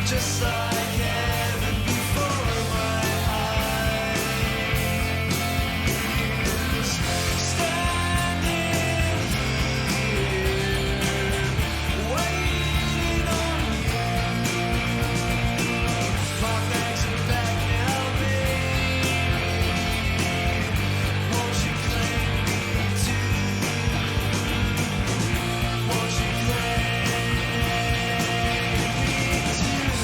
just like heaven before my eyes. Standing here, waiting on you. My bags are packed now, babe. Won't you claim me too? Won't you claim me too?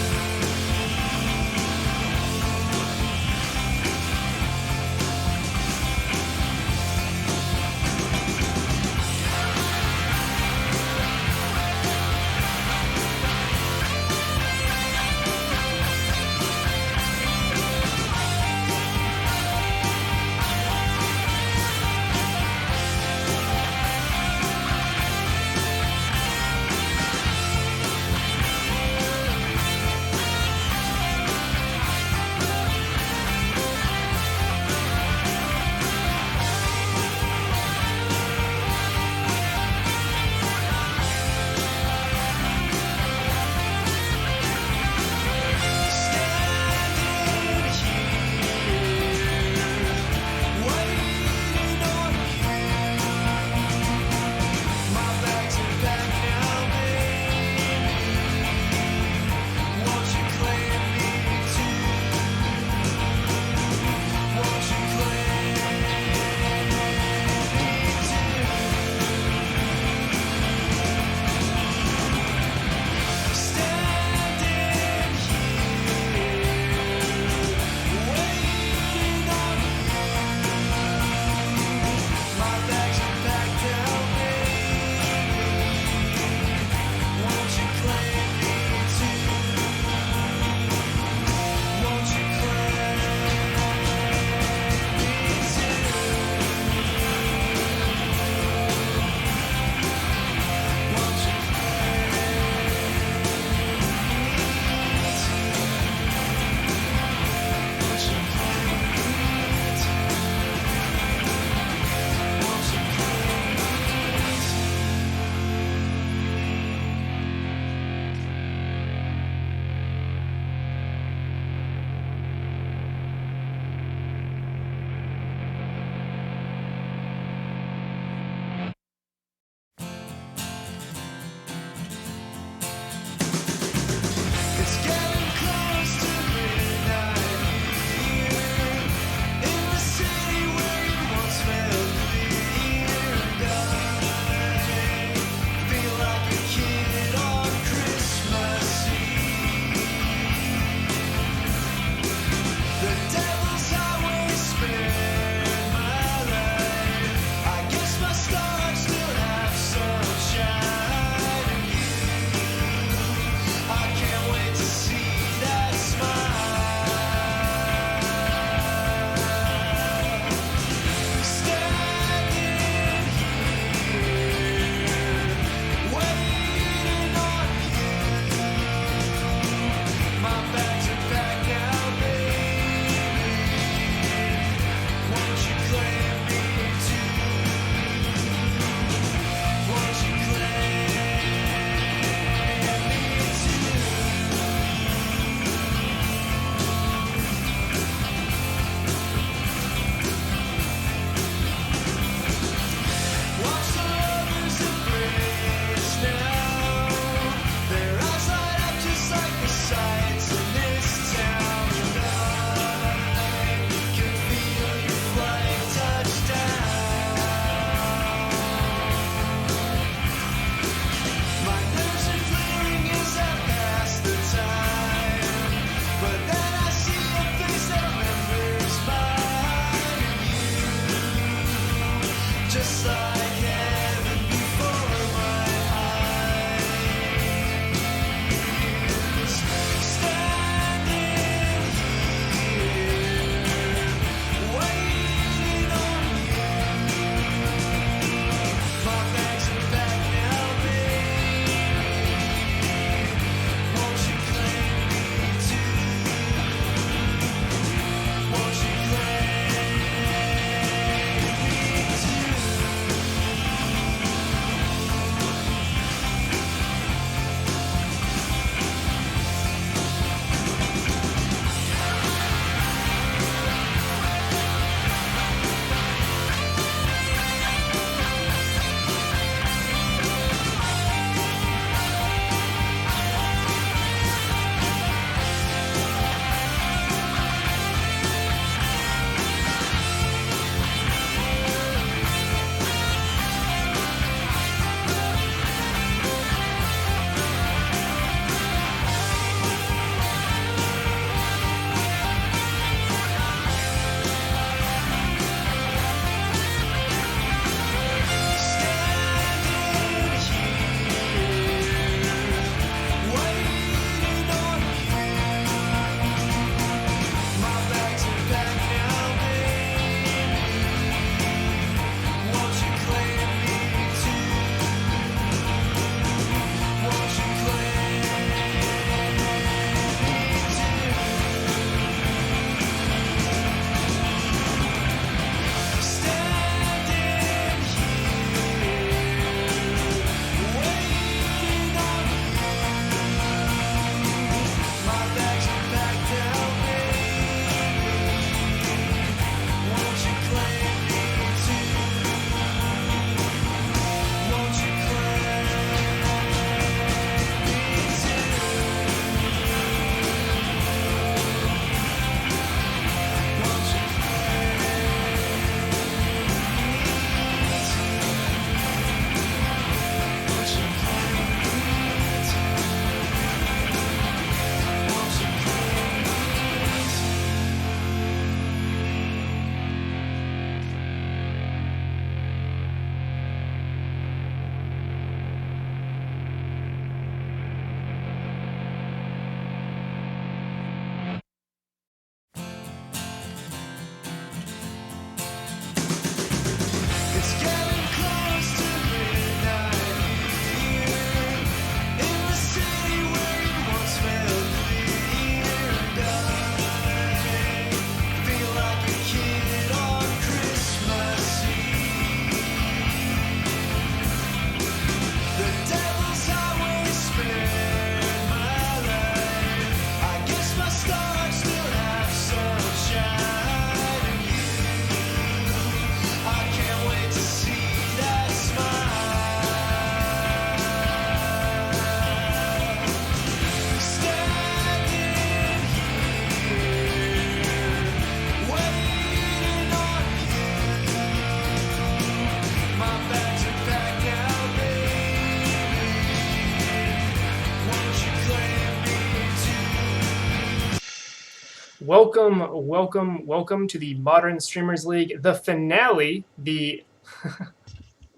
welcome to the Modern Streamers League, the finale, the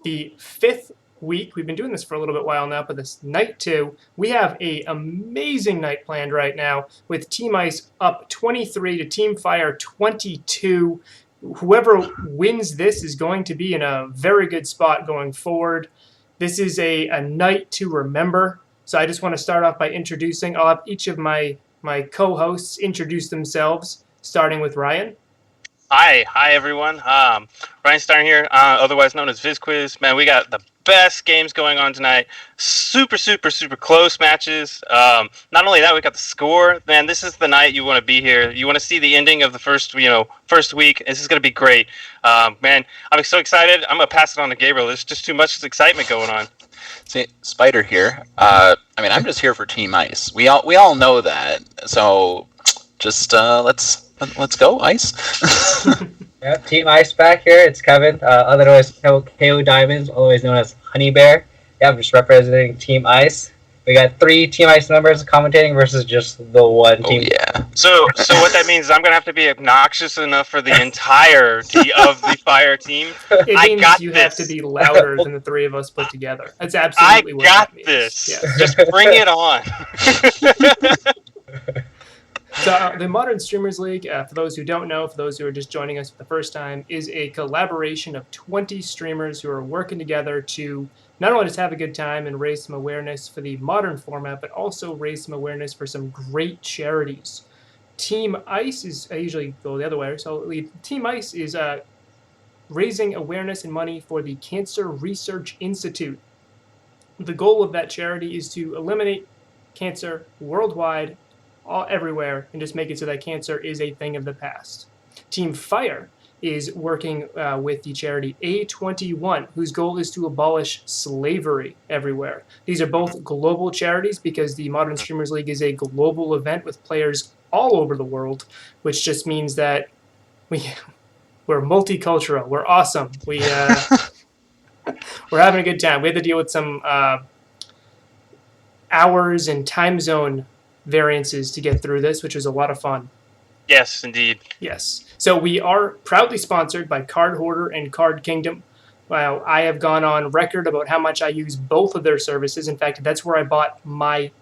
the fifth week. We've been doing this for a little bit while now, but this night 2, we have a amazing night planned right now with Team Ice up 23 to Team Fire 22. Whoever wins this is going to be in a very good spot going forward. This is a night to remember. So I just want to start off by introducing. I'll have each of my co-hosts introduce themselves, starting with Ryan. Hi everyone. Ryan Stein here, otherwise known as VizQuiz. Man, we got the best games going on tonight. Super close matches. Not only that, we got the score. Man, this is the night you want to be here. You want to see the ending of the first week. This is going to be great. Man, I'm so excited. I'm gonna pass it on to Gabriel. There's just too much excitement going on. See, Spider here. I'm just here for Team Ice. We all know that. So just let's go, Ice. Yep, Team Ice back here. It's Kevin, otherwise KO Diamonds, otherwise known as Honey Bear. Yeah, I'm just representing Team Ice. We got 3 Team Ice members commentating versus just the one team. Yeah. So what that means is I'm gonna have to be obnoxious enough for the entirety of the Fire team. It I means got you this. have to be louder than the 3 of us put together. That's absolutely what got that means. this. Yeah. Just bring it on. So the Modern Streamers League, for those who don't know, for those who are just joining us for the first time, is a collaboration of 20 streamers who are working together to not only just have a good time and raise some awareness for the modern format, but also raise some awareness for some great charities. Team Ice is, I usually go the other way, so Team Ice is raising awareness and money for the Cancer Research Institute. The goal of that charity is to eliminate cancer worldwide, everywhere, and just make it so that cancer is a thing of the past. Team Fire is working with the charity A21, whose goal is to abolish slavery everywhere. These are both global charities because the Modern Streamers League is a global event with players all over the world, which just means that we're multicultural. We're awesome. We're having a good time. We had to deal with some hours and time zone variances to get through this, which was a lot of fun. Yes, indeed. Yes. So we are proudly sponsored by Card Hoarder and Card Kingdom. Well, I have gone on record about how much I use both of their services. In fact, that's where I bought my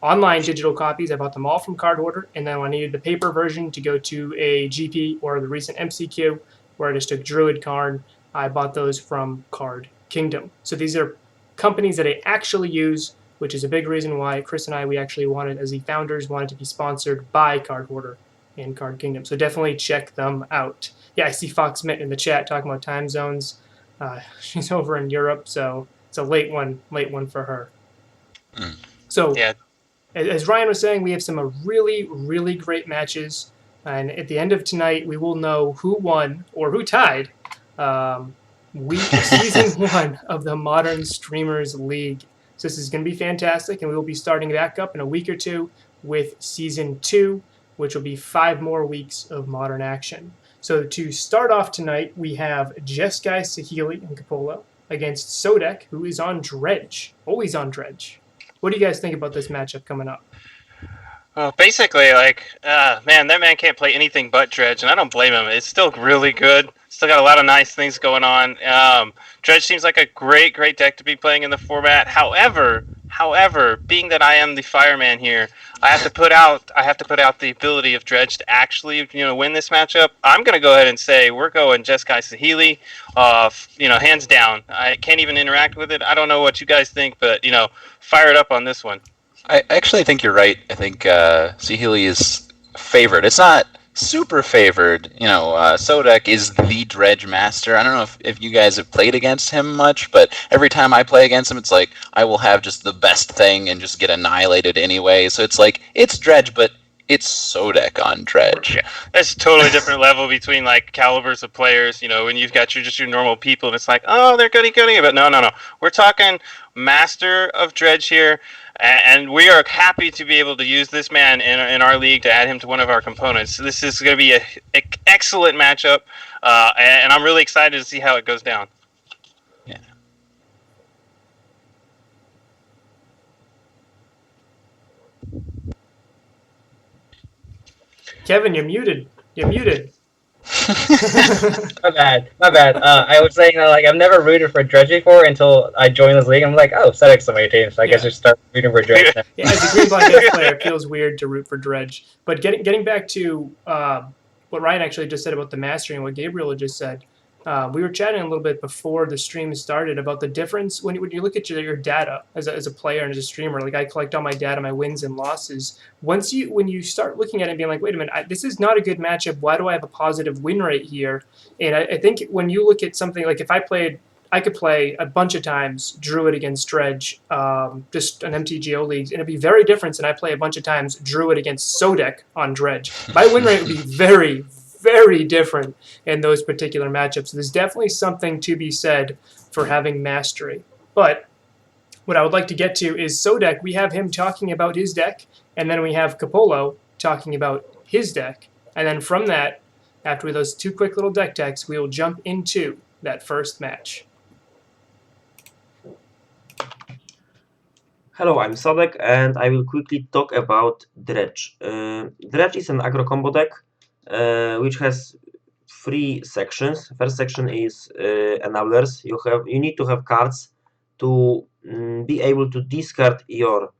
online digital copies. I bought them all from Card Hoarder, and then when I needed the paper version to go to a GP or the recent MCQ, where I just took Druid Karn, I bought those from Card Kingdom. So these are companies that I actually use, which is a big reason why Chris and I, we actually wanted, as the founders, wanted to be sponsored by Card Hoarder and Card Kingdom. So definitely check them out. Yeah, I see Fox Mitt in the chat talking about time zones. She's over in Europe, so it's a late one for her. So Yeah. as Ryan was saying, we have some really great matches. And at the end of tonight, we will know who won or who tied season 1 of the Modern Streamers League. So this is going to be fantastic, and we will be starting back up in a week or 2 with Season 2, which will be 5 more weeks of modern action. So to start off tonight, we have Jeskai, Saheeli, and Fpawlusz against Sodek, who is on Dredge. Always on Dredge. What do you guys think about this matchup coming up? Well, basically, man, that man can't play anything but Dredge, and I don't blame him. It's still really good. Still got a lot of nice things going on. Dredge seems like a great deck to be playing in the format. However, being that I am the fireman here, I have to put out the ability of Dredge to actually, win this matchup. I'm gonna go ahead and say we're going Jeskai Saheeli, hands down. I can't even interact with it. I don't know what you guys think, but fire it up on this one. I actually think you're right. I think Saheeli is favored. It's not super favored. Sodek is the Dredge master. I don't know if you guys have played against him much, but every time I play against him, it's like I will have just the best thing and just get annihilated anyway. So it's like, it's Dredge, but it's Sodek on Dredge. Yeah, that's a totally different level between like calibers of players. When you've got your normal people, and it's like, oh, they're goody, but no. We're talking master of Dredge here, and we are happy to be able to use this man in our league to add him to one of our components. This is going to be an excellent matchup, and I'm really excited to see how it goes down. Yeah. Kevin, you're muted. You're muted. My bad. I was saying that like I've never rooted for Dredge before until I joined this league. I'm like, oh, Sodek's on my team, so I guess I start rooting for Dredge now. Yeah, as a green black X player, it feels weird to root for Dredge. But getting back to what Ryan actually just said about the mastering, what Gabriel just said, we were chatting a little bit before the stream started about the difference when you look at your data as a player and as a streamer. Like I collect all my data, my wins and losses. When you start looking at it and being like, wait a minute, this is not a good matchup. Why do I have a positive win rate here? And I think when you look at something like if I could play a bunch of times Druid against Dredge, just an MTGO leagues, and it'd be very different than I play a bunch of times Druid against Sodek on Dredge. My win rate would be very, very different in those particular matchups. There's definitely something to be said for having mastery. But what I would like to get to is Sodek. We have him talking about his deck, and then we have Capolo talking about his deck. And then from that, after those two quick little deck techs, we will jump into that first match. Hello, I'm Sodek, and I will quickly talk about Dredge. Dredge is an aggro combo deck, which has three sections. First section is enablers. You need to have cards to be able to discard your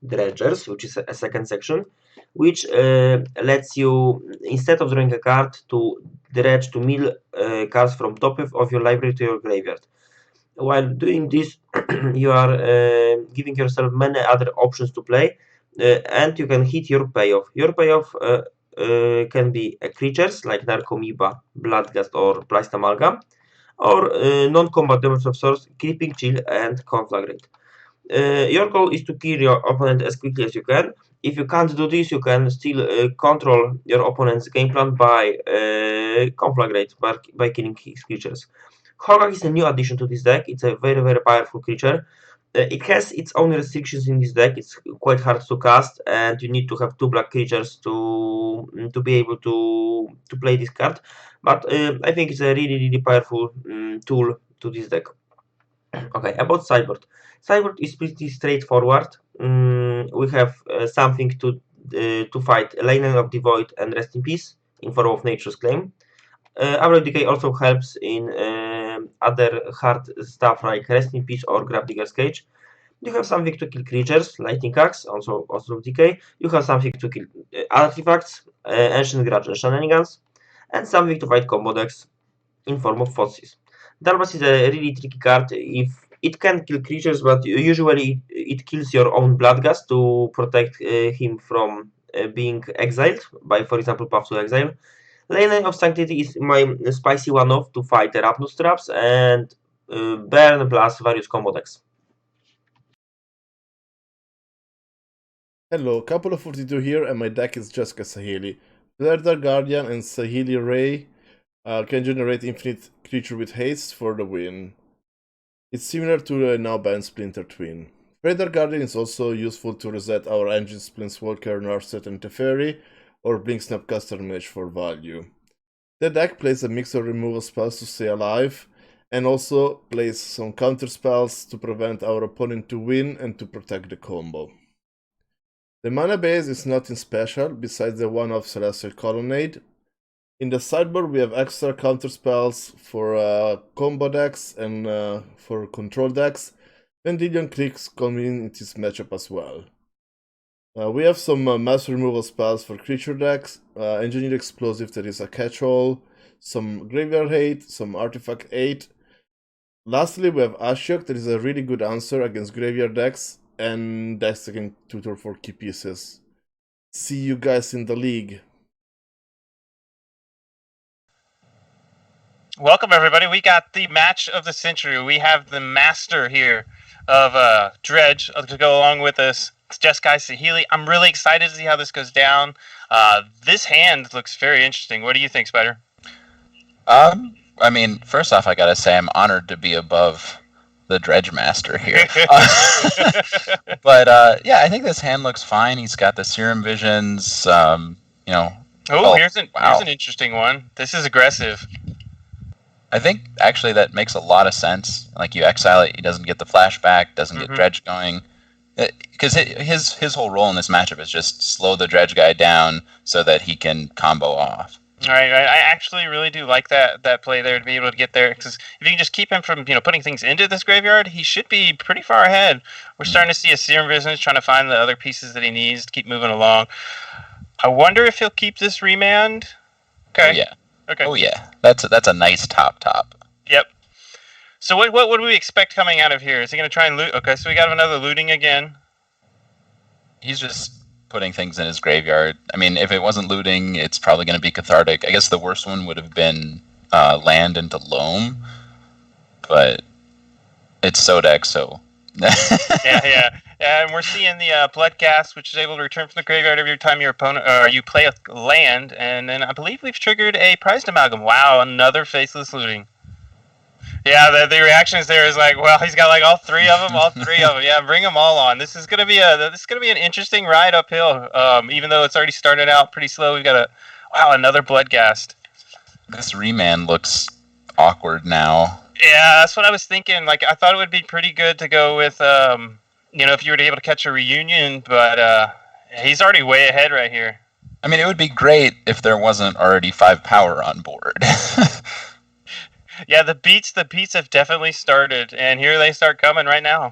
dredgers, which is a second section, which lets you, instead of drawing a card, to dredge to mill cards from top of your library to your graveyard. While doing this, you are giving yourself many other options to play, and you can hit your payoff. Your payoff can be creatures like Narcomoeba, Bloodgust, or Pliced Amalgam, or non-combat damage of source, Creeping Chill, and Conflagrate. Your goal is to kill your opponent as quickly as you can. If you can't do this, you can still control your opponent's game plan by Conflagrate, by killing his creatures. Hogak is a new addition to this deck. It's a very, very powerful creature. It has its own restrictions in this deck. It's quite hard to cast, and you need to have 2 black creatures to be able to play this card. But I think it's a really, really powerful tool to this deck. Okay, about sideboard. Sideboard is pretty straightforward. We have something to fight Linen of the Void and Rest in Peace in form of Nature's Claim. Amulet Decay also helps in other hard stuff like Rest in Peace or Gravedigger's Cage. You have something to kill creatures, Lightning Axe, also Decay. You have something to kill artifacts, Ancient Grudge and Shenanigans, and something to fight combo decks in form of Fossis. Darbas is a really tricky card. If it can kill creatures, but usually it kills your own Bloodgust to protect him from being exiled by, for example, Path to Exile. Lane of Sanctity is my spicy one-off to fight Rapnus traps and burn plus various combo decks. Hello, Couple of 42 here, and my deck is Jeskai Saheeli. Predator Guardian and Saheeli Ray can generate infinite creature with haste for the win. It's similar to a now banned Splinter Twin. Predator Guardian is also useful to reset our Engine Planeswalker, Narset, and Teferi, or Blink Snapcaster Mage for value. The deck plays a mix of removal spells to stay alive, and also plays some counter spells to prevent our opponent to win and to protect the combo. The mana base is nothing special besides the one-off Celestial Colonnade. In the sideboard we have extra counter spells for combo decks and for control decks. Vendilion Clicks come in this matchup as well. We have some mass removal spells for creature decks, Engineered Explosive that is a catch-all, some Graveyard Hate, some Artifact 8. Lastly, we have Ashiok that is a really good answer against graveyard decks and decks that can tutor for key pieces. See you guys in the league. Welcome, everybody. We got the match of the century. We have the master here of Dredge to go along with us. It's Jeskai Saheeli. I'm really excited to see how this goes down. This hand looks very interesting. What do you think, Spider? I mean, first off, I gotta say I'm honored to be above the Dredge Master here. But yeah, I think this hand looks fine. He's got the Serum Visions. Here's an interesting one. This is aggressive. I think actually that makes a lot of sense. Like, you exile it, he doesn't get the flashback, doesn't get Dredge going. Because his whole role in this matchup is just slow the Dredge guy down so that he can combo off. All right, I actually really do like that play there to be able to get there, because if you can just keep him from putting things into this graveyard, he should be pretty far ahead. We're starting to see a Serum Business trying to find the other pieces that he needs to keep moving along. I wonder if he'll keep this remand. Okay. Oh yeah. Okay. Oh yeah. That's a nice top. Yep. So what would we expect coming out of here? Is he going to try and loot? Okay, so we got another looting again. He's just putting things in his graveyard. I mean, if it wasn't looting, it's probably going to be cathartic. I guess the worst one would have been land into loam, but it's Sodek, so. yeah. And we're seeing the Bloodcast, which is able to return from the graveyard every time your opponent you play a land, and then I believe we've triggered a prized amalgam. Wow, another faceless looting. Yeah, the reactions there is like, well, he's got like all three of them. Yeah, bring them all on. This is gonna be an interesting ride uphill. Even though it's already started out pretty slow, we've got another Bloodcast. This remand looks awkward now. Yeah, that's what I was thinking. Like, I thought it would be pretty good to go with, if you were able to catch a reunion, but he's already way ahead right here. I mean, it would be great if there wasn't already 5 power on board. Yeah, the beats have definitely started, and here they start coming right now.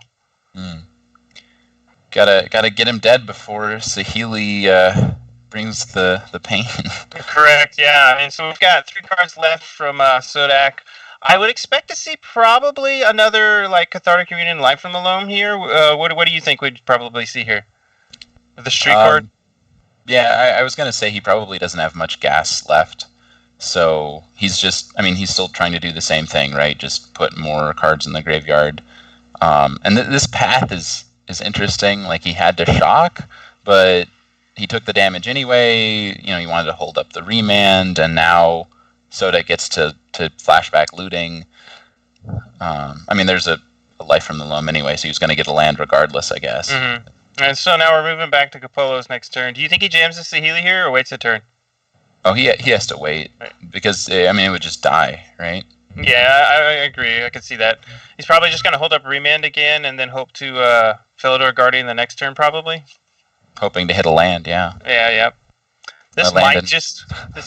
Gotta get him dead before Saheeli brings the pain. Correct. Yeah. I mean, so we've got 3 cards left from Sodek. I would expect to see probably another cathartic reunion live from the loam here. What do you think we'd probably see here? The street card. Yeah, I was gonna say he probably doesn't have much gas left. So he's still trying to do the same thing, right? Just put more cards in the graveyard. And this path is interesting. Like, he had to shock, but he took the damage anyway. He wanted to hold up the remand, and now Sodek gets to flashback looting. There's a life from the loam anyway, so he's going to get a land regardless, I guess. Mm-hmm. And so now we're moving back to Fpawlusz next turn. Do you think he jams the Saheeli here, or waits a turn? Oh, he has to wait, because, it would just die, right? Yeah, I agree. I can see that. He's probably just going to hold up remand again, and then hope to Felidor Guardian the next turn, probably. Hoping to hit a land, yeah. Yeah. This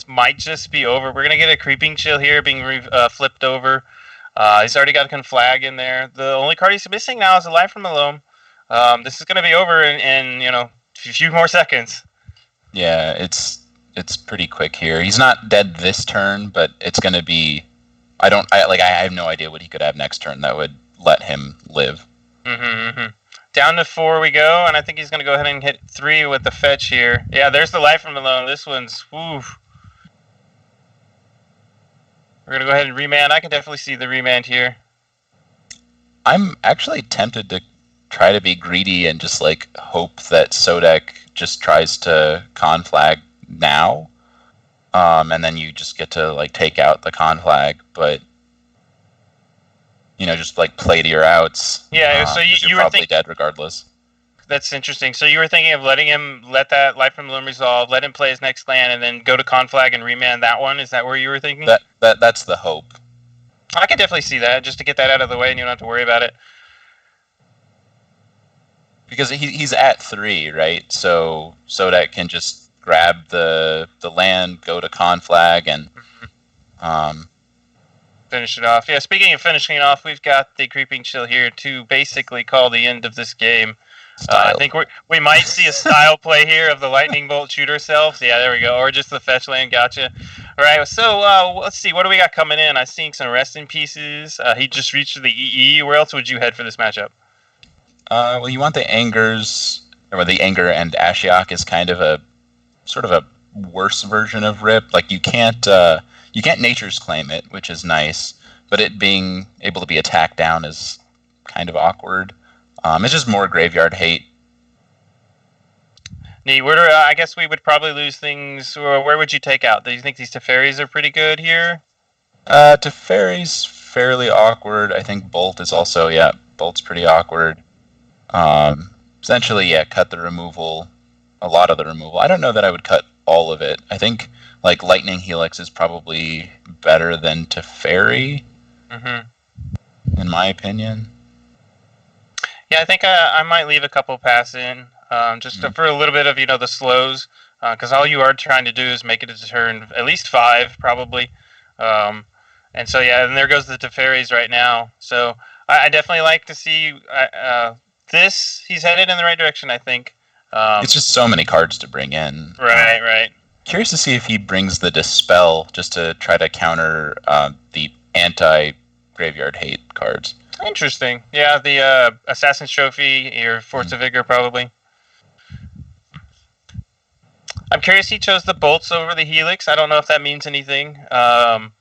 might just be over. We're gonna get a Creeping Chill here being flipped over. He's already got a Conflag in there. The only card he's missing now is a life from the loam. This is gonna be over in a few more seconds. Yeah, it's pretty quick here. He's not dead this turn, but it's gonna be. I have no idea what he could have next turn that would let him live. Mm-hmm. Down to 4 we go, and I think he's going to go ahead and hit 3 with the fetch here. Yeah, there's the life from the loam. This one's, woo. We're going to go ahead and remand. I can definitely see the remand here. I'm actually tempted to try to be greedy and just hope that Sodek just tries to conflag now, and then you just get to take out the conflag, but just play to your outs. Yeah, so you're probably dead regardless. That's interesting. So you were thinking of letting him let that life from the loam resolve, let him play his next land, and then go to conflag and remand that one. Is that where you were thinking? That's the hope. I could definitely see that, just to get that out of the way, and you don't have to worry about it. Because he's at 3, right? So Sodek can just grab the land, go to conflag, and finish it off. Yeah, speaking of finishing it off, we've got the Creeping Chill here to basically call the end of this game. I think we might see a style play here of the Lightning Bolt shoot ourselves. Yeah, there we go. Or just the fetch land. Gotcha. All right, so let's see. What do we got coming in? I'm seeing some rest in pieces. He just reached the EE. Where else would you head for this matchup? Well, you want the Angers, or the Anger and Ashiok is kind of a sort of a worse version of Rip. You can't Nature's Claim it, which is nice, but it being able to be attacked down is kind of awkward. It's just more graveyard hate. I guess we would probably lose things. Where would you take out? Do you think these Teferis are pretty good here? Teferi's fairly awkward. I think Bolt is also, Bolt's pretty awkward. Essentially, cut the removal, a lot of the removal. I don't know that I would cut all of it. I think Lightning Helix is probably better than Teferi, in my opinion. Yeah, I think I might leave a couple pass in, just for a little bit of the slows, because all you are trying to do is make it a turn at least 5 probably, and so yeah, and there goes the Teferis right now. So I definitely like to see this. He's headed in the right direction, I think. It's just so many cards to bring in. Right. Curious to see if he brings the Dispel just to try to counter the anti-graveyard hate cards. Interesting. Yeah, the Assassin's Trophy or Force of Vigor probably. I'm curious he chose the bolts over the Helix. I don't know if that means anything. I'm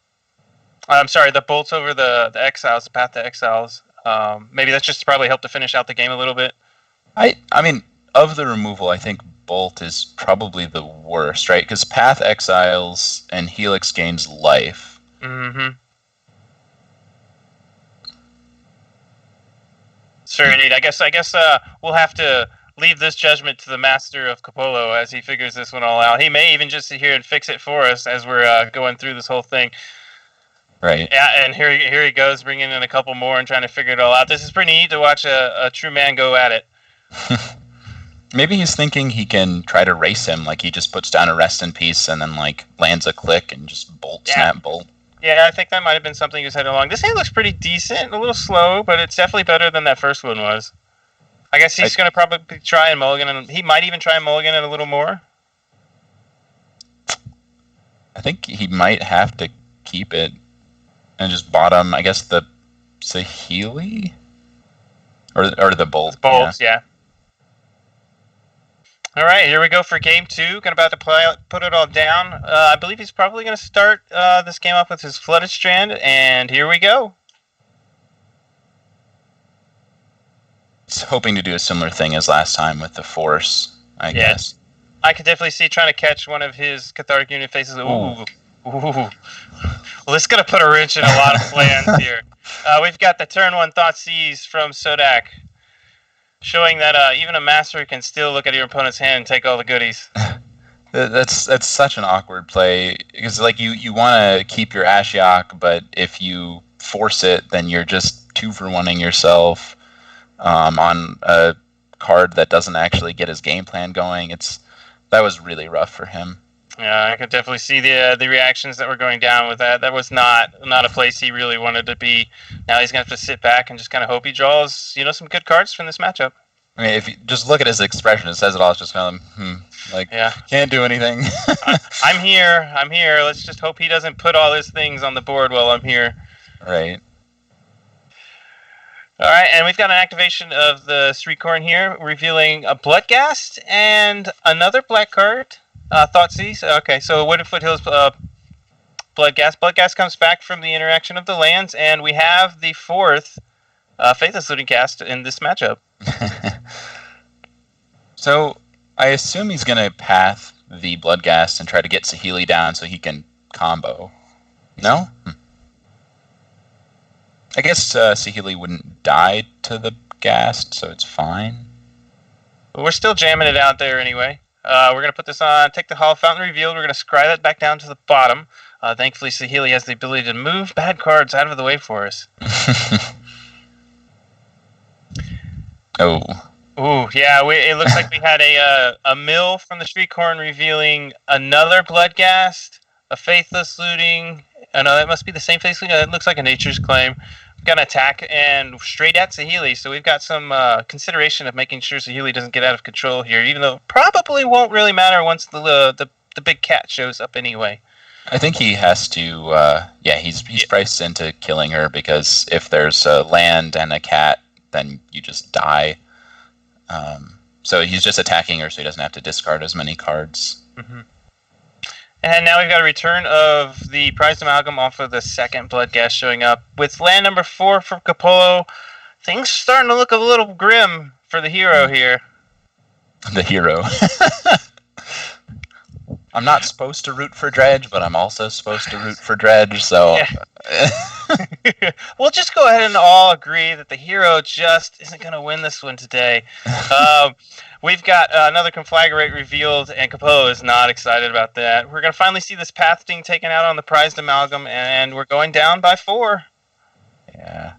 sorry, the bolts over the Exiles, the Path to Exiles. Maybe that's just to probably help to finish out the game a little bit. I mean, of the removal, I think Bolt is probably the worst, right? Because Path Exiles and Helix gains life. Mm-hmm. Sure, indeed. I guess we'll have to leave this judgment to the master of Capolo as he figures this one all out. He may even just sit here and fix it for us as we're going through this whole thing. Right. Yeah, and here he goes, bringing in a couple more and trying to figure it all out. This is pretty neat to watch a true man go at it. Maybe he's thinking he can try to race him, like he just puts down a Rest in Peace and then like lands a click and just snap bolt. Yeah, I think that might have been something he was heading along. This hand looks pretty decent, a little slow, but it's definitely better than that first one was. I guess he's going to probably try and mulligan, and he might even try and mulligan it a little more. I think he might have to keep it and just bottom, I guess, the Saheeli? Or the Bolt. Bolts, yeah. All right, here we go for game 2. About to put it all down. I believe he's probably going to start this game off with his Flooded Strand, and here we go. He's hoping to do a similar thing as last time with the Force, I guess. I could definitely see trying to catch one of his Cathartic Unit faces. Ooh. Well, this is going to put a wrench in a lot of plans here. We've got the turn 1 Thoughtseize from Sodek, showing that even a master can still look at your opponent's hand and take all the goodies. That's such an awkward play because like you want to keep your Ashiok, but if you force it, then you're just 2-for-1ing yourself on a card that doesn't actually get his game plan going. That was really rough for him. Yeah, I could definitely see the reactions that were going down with that. That was not a place he really wanted to be. Now he's going to have to sit back and just kind of hope he draws, some good cards from this matchup. I mean, if you just look at his expression, it says it all. It's just kind of, can't do anything. I'm here. Let's just hope he doesn't put all his things on the board while I'm here. Right. All right, and we've got an activation of the Streetcorn here, revealing a Bloodghast and another black card. Thoughtseize. Okay, so Wooded Foothills Bloodghast. Bloodghast comes back from the interaction of the lands, and we have the 4th Faithless Looting cast in this matchup. So I assume he's going to path the Bloodghast and try to get Saheeli down so he can combo. No? I guess Saheeli wouldn't die to the Ghast, so it's fine. But we're still jamming it out there anyway. We're going to put this on, take the Hall of Fountain revealed. We're going to scry that back down to the bottom. Thankfully, Saheeli has the ability to move bad cards out of the way for us. Oh. Ooh, yeah, it looks like we had a mill from the Streetcorn revealing another Bloodghast, a Faithless Looting. Oh, no, that must be the same Faithless Looting. It looks like a Nature's Claim. We've got an attack and straight at Saheeli, so we've got some consideration of making sure Saheeli doesn't get out of control here, even though it probably won't really matter once the big cat shows up anyway. I think he has to, he's priced into killing her because if there's a land and a cat, then you just die. So he's just attacking her so he doesn't have to discard as many cards. Mm-hmm. And now we've got a return of the Prized Amalgam off of the 2nd Bloodghast showing up. With land number 4 from Capolo, things starting to look a little grim for the hero here. The hero. I'm not supposed to root for Dredge, but I'm also supposed to root for Dredge, so... Yeah. We'll just go ahead and all agree that the hero just isn't going to win this one today. We've got another Conflagrate revealed, and Capolo is not excited about that. We're going to finally see this path being taken out on the Prized Amalgam, and we're going down by 4. Yeah.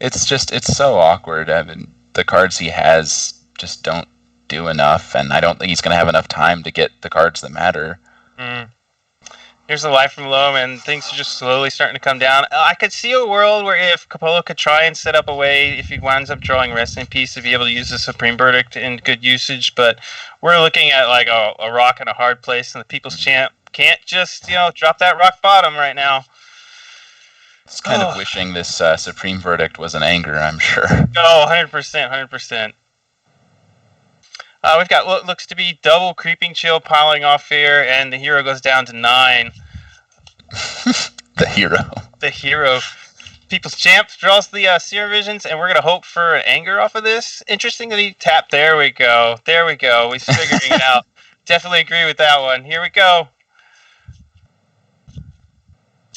It's so awkward. I mean, the cards he has just don't do enough, and I don't think he's going to have enough time to get the cards that matter. Here's the life from Loam, and things are just slowly starting to come down. I could see a world where if Capolo could try and set up a way, if he winds up drawing Rest in Peace, to be able to use the Supreme Verdict in good usage, but we're looking at like a rock in a hard place, and the People's Champ can't just, drop that rock bottom right now. It's kind of wishing this Supreme Verdict was an anger, I'm sure. Oh, 100%, 100%. We've got what looks to be double Creeping Chill piling off here, and the hero goes down to 9. The hero. The hero. People's Champ draws the Seer Visions, and we're going to hope for an anger off of this. Interesting that he tapped. There we go. There we go. We're figuring it out. Definitely agree with that one. Here we go.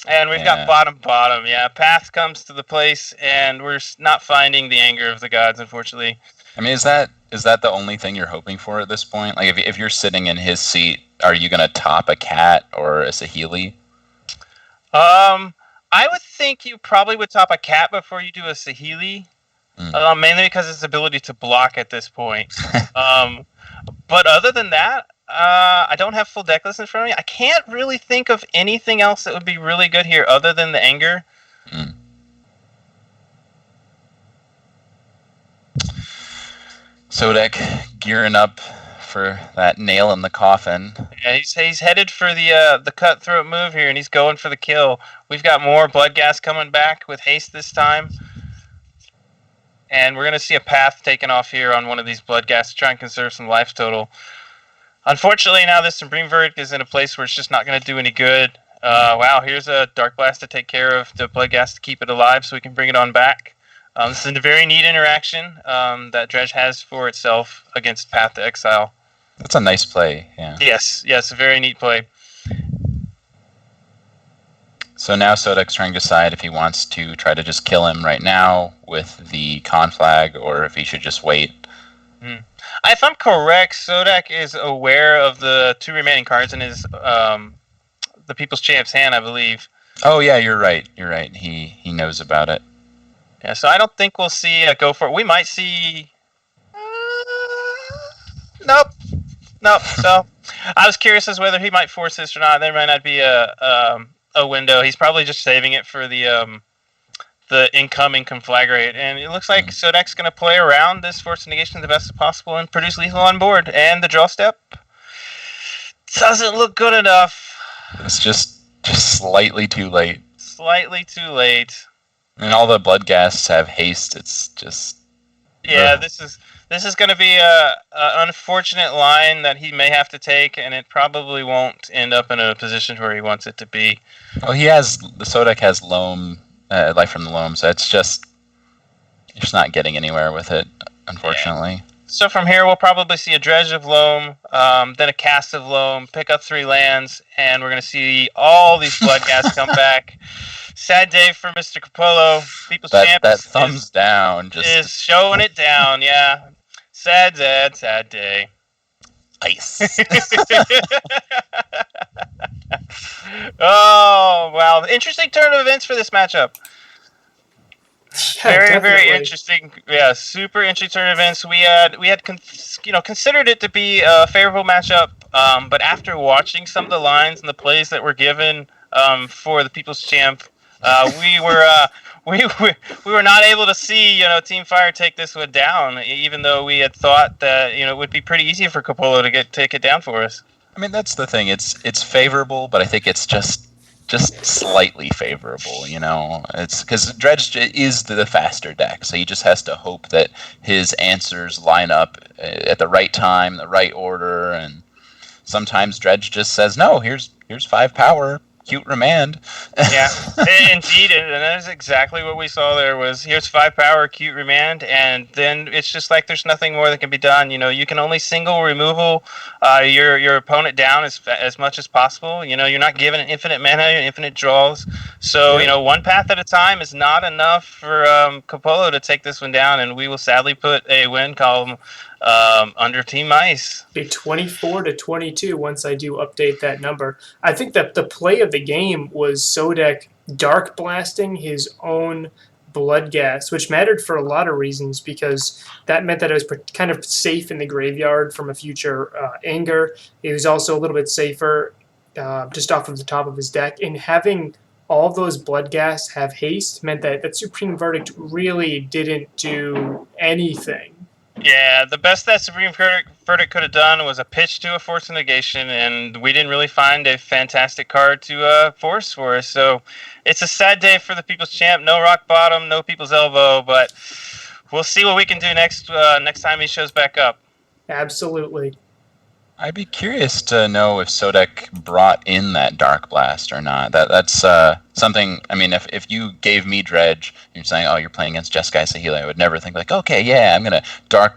And we've got bottom. Yeah, Path comes to the place, and we're not finding the anger of the gods, unfortunately. I mean, is that the only thing you're hoping for at this point? Like, if you're sitting in his seat, are you going to top a cat or a Saheeli? I would think you probably would top a cat before you do a Saheeli, mainly because of its ability to block at this point. But other than that, I don't have full deck list in front of me. I can't really think of anything else that would be really good here other than the anger. Sodek gearing up for that nail in the coffin. Yeah, he's headed for the cutthroat move here, and he's going for the kill. We've got more Bloodghast coming back with haste this time. And we're going to see a Path taken off here on one of these Bloodghasts to try and conserve some life total. Unfortunately, now this Supreme Verdict is in a place where it's just not going to do any good. Wow, here's a Dark Blast to take care of the Bloodghast to keep it alive so we can bring it on back. This is a very neat interaction that Dredge has for itself against Path to Exile. That's a nice play, yeah. Yes, a very neat play. So now Sodek's trying to decide if he wants to try to just kill him right now with the con flag, or if he should just wait. If I'm correct, Sodek is aware of the 2 remaining cards in his the People's Champ's hand, I believe. Oh yeah, you're right. He knows about it. Yeah, so I don't think we'll see a go for it. We might see. Nope. So I was curious as whether he might force this or not. There might not be a window. He's probably just saving it for the incoming conflagrate, and it looks like Sodek's going to play around this force negation the best possible and produce lethal on board. And the draw step doesn't look good enough. It's just slightly too late. Slightly too late. And all the Bloodghasts have haste. It's just this is going to be a unfortunate line that he may have to take, and it probably won't end up in a position where he wants it to be. Well, the Sodek has Loam, Life from the Loam, so it's just not getting anywhere with it, unfortunately. Yeah. So from here, we'll probably see a Dredge of Loam, then a Cast of Loam, pick up 3 lands, and we're going to see all these Bloodghasts come back. Sad day for Mr. Capolo. People's Champ that thumbs down is showing it down, yeah. Sad day. Ice. Oh, wow. Interesting turn of events for this matchup. Yeah, Very interesting. Yeah, super interesting turn of events. We had considered it to be a favorable matchup, but after watching some of the lines and the plays that were given for the People's Champ, we were not able to see Team Fire take this one down, even though we had thought that it would be pretty easy for Capolo to take it down for us. I mean, that's the thing. It's favorable, but I think it's just slightly favorable. It's because Dredge is the faster deck, so he just has to hope that his answers line up at the right time, the right order, and sometimes Dredge just says, "No, here's 5 power." Cute remand. Yeah, indeed, and that is exactly what we saw there. Was here's 5 power, cute remand, and then it's just like there's nothing more that can be done. You can only single removal your opponent down as much as possible. You're not given an infinite mana, infinite draws. So 1 path at a time is not enough for Capolo to take this one down, and we will sadly put a win column under Team Ice. A 24-22 once I do update that number. I think that the play of the game was Sodek dark blasting his own Bloodghast, which mattered for a lot of reasons because that meant that it was kind of safe in the graveyard from a future anger. It was also a little bit safer just off of the top of his deck. And having all those Bloodghasts have haste meant that that Supreme Verdict really didn't do anything. Yeah, the best that Supreme Verdict could have done was a pitch to a Force of Negation, and we didn't really find a fantastic card to force for us. So it's a sad day for the People's Champ. No Rock Bottom, no People's Elbow, but we'll see what we can do next time he shows back up. Absolutely. I'd be curious to know if Sodek brought in that Dark Blast or not. That's something. I mean, if you gave me Dredge, and you're saying, "Oh, you're playing against Jeskai Saheeli," I would never think like, "Okay, yeah, I'm gonna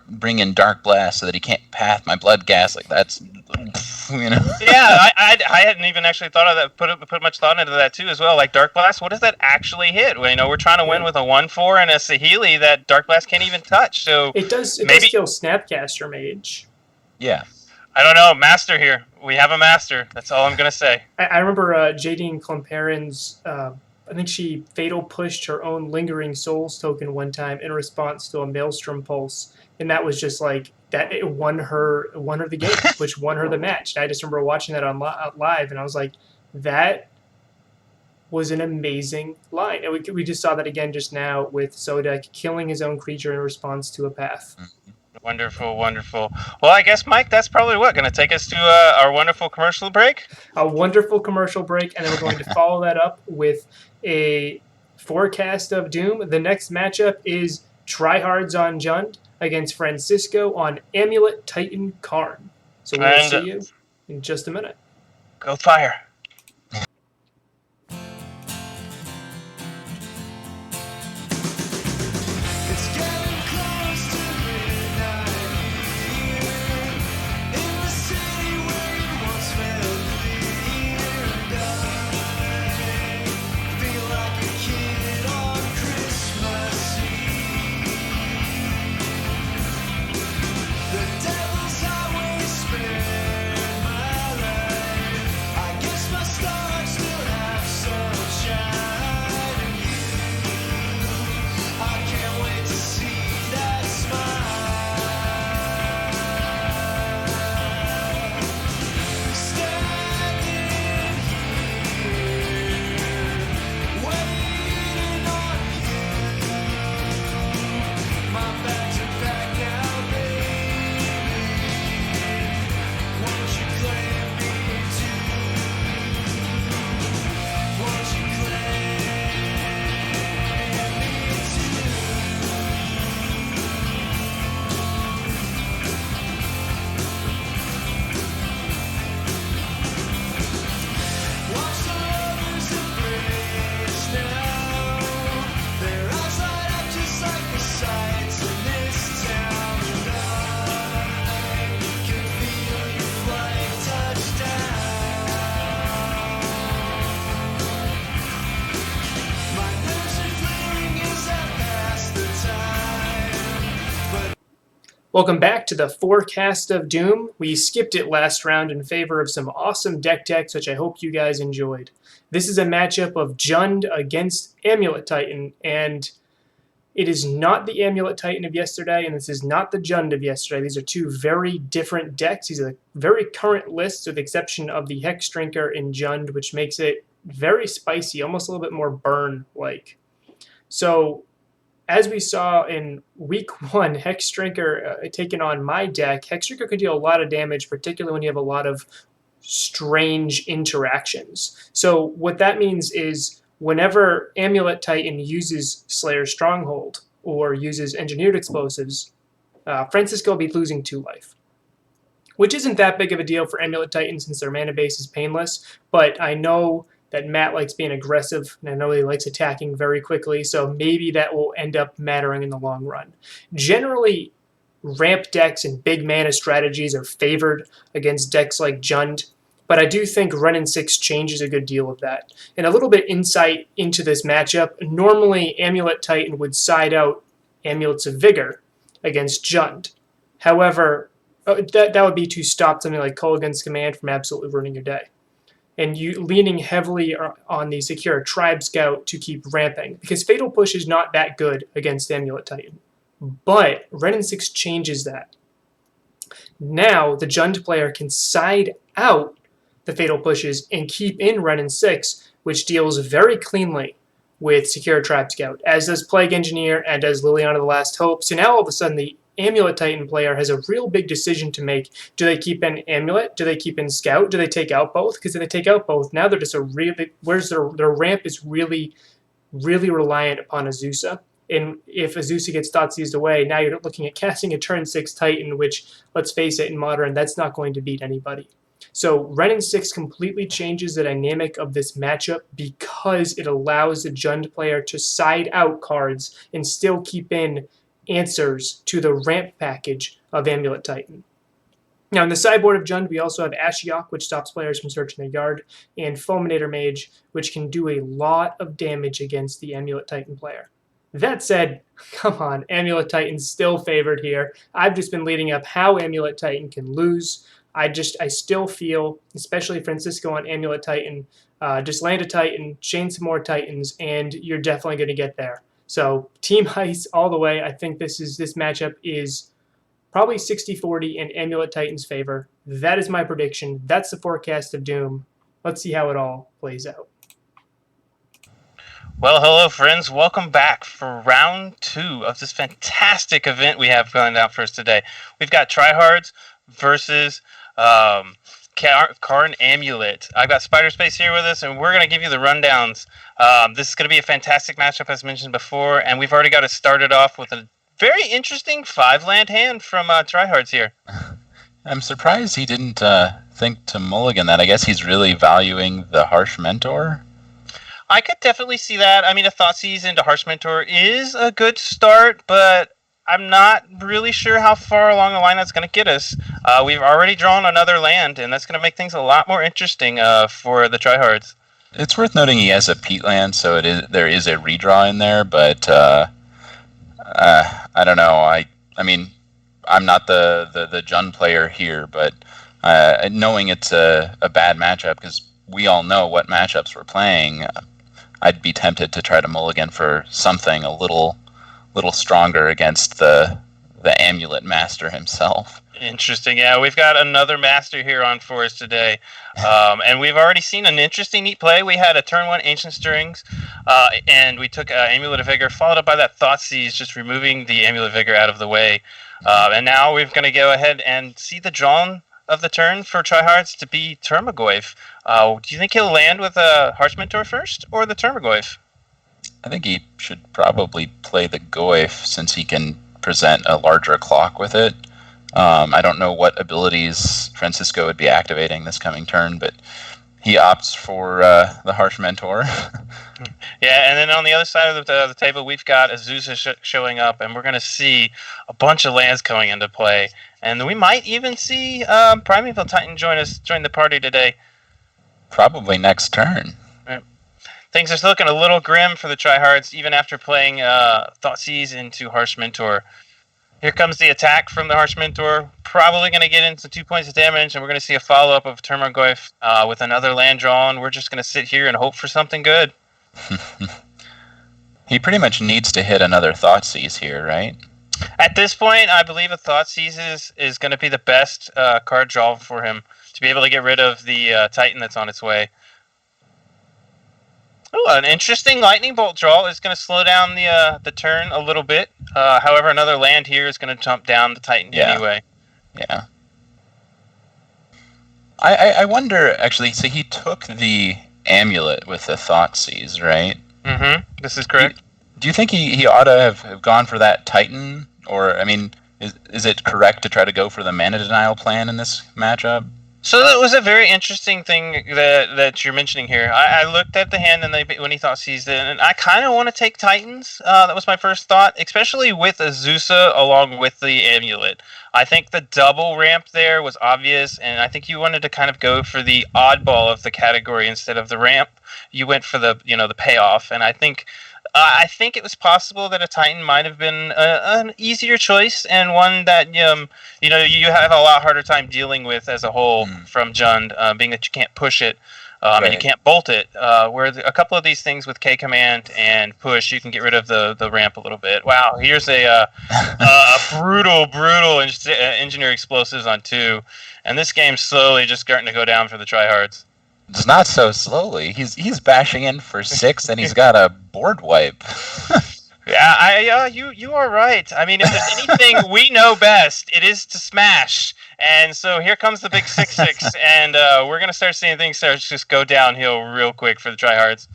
bring in Dark Blast so that he can't path my Bloodghast." Like that's, you know. Yeah, I hadn't even actually thought of that. Put much thought into that too as well. Like Dark Blast, what does that actually hit? Well, you know, we're trying to win with a 1/4 and a Saheeli that Dark Blast can't even touch. So It does maybe kill Snapcaster Mage. Yeah. I don't know. Master here. We have a master. That's all I'm gonna say. I remember Jadine Klemperen's, I think she fatal pushed her own Lingering Souls token one time in response to a Maelstrom Pulse, and that was just like that. It won her the game, which won her the match. And I just remember watching that on live, and I was like, that was an amazing line. And we just saw that again just now with Sodek killing his own creature in response to a path. Wonderful, wonderful. Well, I guess, Mike, that's probably going to take us to our wonderful commercial break. A wonderful commercial break, and then we're going to follow that up with a forecast of doom. The next matchup is Tryhards on Jund against Francisco on Amulet Titan Karn. So we'll see you in just a minute. Go fire. It's getting close to midnight here in the city where you once felt clear. And I feel like a kid on Christmas Eve. The devil's always spared my life. I guess my stars still have sunshine and you. I can't wait to see that smile. Standing here, waiting on you. My bags are packed now, baby. Won't you claim me too? Won't you claim me too? Watch the lovers embrace now. Their eyes light up just like the sights in this town. And I can feel your flight touch down. My nerves are flaring as I pass the time. Welcome back to the Forecast of Doom. We skipped it last round in favor of some awesome deck techs, which I hope you guys enjoyed. This is a matchup of Jund against Amulet Titan, and it is not the Amulet Titan of yesterday, and this is not the Jund of yesterday. These are two very different decks. These are very current lists, with the exception of the Hex Drinker in Jund, which makes it very spicy, almost a little bit more burn-like. So, as we saw in week 1, Hex Drinker taking on my deck, Hex Drinker can deal a lot of damage, particularly when you have a lot of strange interactions. So what that means is whenever Amulet Titan uses Slayer Stronghold or uses Engineered Explosives, Francisco will be losing 2 life, which isn't that big of a deal for Amulet Titan since their mana base is painless, but I know that Matt likes being aggressive, and I know he likes attacking very quickly, so maybe that will end up mattering in the long run. Generally, ramp decks and big mana strategies are favored against decks like Jund, but I do think Run and 6 changes a good deal of that. And a little bit insight into this matchup, normally Amulet Titan would side out Amulets of Vigor against Jund. However, that would be to stop something like Kolaghan's Command from absolutely ruining your day. and you leaning heavily on the Secure Tribe Scout to keep ramping, because Fatal Push is not that good against Amulet Titan. But Renin 6 changes that. Now the Jund player can side out the Fatal Pushes and keep in Renin 6, which deals very cleanly with Secure Tribe Scout, as does Plague Engineer and does Liliana the Last Hope. So now all of a sudden the Amulet Titan player has a real big decision to make. Do they keep in Amulet? Do they keep in Scout? Do they take out both? Because if they take out both, now they're just a really, where's their ramp is really, really reliant upon Azusa. And if Azusa gets thought seized away, now you're looking at casting a turn 6 Titan, which, let's face it, in Modern, that's not going to beat anybody. So Renin 6 completely changes the dynamic of this matchup because it allows the Jund player to side out cards and still keep in answers to the ramp package of Amulet Titan. Now, in the sideboard of Jund, we also have Ashiok, which stops players from searching their yard, and Fulminator Mage, which can do a lot of damage against the Amulet Titan player. That said, come on, Amulet Titan's still favored here. I've just been leading up how Amulet Titan can lose. I still feel, especially Francisco on Amulet Titan, just land a Titan, chain some more Titans, and you're definitely going to get there. So Team Ice all the way. I think this matchup is probably 60-40 in Amulet Titan's favor. That is my prediction. That's the forecast of Doom. Let's see how it all plays out. Well, hello, friends. Welcome back for round 2 of this fantastic event we have going down for us today. We've got Tryhards versus Karn Amulet. I've got Sspiderspace here with us, and we're going to give you the rundowns. This is going to be a fantastic matchup, as mentioned before, and we've already got it started off with a very interesting 5-land hand from Tryhards here. I'm surprised he didn't think to mulligan that. I guess he's really valuing the Harsh Mentor. I could definitely see that. I mean, a Thoughtseize into Harsh Mentor is a good start, but I'm not really sure how far along the line that's going to get us. We've already drawn another land, and that's going to make things a lot more interesting for the Tryhards. It's worth noting he has a peat-land, so there is a redraw in there, but I don't know. I mean, I'm not the Jund player here, but knowing it's a bad matchup, because we all know what matchups we're playing, I'd be tempted to try to mulligan for something a little stronger against the Amulet Master himself. Interesting. Yeah, we've got another Master here on for us today. And we've already seen an interesting, neat play. We had a turn 1 Ancient Stirrings, and we took Amulet of Vigor, followed up by that Thoughtseize, just removing the Amulet of Vigor out of the way. And now we're going to go ahead and see the drawn of the turn for Tryhards to be Termagoyf. Do you think he'll land with a Harsh Mentor first, or the Termagoyf? I think he should probably play the Goyf, since he can present a larger clock with it. I don't know what abilities Francisco would be activating this coming turn, but he opts for the Harsh Mentor. Yeah, and then on the other side of the table, we've got Azusa showing up, and we're going to see a bunch of lands going into play. And we might even see Primeval Titan join the party today. Probably next turn. Right. Things are looking a little grim for the Tryhards, even after playing Thoughtseize into Harsh Mentor. Here comes the attack from the Harsh Mentor. Probably going to get into 2 points of damage, and we're going to see a follow-up of Termagoyf with another land drawn. We're just going to sit here and hope for something good. He pretty much needs to hit another Thoughtseize here, right? At this point, I believe a Thoughtseize is going to be the best card draw for him to be able to get rid of the Titan that's on its way. Oh, an interesting Lightning Bolt draw is going to slow down the turn a little bit. However, another land here is going to jump down the Titan anyway. Yeah. I wonder, actually, so he took the Amulet with the Thoughtseize, right? Mm-hmm. This is correct. Do you think he ought to have gone for that Titan? Or, I mean, is it correct to try to go for the Mana Denial plan in this matchup? So that was a very interesting thing that you're mentioning here. I looked at the hand and when he Thoughtseized it, and I kind of want to take Titans. That was my first thought, especially with Azusa along with the Amulet. I think the double ramp there was obvious, and I think you wanted to kind of go for the oddball of the category instead of the ramp. You went for the payoff, and I think it was possible that a Titan might have been an easier choice, and one that you have a lot harder time dealing with as a whole from Jund, being that you can't push it. And you Right. can't bolt it. Where a couple of these things with K command and push, you can get rid of the ramp a little bit. Wow, here's a brutal engineer explosives on 2, and this game's slowly just starting to go down for the tryhards. It's not so slowly. He's bashing in for 6, and he's got a board wipe. Yeah, you are right. I mean, if there's anything we know best, it is to smash. And so here comes the big 6/6, and we're gonna start seeing things start to just go downhill real quick for the tryhards.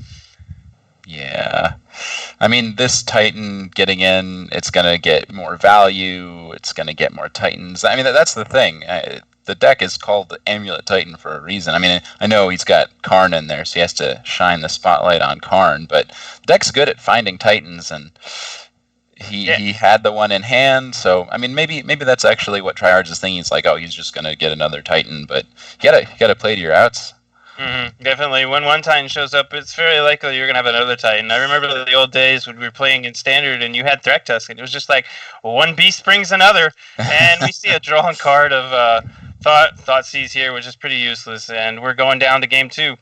Yeah. I mean, this Titan getting in, it's going to get more value. It's going to get more Titans. I mean, that's the thing. The deck is called the Amulet Titan for a reason. I mean, I know he's got Karn in there, so he has to shine the spotlight on Karn, but the deck's good at finding Titans, and he had the one in hand, so, I mean, maybe that's actually what Tryhards is thinking. It's like, oh, he's just going to get another Titan, but you gotta play to your outs. Mm-hmm. Definitely. When one Titan shows up, it's very likely you're going to have another Titan. I remember the old days when we were playing in Standard and you had Threat Tusk, and it was just like, one beast brings another. And we see a drawn card of Thoughtseize here, which is pretty useless. And we're going down to game 2.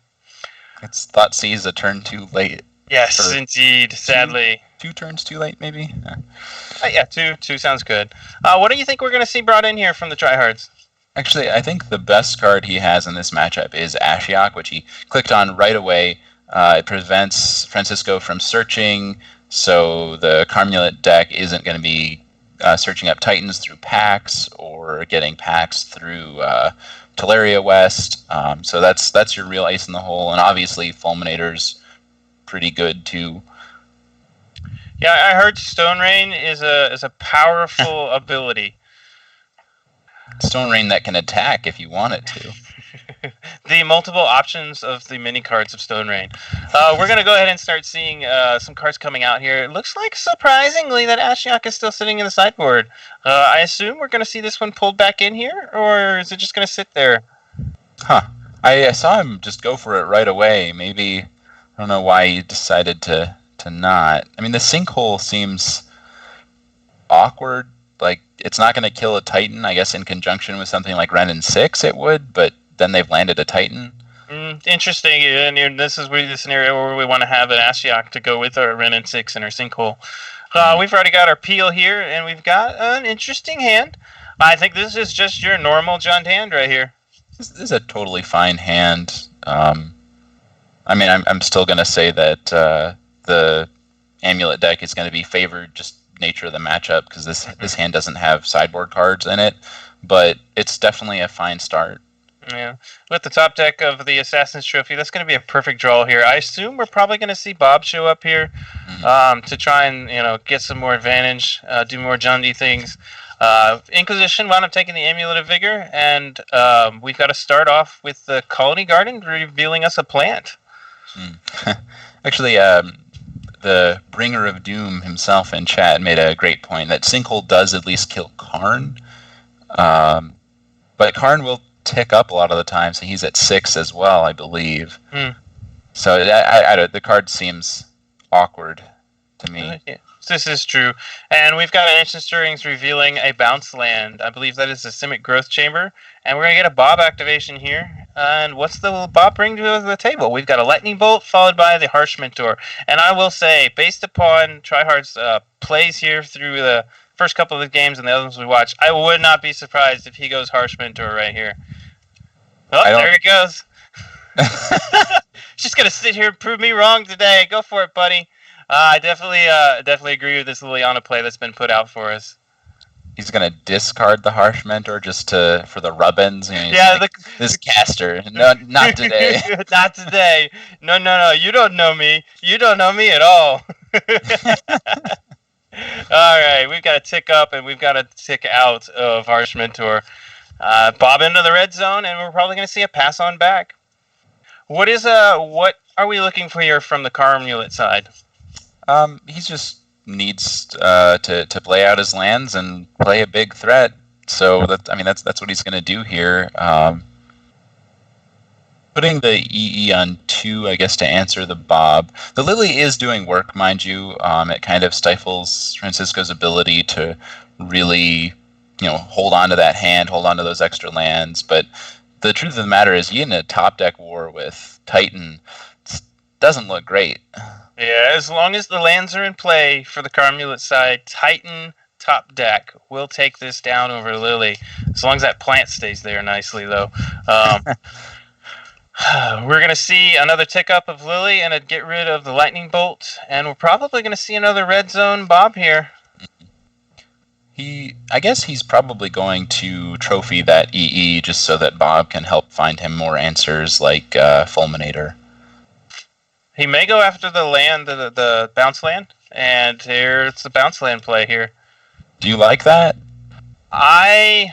It's Thoughtseize a turn too late. Yes, indeed. Sadly. 2 turns too late, maybe? Yeah, 2 sounds good. What do you think we're going to see brought in here from the Tryhards? Actually, I think the best card he has in this matchup is Ashiok, which he clicked on right away. It prevents Francisco from searching, so the Carmulet deck isn't going to be searching up Titans through packs or getting packs through Thalia West. So that's your real ace in the hole, and obviously Fulminator's pretty good too. Yeah, I heard Stone Rain is a powerful ability. Stone Rain that can attack if you want it to. The multiple options of the mini cards of Stone Rain. We're going to go ahead and start seeing some cards coming out here. It looks like, surprisingly, that Ashiok is still sitting in the sideboard. I assume we're going to see this one pulled back in here, or is it just going to sit there? Huh. I saw him just go for it right away. Maybe, I don't know why he decided to not. I mean, the sinkhole seems awkward. Like, it's not going to kill a Titan. I guess in conjunction with something like Ren and 6 it would, but then they've landed a Titan. Interesting, and this is really the scenario where we want to have an Ashiok to go with our Ren and 6 and our sinkhole. We've already got our peel here, and we've got an interesting hand. I think this is just your normal Junt hand right here. This is a totally fine hand. I mean, I'm still going to say that the Amulet deck is going to be favored just nature of the matchup because this hand doesn't have sideboard cards in it, but it's definitely a fine start. Yeah, with the top deck of the Assassin's Trophy, that's going to be a perfect draw here. I assume we're probably going to see Bob show up here to try and get some more advantage, do more Jundy things. Inquisition wound up taking the Amulet of Vigor, and we've got to start off with the Colony Garden revealing us a plant. Actually, the Bringer of Doom himself in chat made a great point that Sinkhole does at least kill Karn, but Karn will tick up a lot of the time, so he's at 6 as well, I believe. So the card seems awkward to me. Yeah, this is true. And we've got an Ancient Stirrings revealing a bounce land. I believe that is a Simic Growth Chamber. And we're going to get a Bob activation here. And what's the Bob bring to the table? We've got a Lightning Bolt followed by the Harsh Mentor. And I will say, based upon Tryhard's plays here through the first couple of the games and the others we watched, I would not be surprised if he goes Harsh Mentor right here. Oh, there he goes. Just going to sit here and prove me wrong today. Go for it, buddy. I definitely agree with this Liliana play that's been put out for us. He's gonna discard the Harsh Mentor just for the rubbins. This caster. No, not today. Not today. No. You don't know me. You don't know me at all. All right, we've got to tick up and we've got to tick out of Harsh Mentor. Bob into the red zone, and we're probably going to see a pass on back. What are we looking for here from the Carmulet side? He just needs to play out his lands and play a big threat. So that's what he's going to do here. Putting the EE on 2, I guess, to answer the Bob. The Lily is doing work, mind you. It kind of stifles Francisco's ability to really, hold on to that hand, hold on to those extra lands. But the truth of the matter is, you in a top deck war with Titan doesn't look great. Yeah, as long as the lands are in play for the Amulet side, Titan top deck will take this down over Lily. As long as that plant stays there nicely, though. We're going to see another tick up of Lily and a get rid of the lightning bolt, and we're probably going to see another red zone Bob here. I guess he's probably going to trophy that EE just so that Bob can help find him more answers like Fulminator. He may go after the land, the bounce land, and here's the bounce land play here. Do you like that? I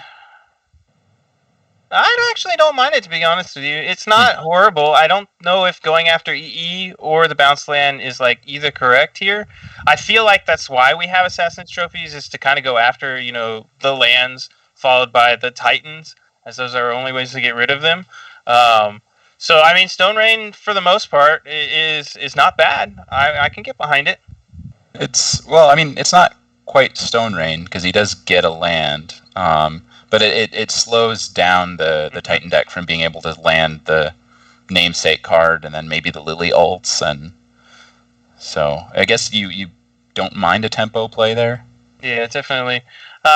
actually don't mind it, to be honest with you. It's not horrible. I don't know if going after EE or the bounce land is like either correct here. I feel like that's why we have Assassin's Trophies, is to kind of go after, the lands followed by the Titans, as those are our only ways to get rid of them. So, I mean, Stone Rain, for the most part, is not bad. I can get behind it. It's not quite Stone Rain, because he does get a land, but it slows down the Titan deck from being able to land the namesake card and then maybe the Lily ults, and so I guess you don't mind a tempo play there? Yeah, definitely.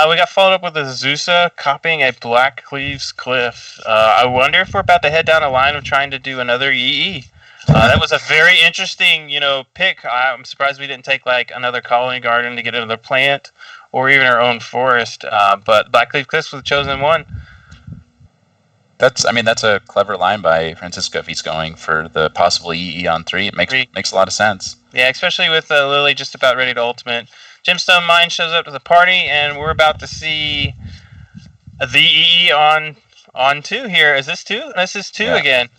We got followed up with a Zusa copying a Black Cleaves Cliff. I wonder if we're about to head down a line of trying to do another EE. That was a very interesting, pick. I'm surprised we didn't take like another Colony Garden to get another plant, or even our own forest. But Black Cleaves Cliff was the chosen one. That's a clever line by Francisco if he's going for the possible EE on 3. It makes a lot of sense. Yeah, especially with Lily just about ready to ultimate. Gemstone Mine shows up to the party, and we're about to see the EE on 2 here. Is this 2? This is 2 again.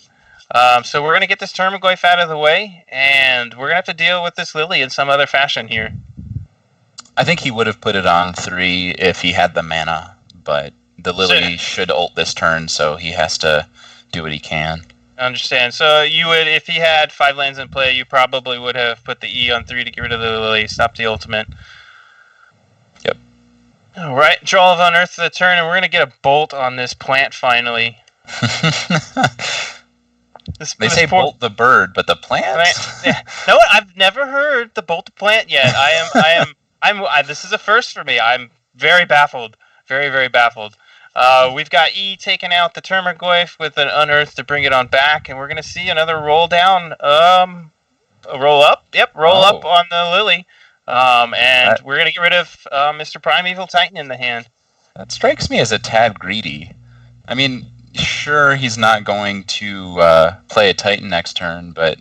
So we're going to get this Termagoyf out of the way, and we're going to have to deal with this Lily in some other fashion here. I think he would have put it on 3 if he had the mana, but the Lily should ult this turn, so he has to do what he can. I understand. So you would, if he had 5 lands in play, you probably would have put the E on 3 to get rid of the Lily, stop the ultimate. Yep. All right, draw of Unearth the turn, and we're going to get a bolt on this plant finally. They say bolt the bird, but the plant? Yeah. No, I've never heard the bolt the plant yet. This is a first for me. I'm very baffled. Very, very baffled. We've got E taking out the Termagoyf with an Unearth to bring it on back, and we're going to see another roll down. A roll up. Yep, roll up on the Lily. And we're going to get rid of Mr. Primeval Titan in the hand. That strikes me as a tad greedy. I mean, sure, he's not going to play a Titan next turn, but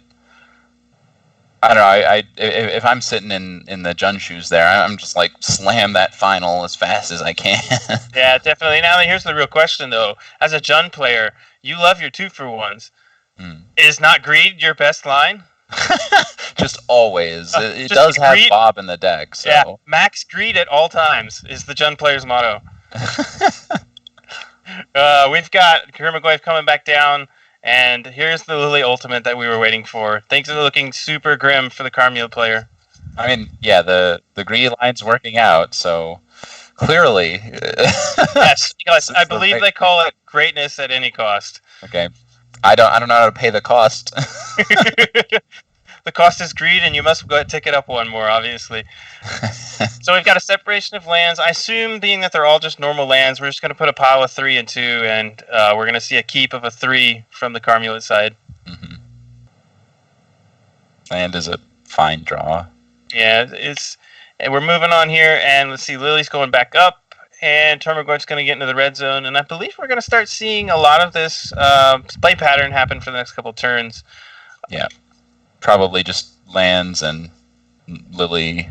I don't know. If I'm sitting in the Jun shoes there, I'm just like slam that final as fast as I can. Yeah, definitely. Now, here's the real question, though. As a Jun player, you love your 2-for-1s. Is not greed your best line? Just always. It does have greed. Bob in the deck. So. Yeah, max greed at all times is the Jun player's motto. We've got Termagoyf coming back down. And here's the Lily ultimate that we were waiting for. Things are looking super grim for the Carmule player. I mean, yeah, the greedy line's working out, so clearly. Yes, I believe they call it greatness at any cost. Okay, I don't know how to pay the cost. The cost is greed, and you must go ahead and tick it up one more, obviously. So we've got a separation of lands. I assume, being that they're all just normal lands, we're just going to put a pile of 3 and 2, and we're going to see a keep of a 3 from the Carmulet side. Mm-hmm. Land is a fine draw. Yeah, and we're moving on here, and let's see, Lily's going back up, and Termagoyf's going to get into the red zone, and I believe we're going to start seeing a lot of this play pattern happen for the next couple turns. Yeah. Probably just lands and Lily.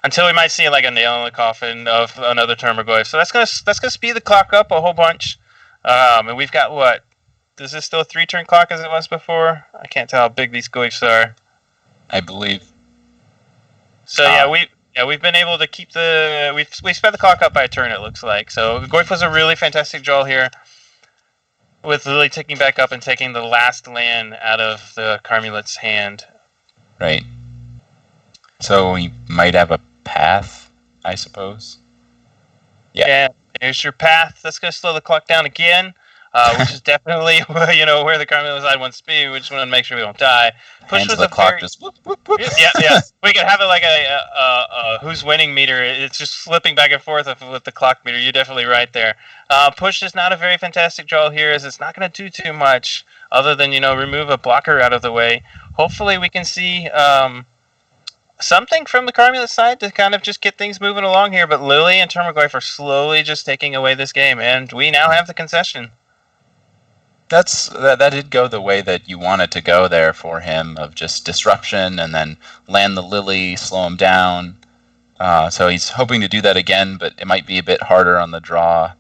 Until we might see like a nail in the coffin of another Termagoyf. So that's gonna speed the clock up a whole bunch. And we've got what? Is this still a 3-turn clock as it was before? I can't tell how big these Goyfs are. I believe. So we've been able to keep we sped the clock up by a turn, it looks like. So Goyf was a really fantastic draw here, with Lily ticking back up and taking the last land out of the Carmulet's hand. Right. So we might have a path, I suppose. Yeah. Here's your path. That's going to slow the clock down again. which is definitely where the Karn side wants to be. We just want to make sure we don't die. Push Hands was of the a clock very just whoop, whoop, whoop. yeah. We could have it like a who's winning meter. It's just flipping back and forth with the clock meter. You're definitely right there. Push is not a very fantastic draw here, as it's not going to do too much other than remove a blocker out of the way. Hopefully, we can see something from the Karn side to kind of just get things moving along here. But Lily and Termaglyph are slowly just taking away this game, and we now have the concession. That did go the way that you wanted to go there for him, of just disruption and then land the Lily, slow him down. So he's hoping to do that again, but it might be a bit harder on the draw.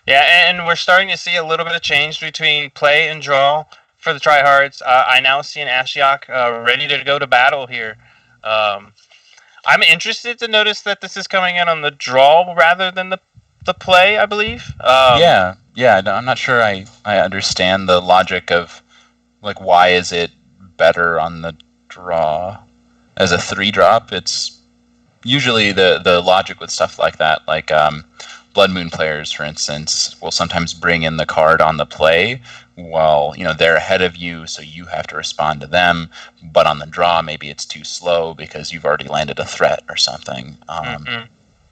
Yeah, and we're starting to see a little bit of change between play and draw for the tryhards. I now see an Ashiok ready to go to battle here. I'm interested to notice that this is coming in on the draw rather than the play, I believe. Yeah, no, I'm not sure I understand the logic of, like, why is it better on the draw as a 3-drop? It's usually the logic with stuff like that, like Blood Moon players, for instance, will sometimes bring in the card on the play while they're ahead of you, so you have to respond to them. But on the draw, maybe it's too slow because you've already landed a threat or something.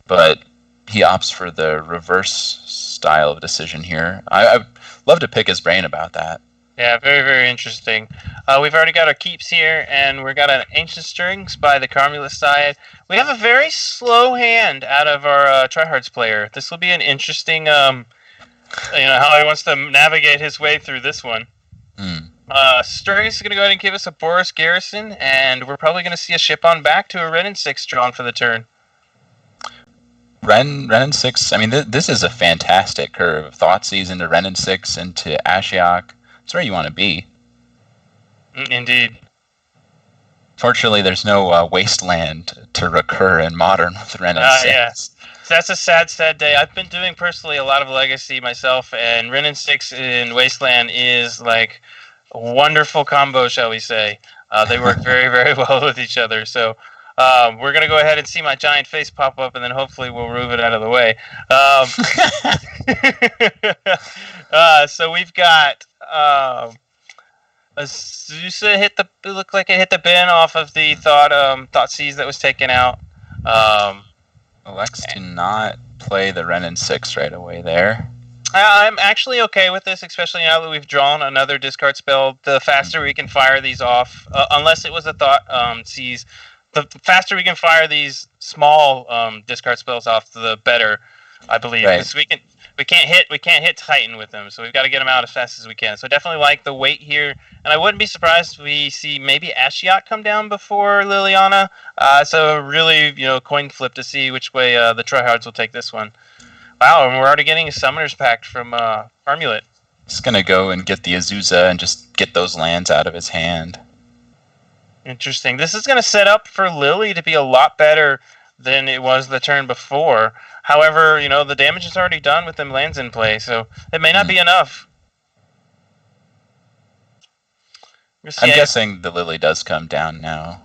But he opts for the reverse style of decision here. I'd love to pick his brain about that. Yeah, very, very interesting. We've already got our keeps here, and we've got an Ancient Strings by the Karn side. We have a very slow hand out of our tryhards player. This will be an interesting, how he wants to navigate his way through this one. Strings is going to go ahead and give us a Boros Garrison, and we're probably going to see a ship on back to a Ren and 6 drawn for the turn. Ren and 6, I mean, this is a fantastic curve. Thoughtseize into Ren and 6 into Ashiok. It's where you want to be. Indeed. Fortunately, there's no wasteland to recur in Modern with Ren and 6. Yeah. So that's a sad, sad day. I've been doing personally a lot of Legacy myself, and Ren and 6 in Wasteland is like a wonderful combo, shall we say. They work very, very well with each other. So we're going to go ahead and see my giant face pop up, and then hopefully we'll move it out of the way. So we've got Azusa looked like it hit the bin off of the Thoughtseize that was taken out. Elects to not play the Ren and 6 right away there. I'm actually okay with this, especially now that we've drawn another discard spell. The faster we can fire these off, unless it was a Thoughtseize, the faster we can fire these small discard spells off, the better, I believe. Because we can't hit Titan with them, so we've got to get them out as fast as we can. So definitely like the wait here, and I wouldn't be surprised if we see maybe Ashiok come down before Liliana. So really, coin flip to see which way the tryhards will take this one. Wow, and we're already getting a Summoner's Pact from Amulet. He's gonna go and get the Azusa and just get those lands out of his hand. Interesting. This is going to set up for Lily to be a lot better than it was the turn before. However, the damage is already done with them lands in play, so it may not be enough. I'm guessing the Lily does come down now.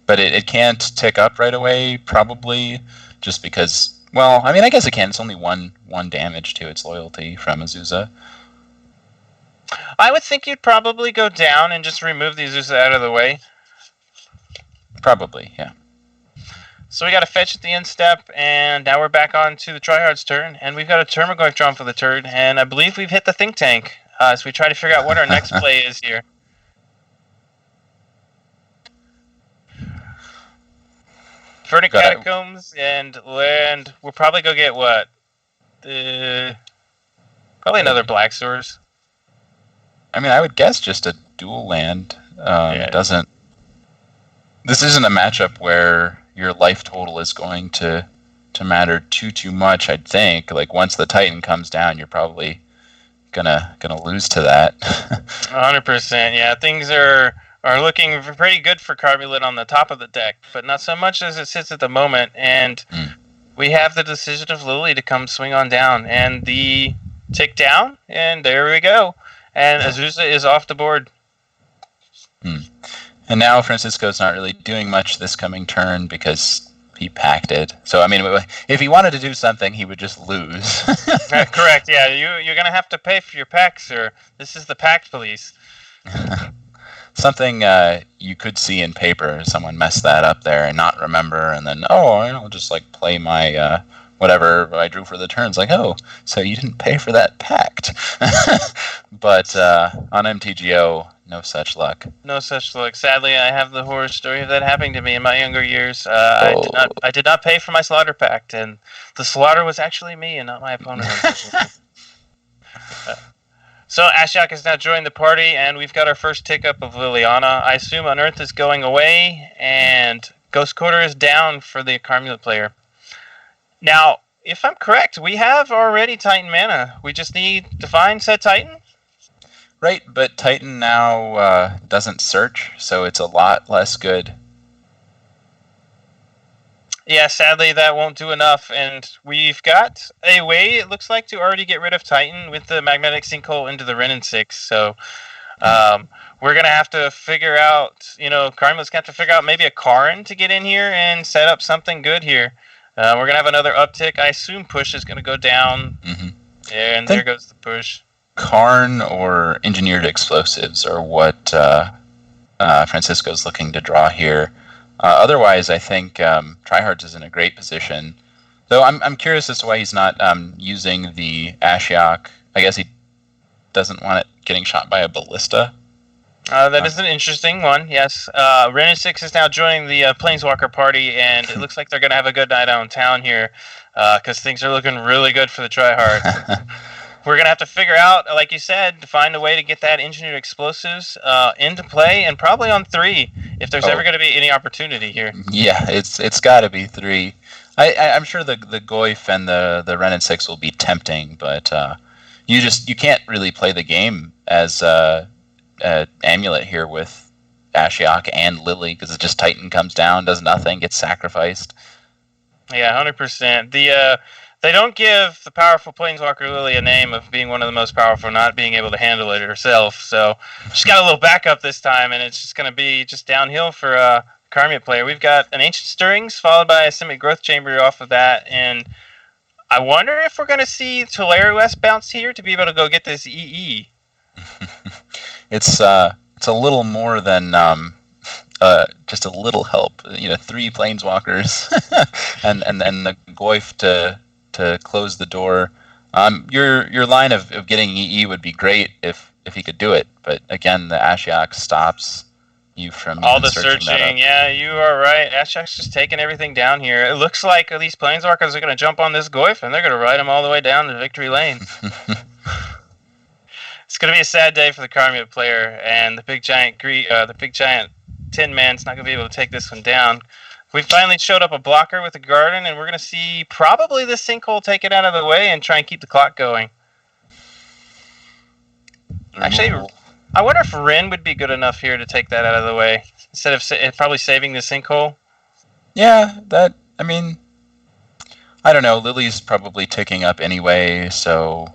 But it can't tick up right away, probably, just because, well, I mean, I guess it can. It's only one damage to its loyalty from Azusa. I would think you'd probably go down and just remove the Azusa out of the way. Probably, yeah. So we got a fetch at the end step, and now we're back on to the tryhard's turn, and we've got a Termaglyph drawn for the turn, and I believe we've hit the think tank as we try to figure out what our next play is here. Verdant Catacombs and land. We'll probably go get what? Probably another Black Swords. I mean, I would guess just a dual land. Doesn't. This isn't a matchup where your life total is going to matter too much. I'd think. Like once the Titan comes down, you're probably gonna lose to that. 100%. Yeah, things are looking pretty good for Carbulet on the top of the deck, but not so much as it sits at the moment. And we have the decision of Lily to come swing on down, and the tick down, and there we go. And Azusa is off the board. And now Francisco's not really doing much this coming turn because he packed it. So I mean, if he wanted to do something, he would just lose. Correct. Yeah, you're gonna have to pay for your pack, sir. This is the pact police. Something you could see in paper. Someone messed that up there and not remember, and then I'll just like play my whatever I drew for the turns. Like, oh, so you didn't pay for that pact. But on MTGO, no such luck. No such luck. Sadly, I have the horror story of that happening to me in my younger years. I did not pay for my slaughter pact, and the slaughter was actually me and not my opponent. So Ashiok has now joined the party, and we've got our first tick-up of Liliana. I assume Unearth is going away, and Ghost Quarter is down for the Amulet player. Now, if I'm correct, we have already Titan mana. We just need to find said Titan? Right, but Titan now doesn't search, so it's a lot less good. Yeah, sadly that won't do enough, and we've got a way, it looks like, to already get rid of Titan with the Magnetic Sinkhole into the Wrenn and 6, so we're going to have to figure out, Karn's going to have to figure out maybe a Karn to get in here and set up something good here. We're going to have another uptick. I assume push is going to go down, and there goes the push. Karn or Engineered Explosives are what Francisco's looking to draw here. Otherwise, I think Tryhards is in a great position. Though I'm curious as to why he's not using the Ashiok. I guess he doesn't want it getting shot by a ballista. That is an interesting one, yes. Wrenn and 6 is now joining the Planeswalker party, and it looks like they're going to have a good night out in town here, because things are looking really good for the Tryhards. We're going to have to figure out, like you said, to find a way to get that Engineered Explosives into play, and probably on 3, if there's ever going to be any opportunity here. Yeah, it's got to be 3. I'm sure the Goyf and the Wrenn and 6 will be tempting, but you can't really play the game as Amulet here with Ashiok and Lily, because it's just Titan comes down, does nothing, gets sacrificed. Yeah, 100%. They don't give the powerful Planeswalker Lily a name of being one of the most powerful, not being able to handle it herself. So she's got a little backup this time, and it's just going to be just downhill for a Karmia player. We've got an Ancient Stirrings, followed by a Simic Growth Chamber off of that, and I wonder if we're going to see Tolaru bounce here to be able to go get this EE. It's a little more than just a little help. 3 Planeswalkers, and the Goyf to close the door. Your line of getting EE would be great if he could do it, but again, the Ashiok stops you from all the searching. That up. Yeah, you are right. Ashiok's just taking everything down here. It looks like these Planeswalkers are going to jump on this Goyf, and they're going to ride him all the way down to victory lane. It's going to be a sad day for the Karmia player, and the big giant Tin Man's not going to be able to take this one down. We finally showed up a blocker with a garden, and we're going to see probably the Sinkhole take it out of the way and try and keep the clock going. Actually, I wonder if Wrenn would be good enough here to take that out of the way, instead of probably saving the Sinkhole. Yeah, I don't know. Lily's probably ticking up anyway, so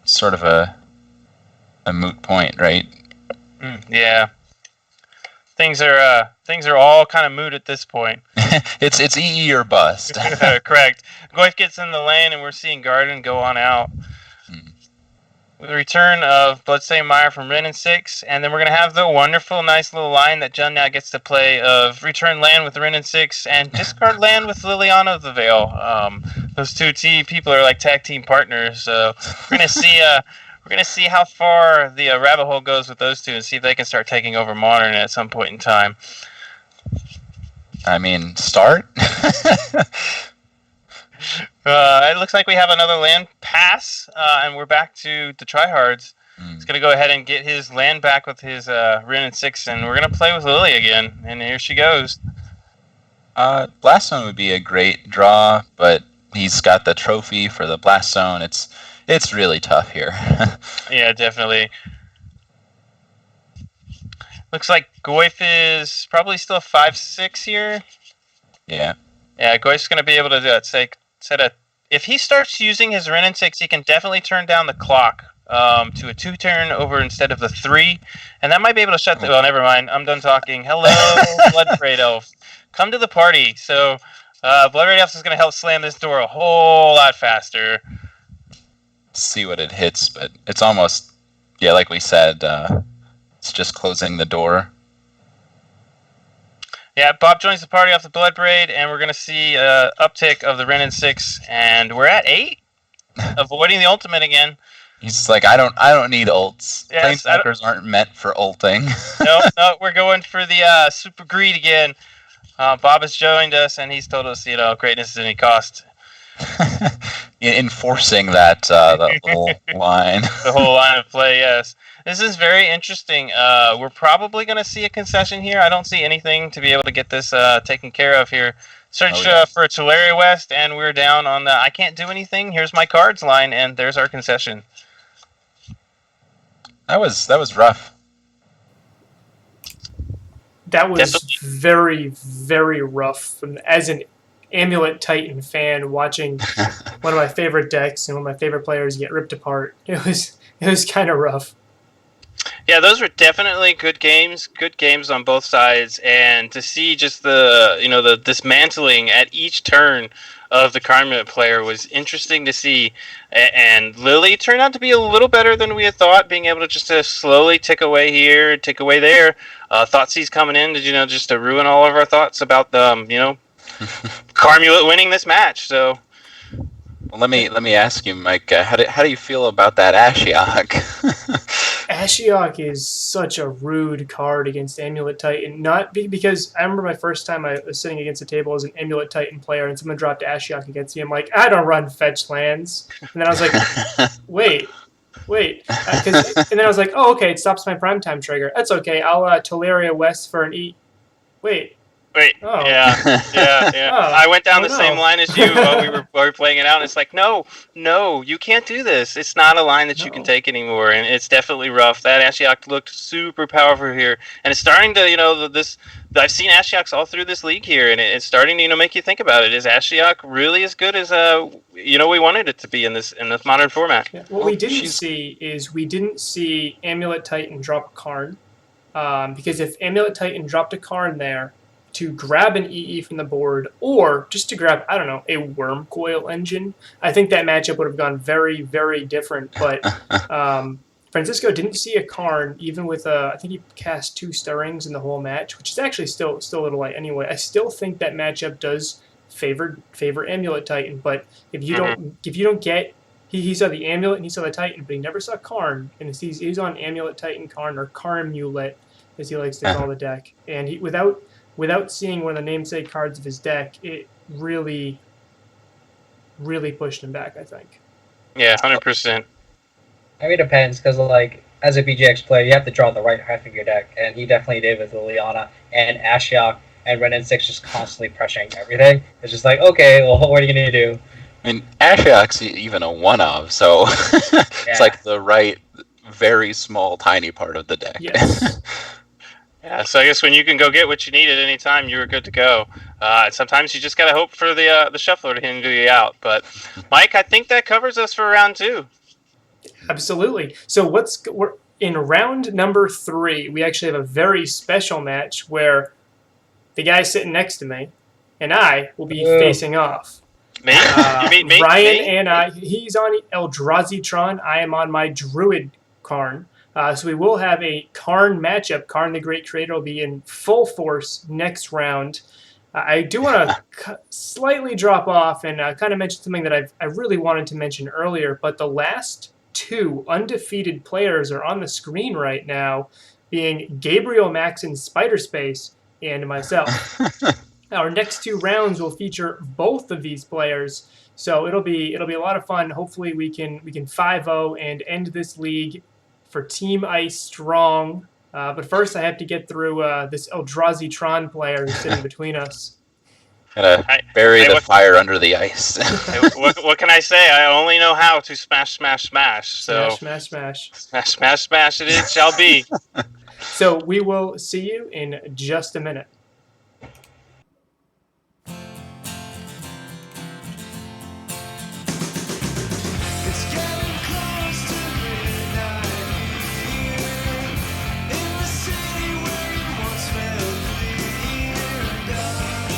sort of a moot point, right? Yeah. Things are all kind of moot at this point. It's EE or bust. Correct. Goyf gets in the lane, and we're seeing Garden go on out. With the return of Bloodstained Mire from Wrenn and 6, and then we're going to have the wonderful, nice little line that Jun now gets to play of return land with Wrenn and 6 and discard land with Liliana of the Veil. Those two people are like tag team partners, so we're going to see... We're going to see how far the rabbit hole goes with those two and see if they can start taking over Modern at some point in time. I mean, start? It looks like we have another land pass, and we're back to the Tryhards. He's going to go ahead and get his land back with his Wrenn and 6, and we're going to play with Lily again. And here she goes. Blast Zone would be a great draw, but he's got the trophy for the Blast Zone. It's really tough here. Yeah, definitely. Looks like Goyf is probably still 5-6 here. Yeah. Yeah, Goyf's going to be able to do it. If he starts using his Wrenn and 6, he can definitely turn down the clock to a 2-turn over instead of the 3. And that might be able to shut the... Well, never mind. I'm done talking. Hello, Blood Prayed Elf. come to the party. So Blood Red Elves is going to help slam this door a whole lot faster. See what it hits, but it's almost, yeah, like we said, it's just closing the door. Yeah, Bob joins the party off the Blood Braid, and we're going to see an uptick of the Ren and 6, and we're at 8, avoiding the ultimate again. He's like, I don't need ults. Yes, Planeswalkers aren't meant for ulting. No, we're going for the super greed again. Bob has joined us, and he's told us, greatness is any cost. Enforcing that whole line. The whole line of play, yes. This is very interesting. We're probably going to see a concession here. I don't see anything to be able to get this taken care of here. Search for Thalia West, and we're down on the I can't do anything. Here's my cards line, and there's our concession. That was rough. That was Definitely. very, very rough. As an Amulet Titan fan, watching one of my favorite decks and one of my favorite players get ripped apart, it was kind of rough. Yeah, those were definitely good games on both sides, and to see just the dismantling at each turn of the Karn player was interesting to see. And Lily turned out to be a little better than we had thought, being able to just slowly tick away here, tick away there. Thoughtseize coming in, just to ruin all of our thoughts about the Karmulet winning this match. So. Well, let me ask you, Mike. How do you feel about that Ashiok? Ashiok is such a rude card against Amulet Titan. Not because I remember my first time I was sitting against a table as an Amulet Titan player, and someone dropped Ashiok against me. I'm like, I don't run fetch lands, and then I was like, wait. And then I was like, oh, okay, it stops my primetime trigger. That's okay. I'll Thalia West for an E. Wait. Oh. Yeah. Oh, I went down the no. same line as you while we were playing it out. And it's like, no, you can't do this. It's not a line that you can take anymore, and it's definitely rough. That Ashiok looked super powerful here, and it's starting to, this. I've seen Ashioks all through this league here, and it's starting to, make you think about it. Is Ashiok really as good as we wanted it to be in this modern format? Yeah. What we didn't see is Amulet Titan drop a Karn, because if Amulet Titan dropped a Karn there to grab an EE from the board, or just to grab, I don't know, a Worm Coil Engine, I think that matchup would have gone very, very different. But Francisco didn't see a Karn, even with I think he cast 2 Stirrings in the whole match, which is actually still a little light anyway. I still think that matchup does favor Amulet Titan, but if you don't get, he saw the Amulet and he saw the Titan, but he never saw Karn, and he's on Amulet Titan Karn, or Karmulet, as he likes to call the deck, and he without seeing one of the namesake cards of his deck, it really, really pushed him back, I think. Yeah, 100%. I mean, it depends, because, as a BGX player, you have to draw the right half of your deck, and he definitely did with Liliana and Ashiok and Ren and 6 just constantly pressuring everything. It's just like, okay, well, what are you going to do? I mean, Ashiok's even a one of, so it's like the right, very small, tiny part of the deck. Yes. Yeah, so I guess when you can go get what you need at any time, you were good to go. Sometimes you just gotta hope for the shuffler to handle you out. But Mike, I think that covers us for round 2. Absolutely. So we're in round number 3. We actually have a very special match where the guy sitting next to me and I will be facing off. Me? You mean me? Ryan Me? and I. He's on Eldrazi Tron. I am on my Druid Karn. So we will have a Karn matchup. Karn, the Great Creator, will be in full force next round. I do want to slightly drop off and kind of mention something that I really wanted to mention earlier, but the last 2 undefeated players are on the screen right now, being Gabriel Max in Sspiderspace and myself. Our next 2 rounds will feature both of these players, so it'll be a lot of fun. Hopefully we can 5-0 and end this league for Team Ice strong. But first I have to get through this Eldrazi Tron player who's sitting between us. Gotta bury the fire under the ice. What can I say? I only know how to smash. So Smash. smash. It shall be. So we will see you in just a minute. It's getting close to midnight here in the city where you once felt clear and dark.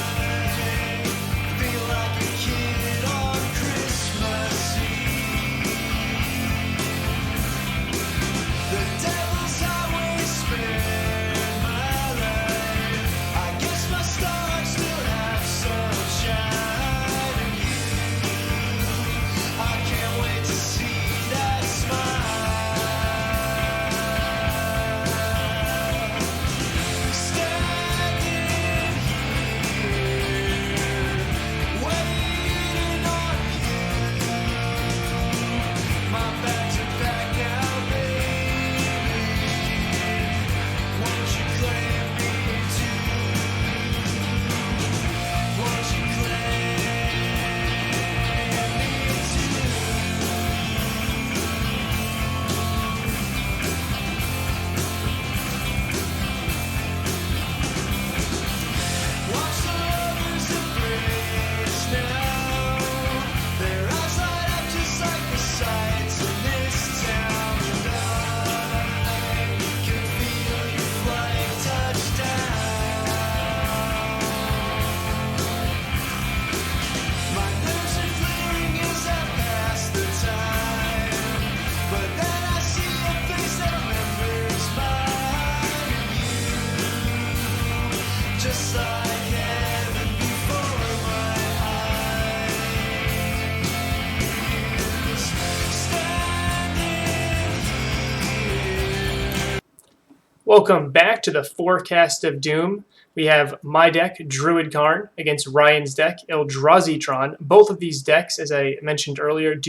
Welcome back to the Forecast of Doom. We have my deck, Druid Karn, against Ryan's deck, Eldrazi Tron. Both of these decks, as I mentioned earlier,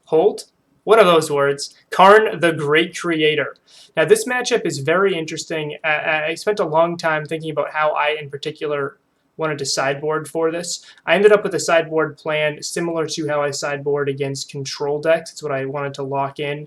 hold? One of those words. Karn, the Great Creator. Now, this matchup is very interesting. I spent a long time thinking about how I, in particular, wanted to sideboard for this. I ended up with a sideboard plan similar to how I sideboard against control decks. It's what I wanted to lock in.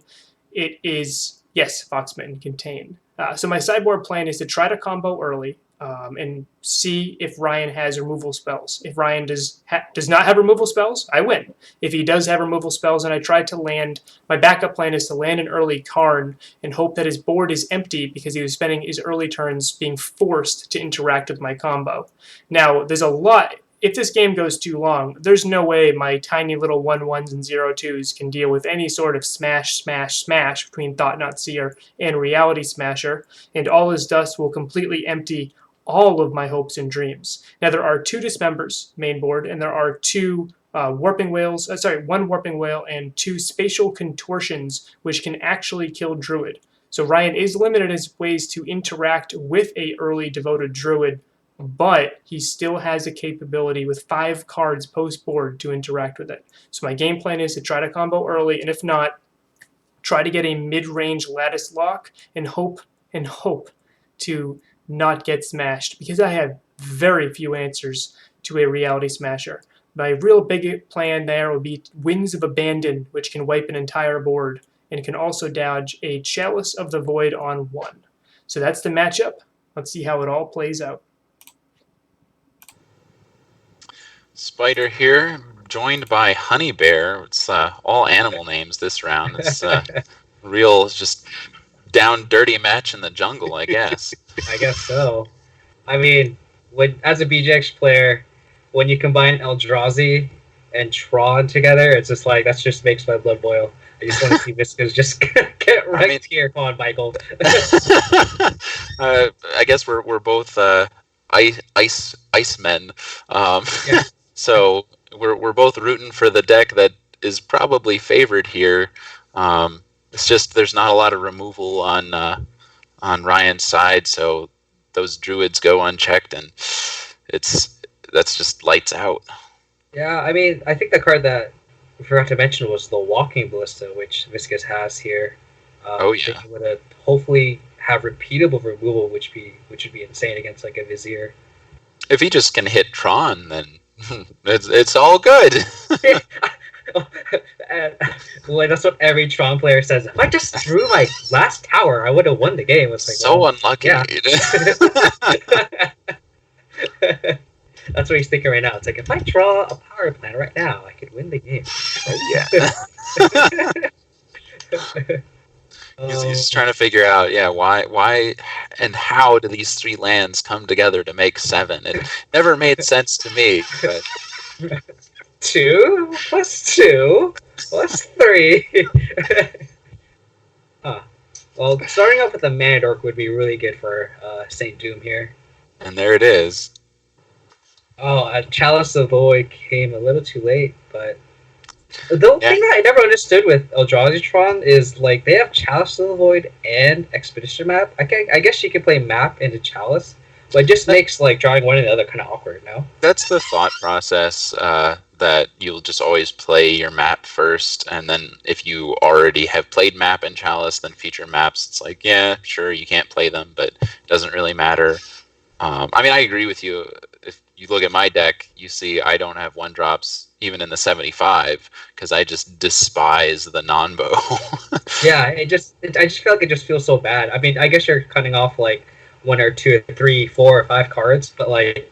It is, yes, Foxmitten contain. So my sideboard plan is to try to combo early and see if Ryan has removal spells. If Ryan does not have removal spells, I win. If he does have removal spells and I try to land, my backup plan is to land an early Karn and hope that his board is empty because he was spending his early turns being forced to interact with my combo. Now, there's a lot. If this game goes too long, there's no way my tiny little 1-1s and 0-2s can deal with any sort of smash between Thought-Knot Seer and Reality Smasher, and all his dust will completely empty all of my hopes and dreams. Now, there are 2 Dismembers main board, and there are 2 Warping Whales, 1 Warping Whale and 2 Spatial Contortions, which can actually kill Druid. So Ryan is limited in his ways to interact with a early Devoted Druid, but he still has a capability with 5 cards post-board to interact with it. So my game plan is to try to combo early, and if not, try to get a mid-range Lattice Lock and hope to not get smashed, because I have very few answers to a Reality Smasher. My real big plan there would be Winds of Abandon, which can wipe an entire board, and can also dodge a Chalice of the Void on 1. So that's the matchup. Let's see how it all plays out. Spider here, joined by Honey Bear. It's all animal names this round. It's real, just down dirty match in the jungle, I guess. I guess so. I mean, as a BGX player, when you combine Eldrazi and Tron together, it's just like, that just makes my blood boil. I just want to see Viscas just get wrecked here. Come on, Michael. I guess we're both ice men. Yeah. So we're both rooting for the deck that is probably favored here. It's just there's not a lot of removal on Ryan's side, so those Druids go unchecked, and that's just lights out. Yeah, I mean, I think the card that we forgot to mention was the Walking Ballista, which Viscas has here. Oh yeah. They would hopefully have repeatable removal, which would be insane against like a Vizier. If he just can hit Tron, then it's all good. Well, that's what every Tron player says. If I just threw my last tower, I would have won the game. It's like, so unlucky. Yeah. That's what he's thinking right now. It's like, if I draw a power plant right now, I could win the game. Oh yeah. He's just trying to figure out, why and how do these 3 lands come together to make 7? It never made sense to me. But 2 plus 2 plus 3. Well, starting off with a Mana Dork would be really good for TheSaintDoom here. And there it is. Oh, Chalice of Void came a little too late, but the thing that I never understood with Eldrazi Tron is, like, they have Chalice of the Void and Expedition Map. I guess you can play Map into Chalice, but it just makes, like, drawing one and the other kind of awkward, no? That's the thought process, that you'll just always play your map first, and then if you already have played Map and Chalice, then feature maps. It's like, yeah, sure, you can't play them, but it doesn't really matter. I mean, I agree with you. If you look at my deck, you see I don't have 1-drops even in the 75 because I just despise the non-bow. Yeah, I just feel like it just feels so bad. I mean, I guess you're cutting off like 1 or 2 or 3, 4 or 5 cards, but like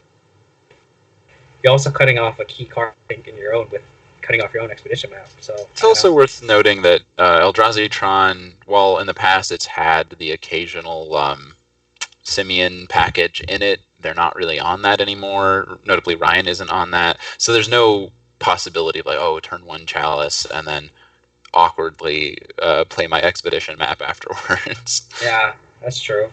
you're also cutting off a key card, I think, in your own with cutting off your own Expedition Map. So it's also worth noting that Eldrazi Tron, while in the past it's had the occasional Simian package in it, they're not really on that anymore. Notably, Ryan isn't on that. So there's no possibility of like, oh, turn 1 Chalice and then awkwardly play my Expedition Map afterwards. Yeah, that's true.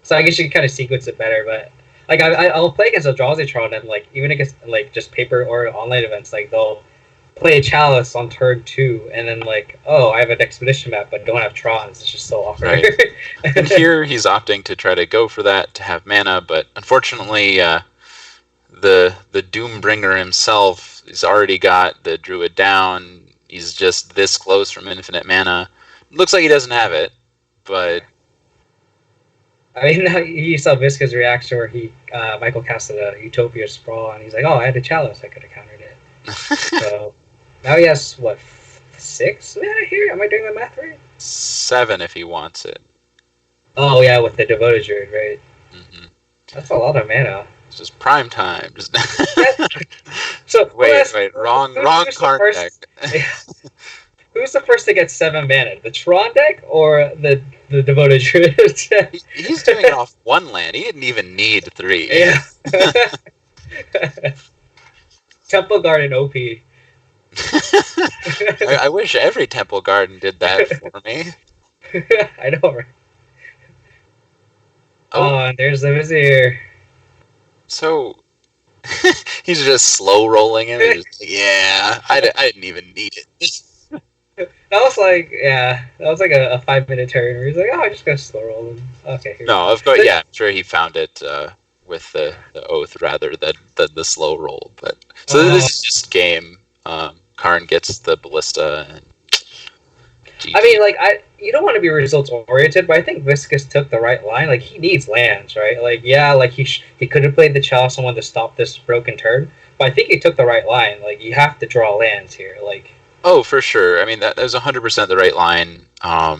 So I guess you can kind of sequence it better, but like I'll play against Eldrazi Tron and like even against like just paper or online events, like they'll play a Chalice on turn 2, and then like, oh, I have an Expedition map, but don't have Trons. It's just so awkward. Right. And here he's opting to try to go for that to have mana, but unfortunately, the Doombringer himself has already got the Druid down. He's just this close from infinite mana. Looks like he doesn't have it, but I mean, you saw Visca's reaction where Michael casted a Utopia Sprawl, and he's like, oh, I had a Chalice, I could have countered it. So now he has, what, 6 mana here? Am I doing the math right? 7 if he wants it. Oh, yeah, with the Devoted Druid, right? Hmm. That's a lot of mana. It's just prime time. So wait, wrong who's the card first- deck. Who's the first to get 7 mana? The Tron deck or the Devoted Druid? He's doing it off 1 land. He didn't even need 3. Yeah. Temple Garden OP. I wish every Temple Garden did that for me. I know, right? Oh. And there's the Vizier. So he's just slow rolling him. He's just like, yeah, I didn't even need it. That was like, a 5-minute turn where he's like, oh, I'm just gonna slow roll him. Okay, here. No, of course, yeah, I'm sure he found it with the oath rather than the slow roll. But so this is just game. Karn gets the ballista. And GG. I mean, like, you don't want to be results oriented, but I think Viscous took the right line. Like, he needs lands, right? Like, yeah, like he could have played the Chalice and wanted to stop this broken turn, but I think he took the right line. Like, you have to draw lands here. Like, oh, for sure. I mean, that was 100% the right line. I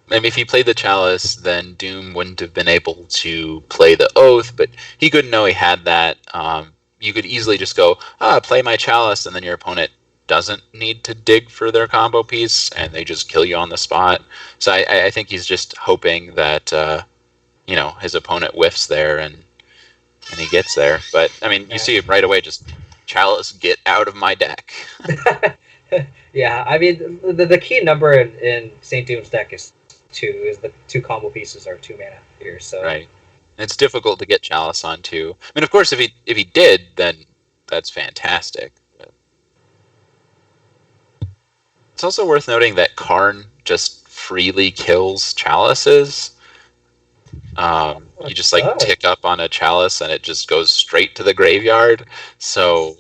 mean, if he played the Chalice, then Doom wouldn't have been able to play the Oath, but he couldn't know he had that. You could easily just go, play my Chalice, and then your opponent doesn't need to dig for their combo piece, and they just kill you on the spot. So I think he's just hoping that, his opponent whiffs there, and he gets there. But, I mean, you see it right away, just, Chalice, get out of my deck. yeah, I mean, the key number in TheSaintDoom's deck is 2. Is the 2 combo pieces are 2 mana here. So Right. It's difficult to get Chalice on 2. I mean, of course, if he did, then that's fantastic. But it's also worth noting that Karn just freely kills Chalices. You just tick up on a Chalice and it just goes straight to the graveyard. So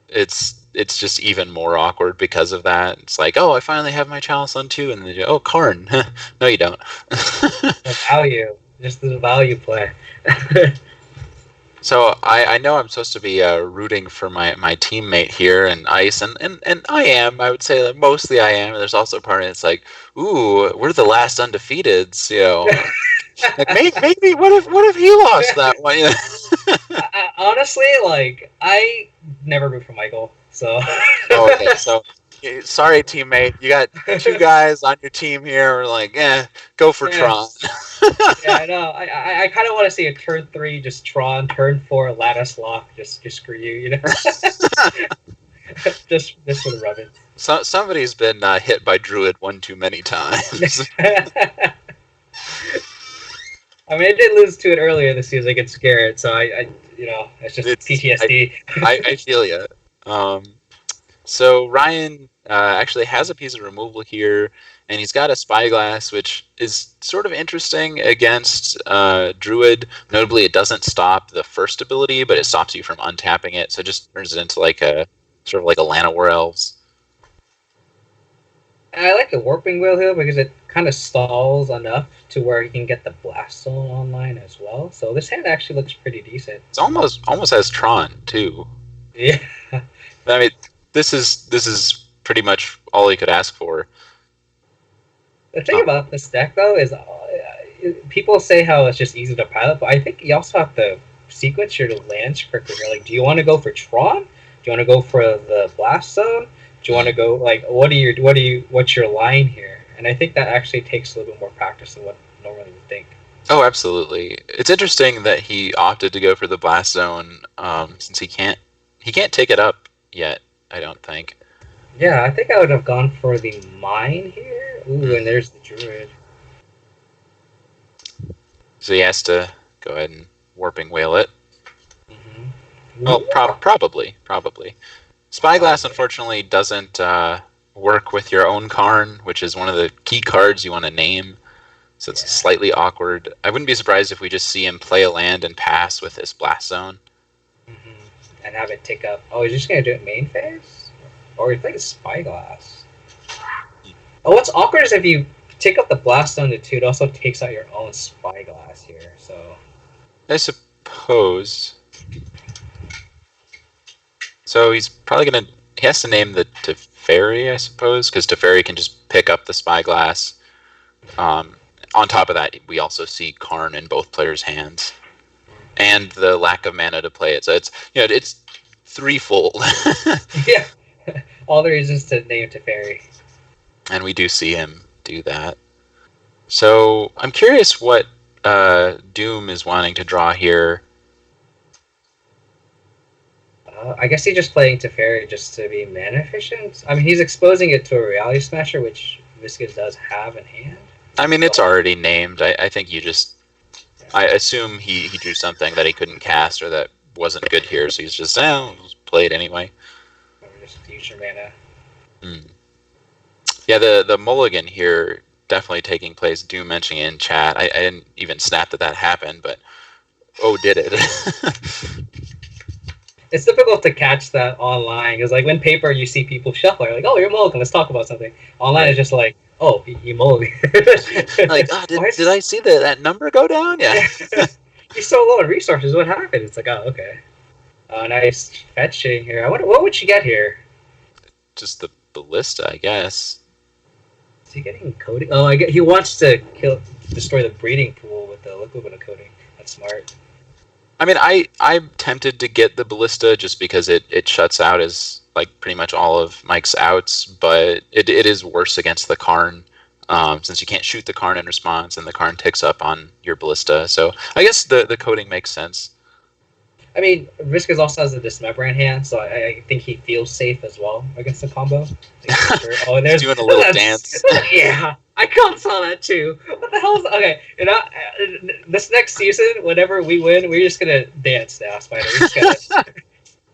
it's just even more awkward because of that. It's like, oh, I finally have my Chalice on 2, and then you, oh, Karn. No, you don't. the value, just the value play. So I know I'm supposed to be rooting for my teammate here in Ice, and I am. I would say that mostly I am. And there's also a part of it that's like, ooh, we're the last undefeateds, Like maybe what if he lost that one? Honestly, like, I never root for Michael, so. Oh, okay, so sorry, teammate. You got 2 guys on your team here. We're like, go for Tron. Yeah, I know. I kind of want to see a turn 3 just Tron, turn 4 Lattice Lock, just screw you, just for the rub it. So somebody's been hit by Druid one too many times. I mean, I did lose to it earlier this season. I get scared, so I it's just PTSD. I feel you. So Ryan actually has a piece of removal here, and he's got a Spyglass, which is sort of interesting against Druid. Notably, it doesn't stop the first ability, but it stops you from untapping it, so it just turns it into like a sort of like a Llanowar Elves. I like the Warping Wheel here because it kind of stalls enough to where he can get the Blast Zone online as well. So this hand actually looks pretty decent. It's almost has Tron too. Yeah. I mean, this is pretty much all he could ask for. The thing about this deck though is people say how it's just easy to pilot, but I think you also have to sequence your lands correctly. Like, do you want to go for Tron? Do you want to go for the Blast Zone? Do you want to go like what's your line here? And I think that actually takes a little bit more practice than what normally would think. Oh, absolutely. It's interesting that he opted to go for the Blast Zone, since he can't take it up yet, I don't think. Yeah, I think I would have gone for the Mine here. Ooh, and there's the Druid. So he has to go ahead and Warping Whale it. Mm-hmm. Well, probably. Spyglass, unfortunately, doesn't work with your own Karn, which is one of the key cards you want to name. So it's slightly awkward. I wouldn't be surprised if we just see him play a land and pass with this Blast Zone. And have it tick up. Oh, he's just gonna do it main phase, or he's playing Spyglass. Oh, what's awkward is if you tick up the Blast Zone to 2, it also takes out your own Spyglass here. So I suppose. So he's probably gonna. He has to name the Teferi, I suppose, because Teferi can just pick up the Spyglass. On top of that, we also see Karn in both players' hands, and the lack of mana to play it. So it's threefold. yeah, all the reasons to name Teferi. And we do see him do that. So I'm curious what Doom is wanting to draw here. I guess he's just playing Teferi just to be mana efficient. I mean, he's exposing it to a Reality Smasher, which Viscous does have in hand. I mean, it's already named. I think you just... I assume he drew something that he couldn't cast or that wasn't good here, so he's just, play it anyway. Or just use your mana. Yeah, the mulligan here definitely taking place. Doom mentioning it in chat. I didn't even snap that happened, but did it. It's difficult to catch that online, because like when paper you see people shuffle, you're like, oh, you're mulligan, let's talk about something. Online it's just like, oh, you mulligan. Like, did I see that number go down? Yeah. He's so low in resources, what happened? It's like, oh, okay. Nice fetching here. I wonder, what would you get here? Just the ballista, I guess. Is he getting coating? Oh, he wants to destroy the breeding pool with the liquid coating. That's smart. I mean, I'm tempted to get the ballista just because it shuts out as like pretty much all of Mike's outs, but it is worse against the Karn, since you can't shoot the Karn in response, and the Karn ticks up on your ballista. So I guess the coding makes sense. I mean, Viscous also has a Dismember in hand, so I think he feels safe as well against the combo. Sure. Oh, there's doing a little dance. Yeah, I saw that too. What the hell is okay? This next season, whenever we win, we're just gonna dance now, Spider. We're just gonna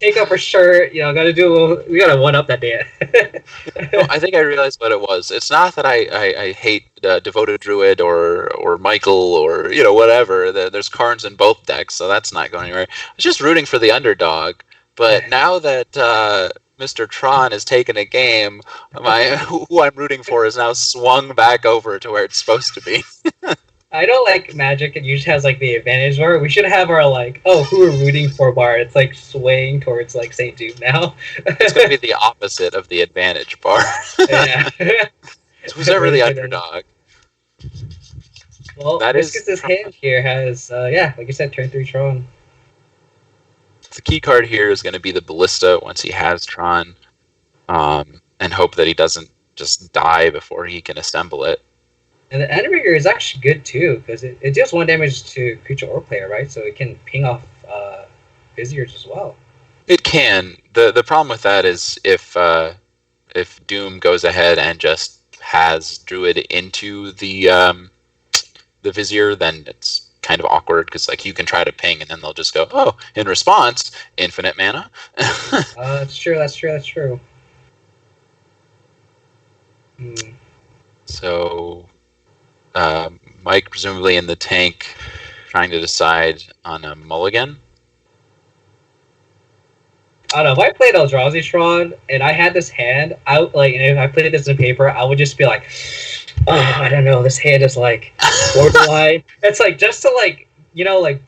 take off our shirt. Gotta do a little. We gotta one up that dance. No, I think I realized what it was. It's not that I hate Devoted Druid or Michael or whatever. There's Karns in both decks, so that's not going anywhere. I was just rooting for the underdog. But now that Mr. Tron has taken a game, who I'm rooting for is now swung back over to where it's supposed to be. I don't like Magic. It usually has like the advantage bar. We should have our like, who we're rooting for bar. It's like swaying towards like SaintDoom now. It's going to be the opposite of the advantage bar. Yeah. So who's ever the underdog? Well, Viscous' hand here has, like you said, turn 3 Tron. The key card here is going to be the ballista once he has Tron, and hope that he doesn't just die before he can assemble it. And the Endrigger is actually good too, because it deals 1 damage to creature or player, right? So it can ping off Viziers as well. It can. The problem with that is if Doom goes ahead and just has Druid into the Vizier, then it's kind of awkward, because like you can try to ping and then they'll just go, in response, infinite mana. That's true. So Mike presumably in the tank trying to decide on a mulligan. I don't know, if I played Eldrazi Tron and I had this hand, and if I played this in paper, I would just be like, I don't know, this hand is like borderline. It's like just to like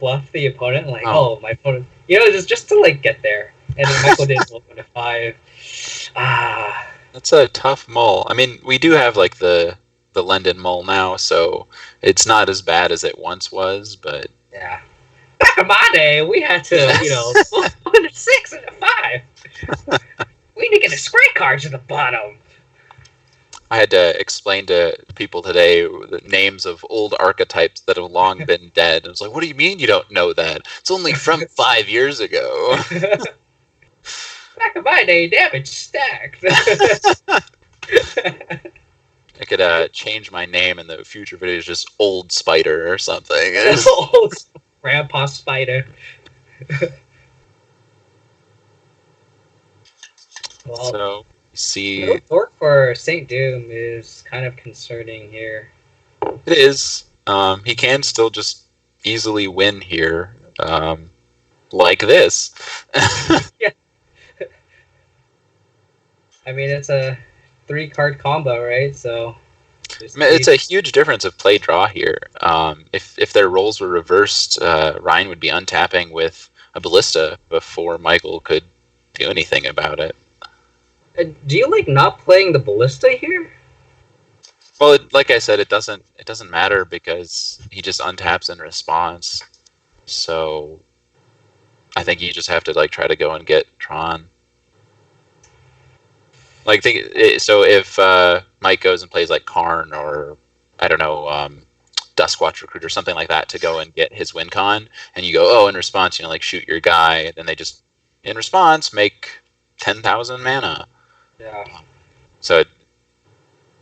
bluff the opponent, like, my opponent, just to like get there. And then Michael did 1-5. That's a tough mull. I mean, we do have like the Lendon mull now, so it's not as bad as it once was, but yeah. Back in my day, we had to, 6 and a 5. We need to get the square cards at the bottom. I had to explain to people today the names of old archetypes that have long been dead. I was like, what do you mean you don't know that? It's only from 5 years ago. Back in my day, damage stacked. I could change my name in the future videos, just Old Spider or something. Old Grandpa Spider. Well, So you see, no torque for TheSaintDoom is kind of concerning here. it is. He can still just easily win here, like this. I mean, it's a 3-card combo, right? So I mean, it's a huge difference of play draw here. If their roles were reversed, Ryan would be untapping with a ballista before Michael could do anything about it. Do you like not playing the ballista here? Well, like I said, it doesn't matter because he just untaps in response. So I think you just have to like try to go and get Tron. Like so if Mike goes and plays like Karn or I don't know Duskwatch Recruit or something like that to go and get his win con, and you go, oh, in response, like shoot your guy, then they just in response make 10,000 mana. Yeah. So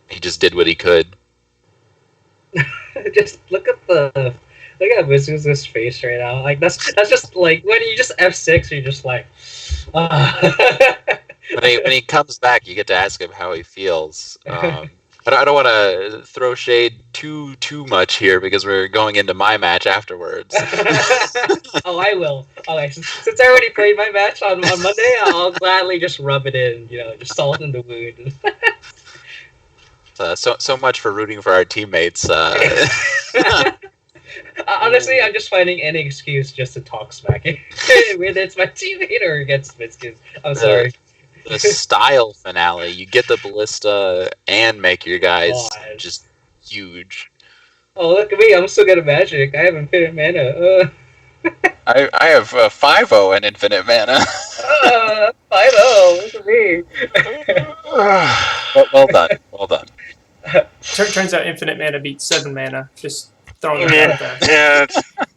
he just did what he could. Just look at Wizu's face right now. Like that's just like when you just F6, you're just like. When he comes back, you get to ask him how he feels. I don't want to throw shade too much here because we're going into my match afterwards. Oh, I will. Okay, since I already played my match on Monday, I'll gladly just rub it in. Just salt in the wound. So much for rooting for our teammates. Honestly, I'm just finding any excuse just to talk smack, whether it's my teammate or against Biscuits. I'm sorry. The style finale, you get the ballista and make your guys just huge. Oh, look at me! I'm so good at Magic. I have infinite mana. I have 5-0 and infinite mana. 5-0. Look at me. Well done. Turns out infinite mana beats 7 mana. Just throwing that out there. Yeah,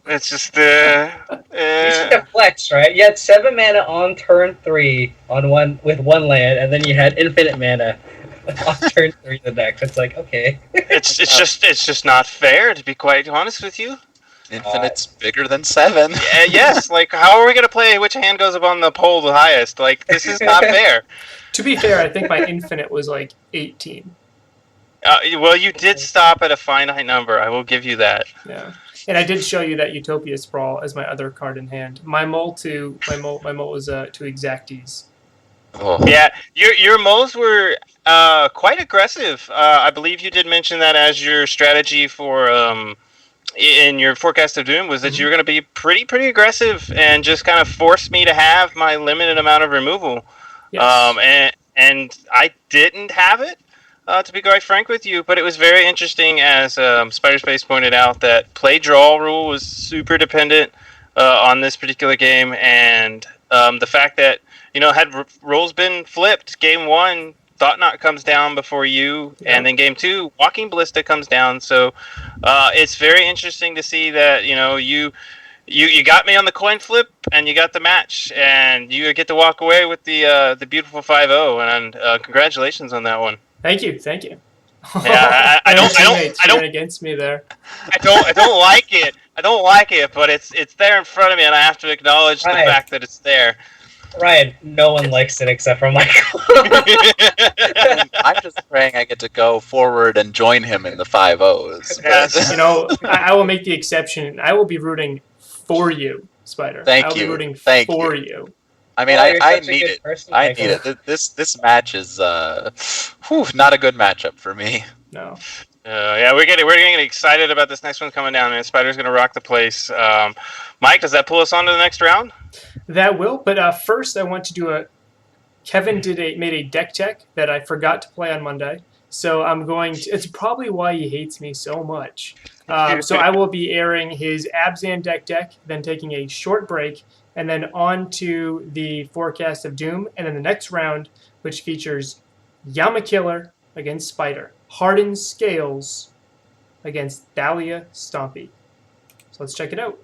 it's just You should have flex, right? You had 7 mana on turn 3 with 1 land, and then you had infinite mana on turn 3 the next. It's like, okay. it's just not fair, to be quite honest with you. Infinite's bigger than 7. Yes, like how are we gonna play which hand goes up on the pole the highest? Like this is not fair. To be fair, I think my infinite was like 18. Well, you did stop at a finite number. I will give you that. Yeah, and I did show you that Utopia Sprawl as my other card in hand. My mole was to Exacties. Oh. Yeah, your moles were quite aggressive. I believe you did mention that as your strategy for in your forecast of doom was that you were going to be pretty aggressive and just kind of force me to have my limited amount of removal. Yes. And I didn't have it. To be quite frank with you, but it was very interesting, as Sspiderspace pointed out, that play draw rule was super dependent on this particular game, and the fact that had roles been flipped, game 1 Thought Knot comes down before you, and then game 2 Walking Ballista comes down. So it's very interesting to see that you got me on the coin flip, and you got the match, and you get to walk away with the beautiful 5-0, and congratulations on that one. Thank you. Yeah, I don't against me there. I don't like it. I don't like it, but it's there in front of me, and I have to acknowledge the fact that it's there. Ryan, no one likes it except for Michael. I'm just praying I get to go forward and join him in the 5-0s. Yes. I will make the exception. I will be rooting for you, Spider. Thank Be you. rooting Thank for you. you. I mean, I need it. I need it. This match is not a good matchup for me. No. Yeah, we're getting excited about this next one coming down, and Spider's gonna rock the place. Mike, does that pull us on to the next round? That will, but first I want to do Kevin made a deck check that I forgot to play on Monday, so I'm going to. It's probably why he hates me so much. So I will be airing his Abzan deck, then taking a short break, and then on to the Forecast of Doom, and then the next round, which features YamaKiller against Spider, Hardened Scales against Thalia Stompy. So let's check it out.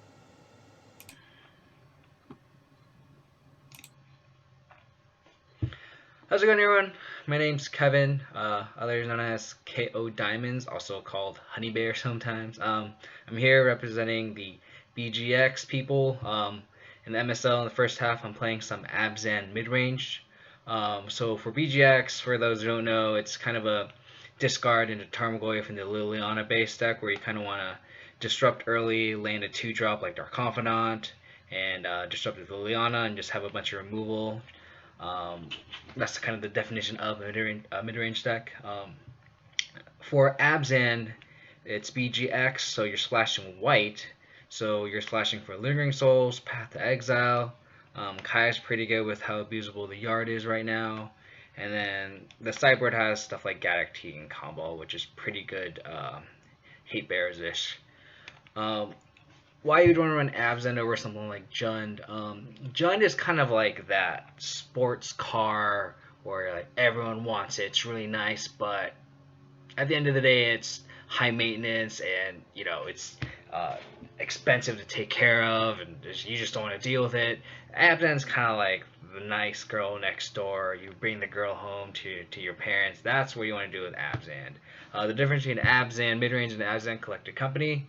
How's it going, everyone? My name's Kevin, otherwise known as KO Diamonds, also called Honey Bear sometimes. I'm here representing the BGX people. In the MSL in the first half, I'm playing some Abzan mid-range. So for BGX, for those who don't know, it's kind of a discard into Tarmogoyf in the Liliana base deck where you kind of want to disrupt early, land a 2-drop like Dark Confidant, and disrupt with Liliana and just have a bunch of removal. That's kind of the definition of a mid-range deck. For Abzan, it's BGX, so you're splashing white. So you're splashing for Lingering Souls, Path to Exile. Kai's pretty good with how abusable the Yard is right now. And then the sideboard has stuff like Gaddock T and Combo, which is pretty good hate bears-ish. Why you'd want to run Abzan over something like Jund? Jund is kind of like that sports car where like everyone wants it. It's really nice, but at the end of the day, it's high maintenance and it's expensive to take care of, and you just don't want to deal with it. Abzan's kind of like the nice girl next door. You bring the girl home to your parents. That's what you want to do with Abzan. The difference between Abzan midrange and Abzan collected company.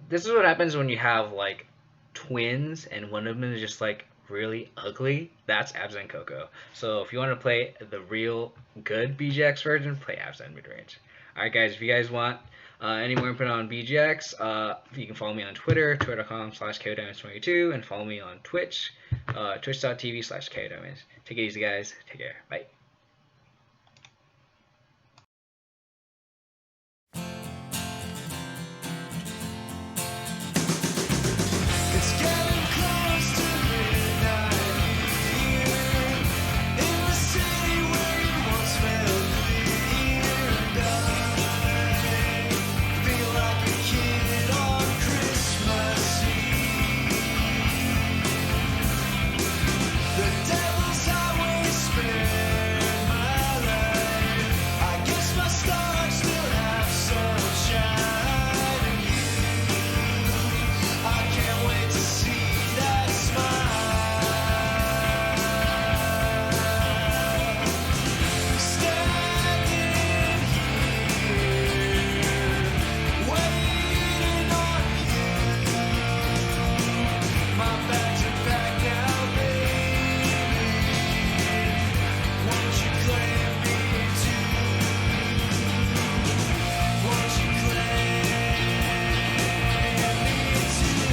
This is what happens when you have like twins and one of them is just like really ugly. That's Abzan Coco. So if you want to play the real good BGX version, play Abzan midrange. Alright guys, if you guys want any more input on BGX, you can follow me on Twitter, twitter.com/KODiamonds22, and follow me on Twitch, twitch.tv/KODiamonds. Take it easy guys. Take care. Bye. It's getting close to midnight here in the city where you once felt clear. And I feel like a kid on Christmas Eve. The devil's highway spared my life. I guess my stars still have sunshine and you. I can't wait to see that smile. Standing here, waiting on you. My bags are packed now, baby. Won't you claim me too? Won't you claim me too?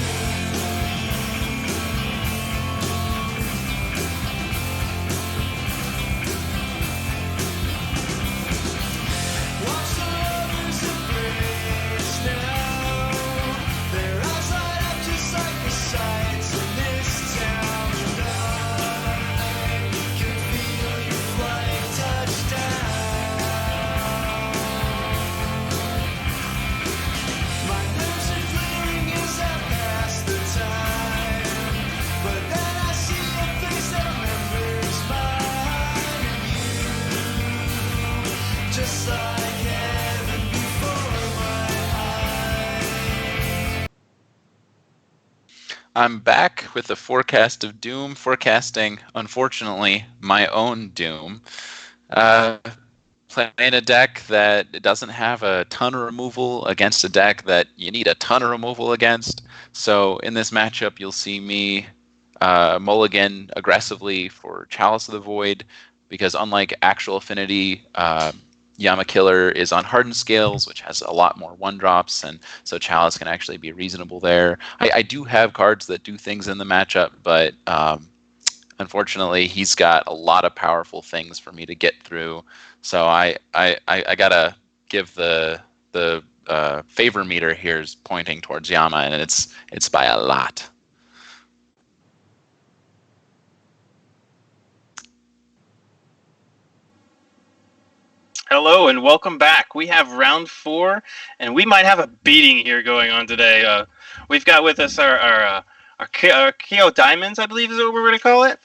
Watch the lovers embrace now. Their eyes light up just like the sights in this town. And I can feel your flight touch down. My nerves are flaring as I pass the time. But then I see a face that remembers mine and you. Just like heaven before my eyes. I'm back with the forecast of Doom, forecasting, unfortunately, my own Doom. Playing a deck that doesn't have a ton of removal against a deck that you need a ton of removal against. So in this matchup, you'll see me mulligan aggressively for Chalice of the Void, because unlike actual affinity, YamaKiller is on hardened scales, which has a lot more 1-drops, and so Chalice can actually be reasonable there. I do have cards that do things in the matchup, but unfortunately, he's got a lot of powerful things for me to get through. So I gotta give the favor meter here is pointing towards Yama, and it's by a lot. Hello and welcome back. We have round 4, and we might have a beating here going on today. We've got with us our Kyo Diamonds, I believe is what we're going to call it.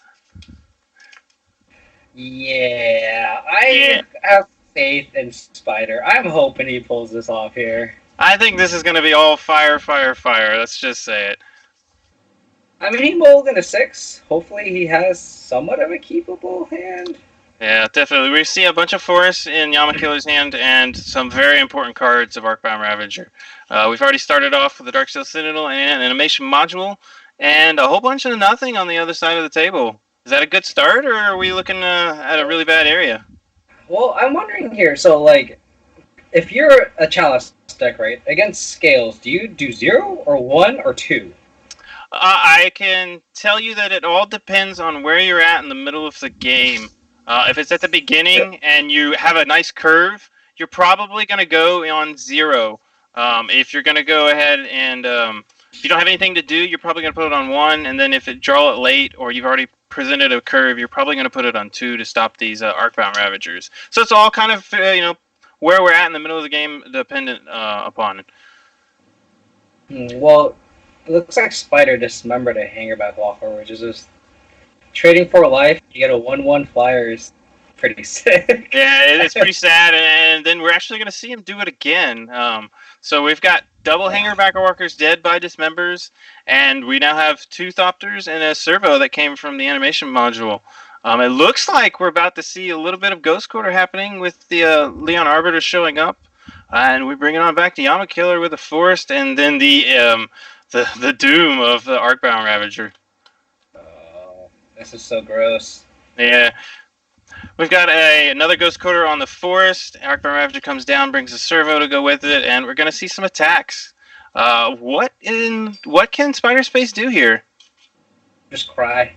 Yeah, I have faith in Spider. I'm hoping he pulls this off here. I think this is going to be all fire, fire, fire. Let's just say it. I mean, he mulliganed a 6. Hopefully he has somewhat of a keepable hand. Yeah, definitely. We see a bunch of forests in YamaKiller's hand and some very important cards of Arcbound Ravager. We've already started off with the Darksteel Citadel and an animation module, and a whole bunch of nothing on the other side of the table. Is that a good start, or are we looking at a really bad area? Well, I'm wondering here. So, like, if you're a Chalice deck, right, against Scales, do you do 0 or 1 or 2? I can tell you that it all depends on where you're at in the middle of the game. If it's at the beginning and you have a nice curve, you're probably going to go on 0. If you're going to go ahead and if you don't have anything to do, you're probably going to put it on 1. And then if it draw it late or you've already presented a curve, you're probably going to put it on 2 to stop these Arcbound Ravagers. So it's all kind of where we're at in the middle of the game dependent upon it. Well, it looks like Spider dismembered a Hangerback Walker, which is just trading for life. You get a 1/1 flyer is pretty sick. Yeah, it's pretty sad, and then we're actually going to see him do it again. So we've got double Hangerback Walkers dead by dismembers, and we now have 2 Thopters and a Servo that came from the animation module. It looks like we're about to see a little bit of Ghost Quarter happening with the Leon Arbiter showing up, and we bring it on back to YamaKiller with the Forest, and then the doom of the Arcbound Ravager. Oh, this is so gross. Yeah. We've got another Ghost Quarter on the Forest. Arcbound Ravager comes down, brings a Servo to go with it, and we're going to see some attacks. What can Sspiderspace do here? Just cry.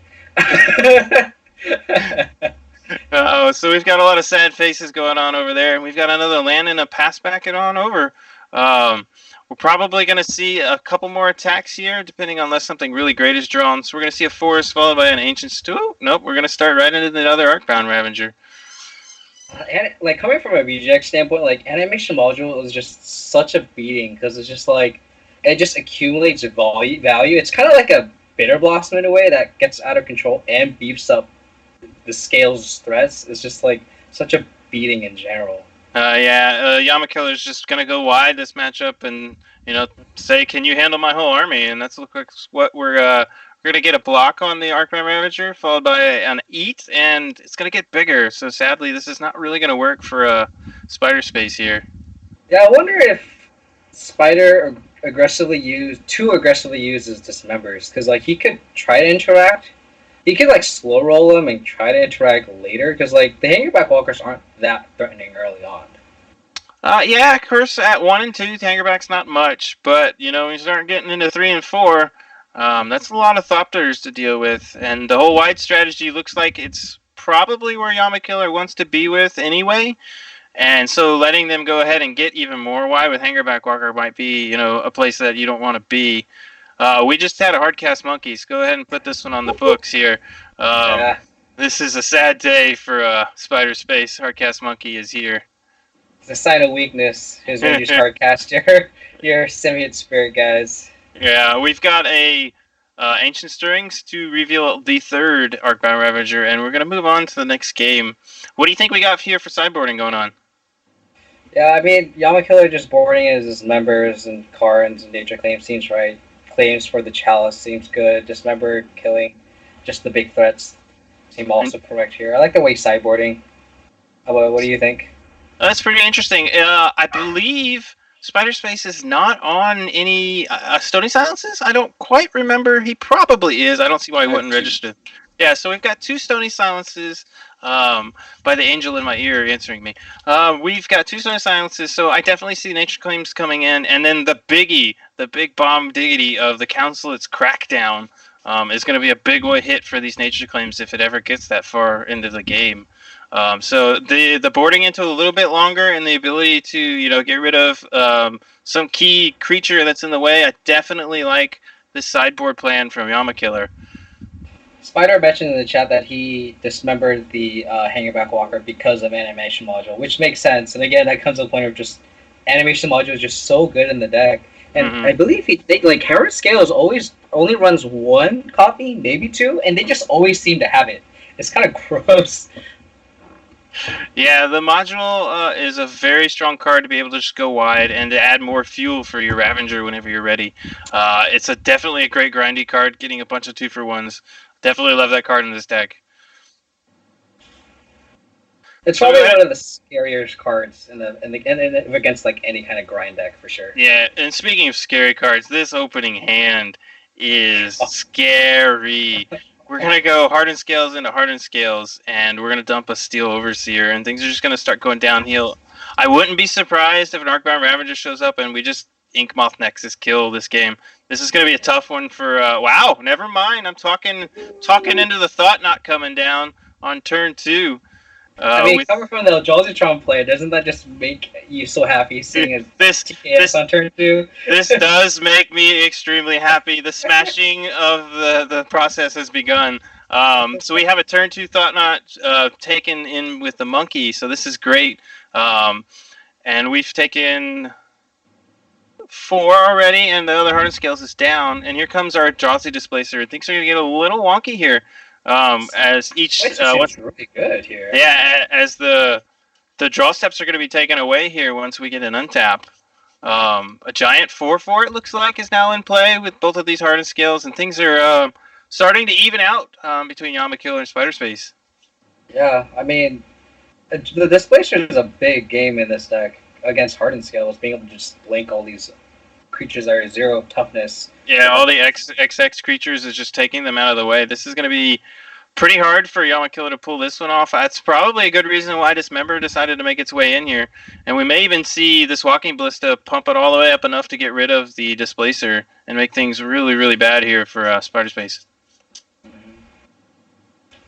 So we've got a lot of sad faces going on over there, and we've got another land and a pass back it on over. We're probably going to see a couple more attacks here, depending on unless something really great is drawn. So we're going to see a Forest followed by an Ancient Stew. Nope, we're going to start right into the other Arcbound Ravager. And, like, coming from a VGX standpoint, like, animation module is just such a beating because it's just like it just accumulates value. It's kind of like a Bitter Blossom in a way that gets out of control and beefs up the Scales threats. It's just like such a beating in general. YamaKiller is just going to go wide this matchup and, say, can you handle my whole army? And that's what we're going to get a block on the Arcbound Ravager, followed by an Eat, and it's going to get bigger. So sadly, this is not really going to work for Sspiderspace here. Yeah, I wonder if Spider too aggressively uses dismembers, because, like, he could try to interact. He could, like, slow roll them and try to interact later, because, like, the Hangerback Walkers aren't that threatening early on. Of course, at 1 and 2, Hangerback's not much, but, when you start getting into 3 and 4, that's a lot of Thopters to deal with, and the whole wide strategy looks like it's probably where YamaKiller wants to be with anyway, and so letting them go ahead and get even more wide with Hangerback Walker might be, a place that you don't want to be. We just had a Hardcast Monkeys. Go ahead and put this one on the books here. This is a sad day for Sspiderspace. Hardcast Monkey is here. It's a sign of weakness. Is when you hardcast your Simian Spirit guys. Yeah, we've got a Ancient Stirrings to reveal the 3rd Arcbound Ravager, and we're going to move on to the next game. What do you think we got here for sideboarding going on? Yeah, I mean, YamaKiller just boarding his members and Karns and Danger Claims seems right. Claims for the Chalice seems good. Dismember killing, just the big threats seem also correct here. I like the way sideboarding. What do you think? That's pretty interesting. I believe Sspiderspace is not on any Stony Silences. I don't quite remember. He probably is. I don't see why he wouldn't register. Yeah, so we've got 2 Stony Silences by the angel in my ear answering me. We've got 2 Stony Silences, so I definitely see Nature Claims coming in. And then the biggie, the big bomb diggity of the Council's Crackdown is going to be a big hit for these Nature Claims if it ever gets that far into the game. So the boarding into a little bit longer and the ability to, get rid of some key creature that's in the way, I definitely like this sideboard plan from YamaKiller. Spider mentioned in the chat that he dismembered the Hangerback Walker because of animation module, which makes sense. And again, that comes to the point of just animation module is just so good in the deck. And I believe Herod Scales always only runs 1 copy, maybe 2, and they just always seem to have it. It's kind of gross. Yeah, the module is a very strong card to be able to just go wide and to add more fuel for your Ravager whenever you're ready. It's definitely a great grindy card, getting a bunch of 2-for-1s. Definitely love that card in this deck. It's probably one of the scarier cards in against like any kind of grind deck for sure. Yeah, and speaking of scary cards, this opening hand is scary. we're gonna go hardened scales into hardened scales, and we're gonna dump a steel overseer, and things are just gonna start going downhill. I wouldn't be surprised if an Arcbound Ravager shows up and we just Inkmoth Nexus kill this game. This is gonna be a tough one for. Wow, never mind. I'm talking into the thought not coming down on turn 2. I mean, coming from the Eldrazi player, doesn't that just make you so happy seeing this on turn 2? This does make me extremely happy. The smashing of the process has begun. So we have a turn 2 Thought Knot taken in with the monkey, so this is great. And we've taken 4 already, and the other hardened scales is down. And here comes our Eldrazi Displacer. Things are going to get a little wonky here. As each what's really good here. Yeah, as the draw steps are going to be taken away here once we get an untap. A giant 4/4 it looks like is now in play with both of these hardened scales, and things are starting to even out between YamaKiller and Sspiderspace. Yeah, I mean, the Displacer is a big game in this deck against hardened scales, being able to just blink all these creatures that are 0 toughness. Yeah, all the XX creatures is just taking them out of the way. This is going to be pretty hard for YamaKiller to pull this one off. That's probably a good reason why Dismember decided to make its way in here. And we may even see this Walking Ballista pump it all the way up enough to get rid of the Displacer and make things really, really bad here for Sspiderspace.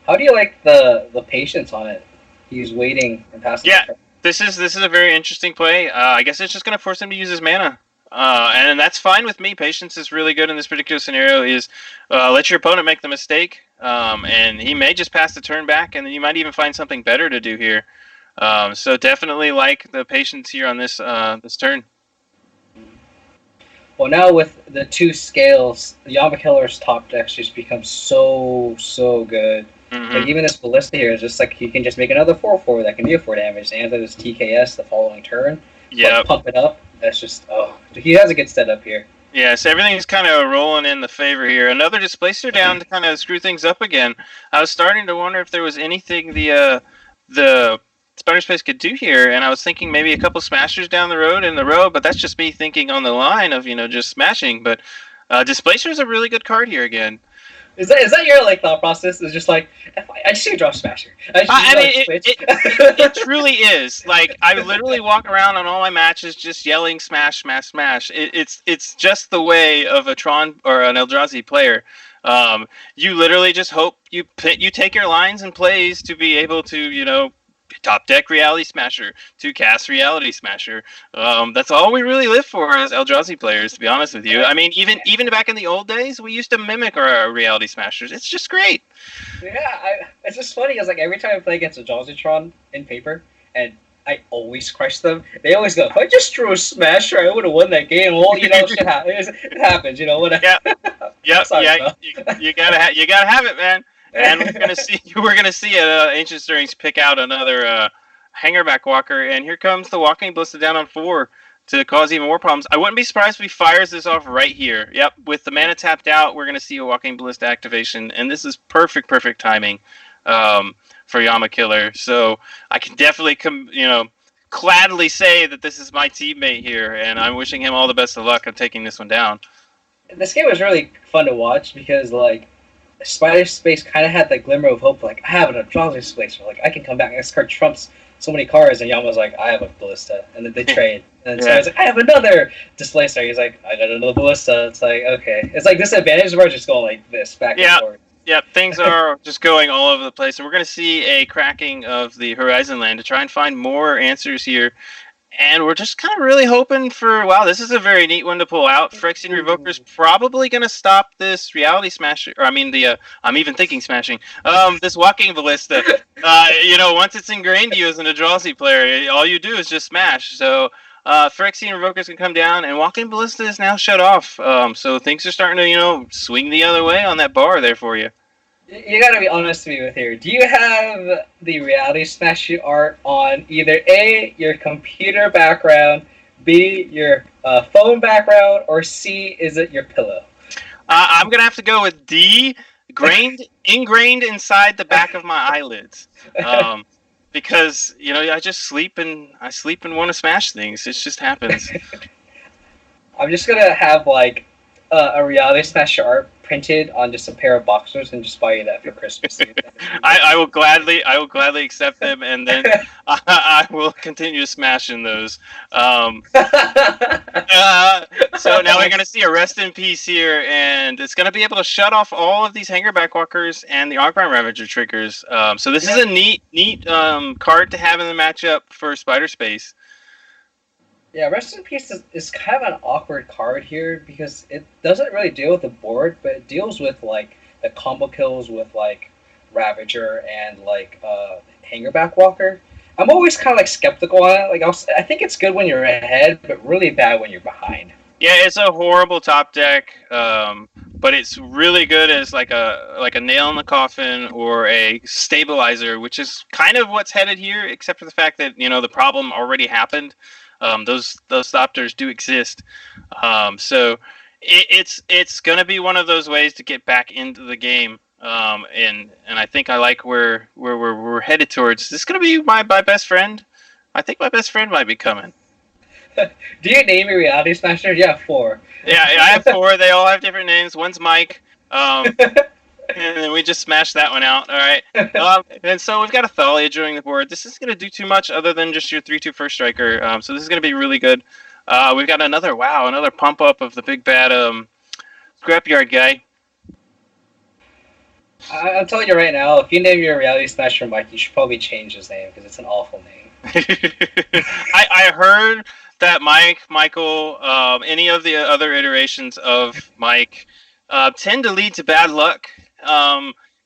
How do you like the patience on it? He's waiting and passing. Yeah, this is a very interesting play. I guess it's just going to force him to use his mana. And that's fine with me. Patience is really good in this particular scenario. Is let your opponent make the mistake, and he may just pass the turn back, and then you might even find something better to do here. So definitely like the patience here on this this turn. Well, now with the 2 scales, the YamaKiller's top deck just becomes so good. Mm-hmm. Like even this Ballista here is just like he can just make another 4/4 that can deal 4 damage, and then this TKS the following turn. Yeah, pump it up. That's just he has a good setup here. Yeah, so everything's kind of rolling in the favor here. Another Displacer down to kind of screw things up again. I was starting to wonder if there was anything the Sspiderspace could do here, and I was thinking maybe a couple smashers down the road, but that's just me thinking on the line of just smashing. But Displacer is a really good card here again. Is that your thought process? Is just like I just need to draw Smasher. It truly is. Like I literally walk around on all my matches just yelling smash, smash, smash. It's just the way of a Tron or an Eldrazi player. You literally just hope you take your lines and plays to be able to top deck Reality Smasher, to cast Reality Smasher. That's all we really live for as Eldrazi players, to be honest with you. I mean, even back in the old days, we used to mimic our Reality Smashers. It's just great. Yeah, it's just funny. It's like every time I play against Eldrazi Tron in paper, and I always crush them, they always go, if I just drew a Smasher, I would have won that game. Well, shit happens. It happens, whatever. Yeah. You gotta have it, man. And we're gonna see Ancient Stirrings pick out another Hangerback Walker, and here comes the Walking Ballista down on 4 to cause even more problems. I wouldn't be surprised if he fires this off right here. Yep, with the mana tapped out, we're gonna see a Walking Ballista activation, and this is perfect timing for YamaKiller. So I can definitely gladly say that this is my teammate here, and I'm wishing him all the best of luck on taking this one down. This game was really fun to watch because Sspiderspace kind of had that glimmer of hope, I have an Eldrazi Displacer, I can come back. This card trumps so many cards, and Yama's like, I have a Ballista, and then they trade. And so he's like, I have another Displacer. He's like, I got another Ballista. It's like, okay. It's like this advantage where just going like this, back and forth. Yep, things are just going all over the place, and we're going to see a cracking of the Horizon Land to try and find more answers here. And we're just kind of really hoping for, wow, this is a very neat one to pull out. Phyrexian Revoker's probably going to stop this Reality Smasher, or I'm even thinking smashing, this Walking Ballista. Once it's ingrained to you as an Eldrazi player, all you do is just smash. So Phyrexian Revoker's going to come down, and Walking Ballista is now shut off. So things are starting to, swing the other way on that bar there for you. You gotta be honest with me with here. Do you have the Reality Smash art on either A, your computer background, B, your phone background, or C, is it your pillow? I'm gonna have to go with D, ingrained inside the back of my eyelids. Because I just sleep and want to smash things. It just happens. I'm just gonna have a Reality Smash art printed on just a pair of boxers and just buy you that for Christmas. I will gladly accept them, and then I will continue smashing those. So now we're going to see a rest in peace here, and it's going to be able to shut off all of these Hangerback Walkers and the Arcbound Ravager triggers. So this is a neat card to have in the matchup for Sspiderspace. Yeah, Rest in Peace is kind of an awkward card here because it doesn't really deal with the board, but it deals with like the combo kills with like Ravager and like Hangerback Walker. I'm always kind of like skeptical on it. Like I think it's good when you're ahead, but really bad when you're behind. Yeah, it's a horrible top deck, but it's really good as like a nail in the coffin or a stabilizer, which is kind of what's headed here, except for the fact that the problem already happened. Those Thopters do exist, so it's going to be one of those ways to get back into the game, and I think I like where we're headed towards. This is going to be my best friend. I think my best friend might be coming. Do you name your reality smasher? Yeah, 4. Yeah, I have 4. They all have different names. One's Mike. And then we just smashed that one out. All right. And so we've got a Thalia joining the board. This isn't going to do too much other than just your 3/2 first striker. So this is going to be really good. We've got another pump up of the big bad scrapyard guy. I'm telling you right now, if you name your reality smasher Mike, you should probably change his name because it's an awful name. I heard that Michael, any of the other iterations of Mike tend to lead to bad luck.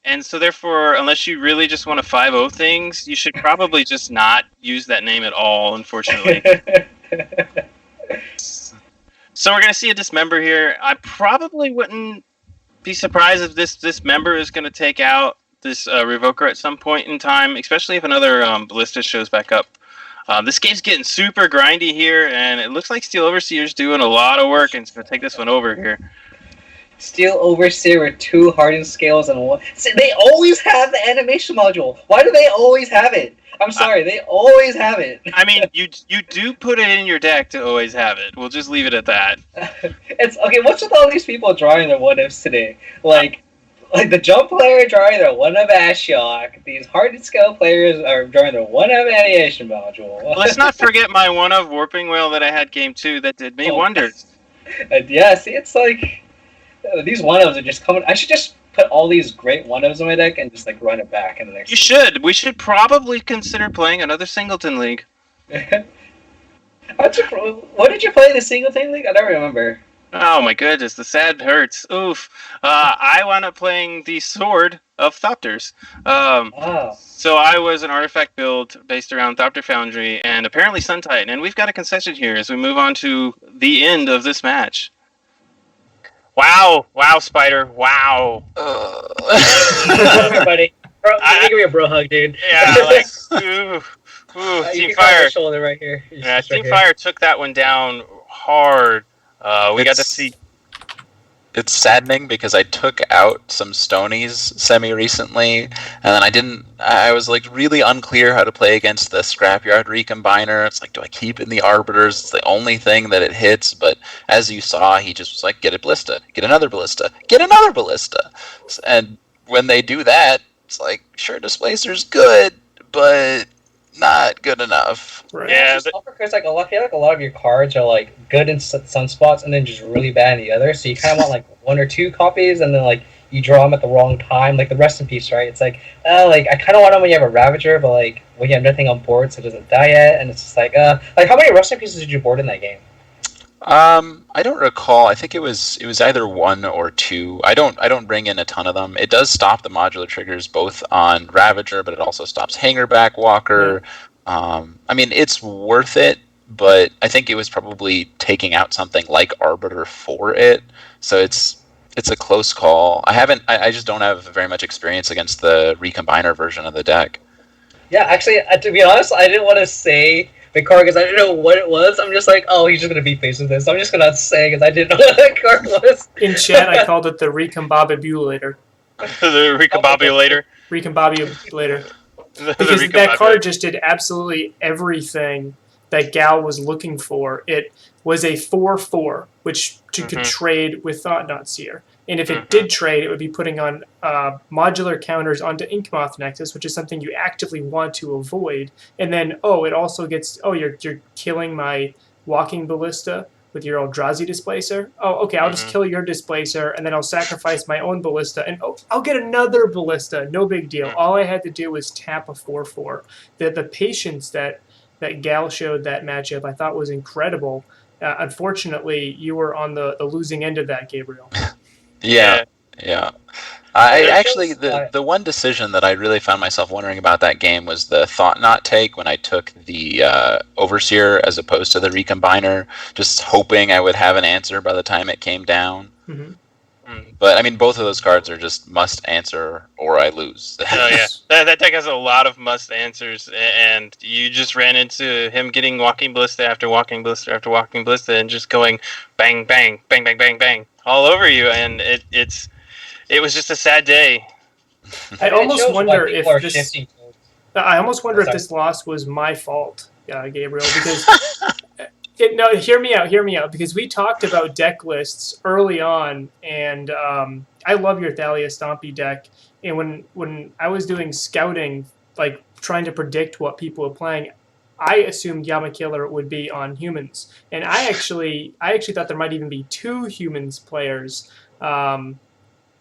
And so therefore, unless you really just want to 5-0 things, you should probably just not use that name at all, unfortunately. So we're going to see a dismember here. I probably wouldn't be surprised if this member is going to take out this Revoker at some point in time, especially if another Ballista shows back up. This game's getting super grindy here, and it looks like Steel Overseer's doing a lot of work, and it's going to take this one over here. Steel Overseer with 2 hardened scales and 1. See, they always have the animation module. Why do they always have it? I'm sorry, they always have it. I mean, you do put it in your deck to always have it. We'll just leave it at that. It's okay. What's with all these people drawing their what-ifs today? Like the jump player drawing their one-of Ashiok. These hardened scale players are drawing their one-of animation module. Let's not forget my one-of Warping Whale that I had game 2 that did me wonders. Yeah, see, it's like these one-ofs are just coming. I should just put all these great one-ofs in my deck and just like run it back in the next. You should. We should probably consider playing another Singleton League. What did you play in the Singleton League? I don't remember. Oh my goodness, the sad hurts. Oof. I wound up playing the Sword of Thopters. So I was an artifact build based around Thopter Foundry and apparently Sun Titan. And we've got a concession here as we move on to the end of this match. Wow, Spider, wow. Everybody, bro, give me a bro hug, dude. Yeah, like, ooh, Team Fire. Shoulder right here. Yeah, Team Fire took that one down hard. We got to see. It's saddening because I took out some Stonies semi-recently, and then I was like really unclear how to play against the Scrapyard Recombiner. It's like, do I keep in the Arbiters? It's the only thing that it hits, but as you saw, he just was like, get a Ballista, get another Ballista, get another Ballista. And when they do that, it's like, sure, Displacer's good, but not good enough. Right. Yeah, Because like I feel like a lot of your cards are like good in some spots and then just really bad in the other. So you kind of want like 1 or 2 copies, and then like you draw them at the wrong time. Like the Rest in Peace, right? It's like like I kind of want them when you have a Ravager, but like when you have nothing on board, so it doesn't die yet. And it's just like how many Rest in Pieces did you board in that game? I don't recall. I think it was either 1 or 2. I don't bring in a ton of them. It does stop the modular triggers both on Ravager, but it also stops Hangerback Walker. I mean, it's worth it, but I think it was probably taking out something like Arbiter for it. So it's a close call. I just don't have very much experience against the Recombiner version of the deck. Yeah, actually, to be honest, I didn't want to say the card because I didn't know what it was. I'm just like, oh, he's just gonna be faced with this. I'm just gonna say because I didn't know what that card was. In chat, I called it the Recombobulator. The Recombobulator. Recombobulator. Because that card just did absolutely everything that Gal was looking for. It was a 4/4, which could trade with Thought-Knot Seer. And if it did trade, it would be putting on modular counters onto Inkmoth Nexus, which is something you actively want to avoid. And then, it also gets, you're killing my Walking Ballista with your Eldrazi Displacer. Oh, okay, I'll just kill your Displacer, and then I'll sacrifice my own Ballista, and I'll get another Ballista. No big deal. All I had to do was tap a 4/4. The patience that Gal showed that matchup, I thought was incredible. Unfortunately, you were on the losing end of that, Gabriel. Yeah. I actually, the one decision that I really found myself wondering about that game was the Thought Knot take when I took the Overseer as opposed to the Recombiner, just hoping I would have an answer by the time it came down. But, I mean, both of those cards are just must answer or I lose. Oh, yeah. That deck has a lot of must answers, and you just ran into him getting Walking Ballista after Walking Ballista after Walking Ballista and just going bang, bang, bang, bang, bang, bang all over you, and it was just a sad day. I almost wonder if this. I almost wonder if this loss was my fault, Gabriel, because hear me out, because we talked about deck lists early on, and I love your Thalia Stompy deck, and when I was doing scouting, like trying to predict what people were playing, I assumed YamaKiller would be on humans, and I actually thought there might even be 2 humans players.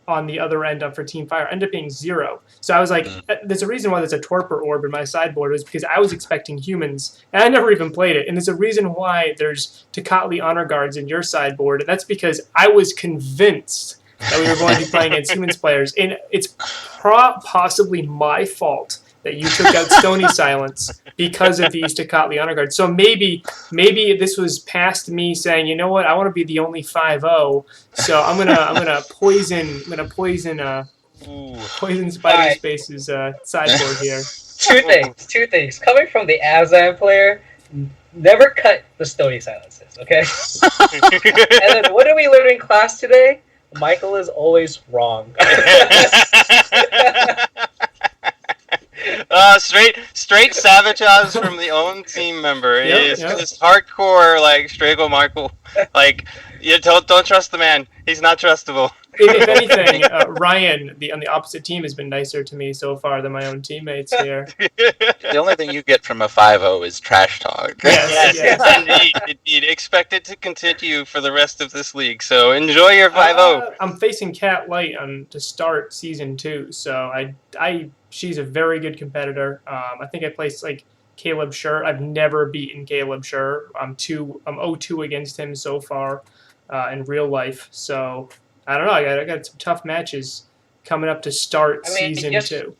On the other end for Team Fire, ended up being 0. So I was like, there's a reason why there's a Torpor Orb in my sideboard, was because I was expecting humans, and I never even played it. And there's a reason why there's Tecatli Honor Guards in your sideboard, and that's because I was convinced that we were going to be playing against humans players. And it's possibly my fault that you took out Stony Silence because of these Tecatli Honor Guards. So maybe this was past me saying, you know what, I want to be the only 5-0, so I'm gonna poison Spiderspace's sideboard here. Two things. Coming from the Azan player, never cut the Stony Silences, okay? And then what did we learn in class today? Michael is always wrong. Straight sabotage from the own team member. It's just hardcore, like Strago Michael. Like, you don't trust the man. He's not trustable. If anything, Ryan, on the opposite team, has been nicer to me so far than my own teammates here. The only thing you get from a 5-0 is trash talk. Yes. Indeed. Expect it to continue for the rest of this league. So enjoy your 5-0. I'm facing Cat Light to start season 2, so she's a very good competitor. I think I placed like Caleb Schur. I've never beaten Caleb Schur. I'm 0-2 against him so far in real life. So I don't know. I got some tough matches coming up to start season 2.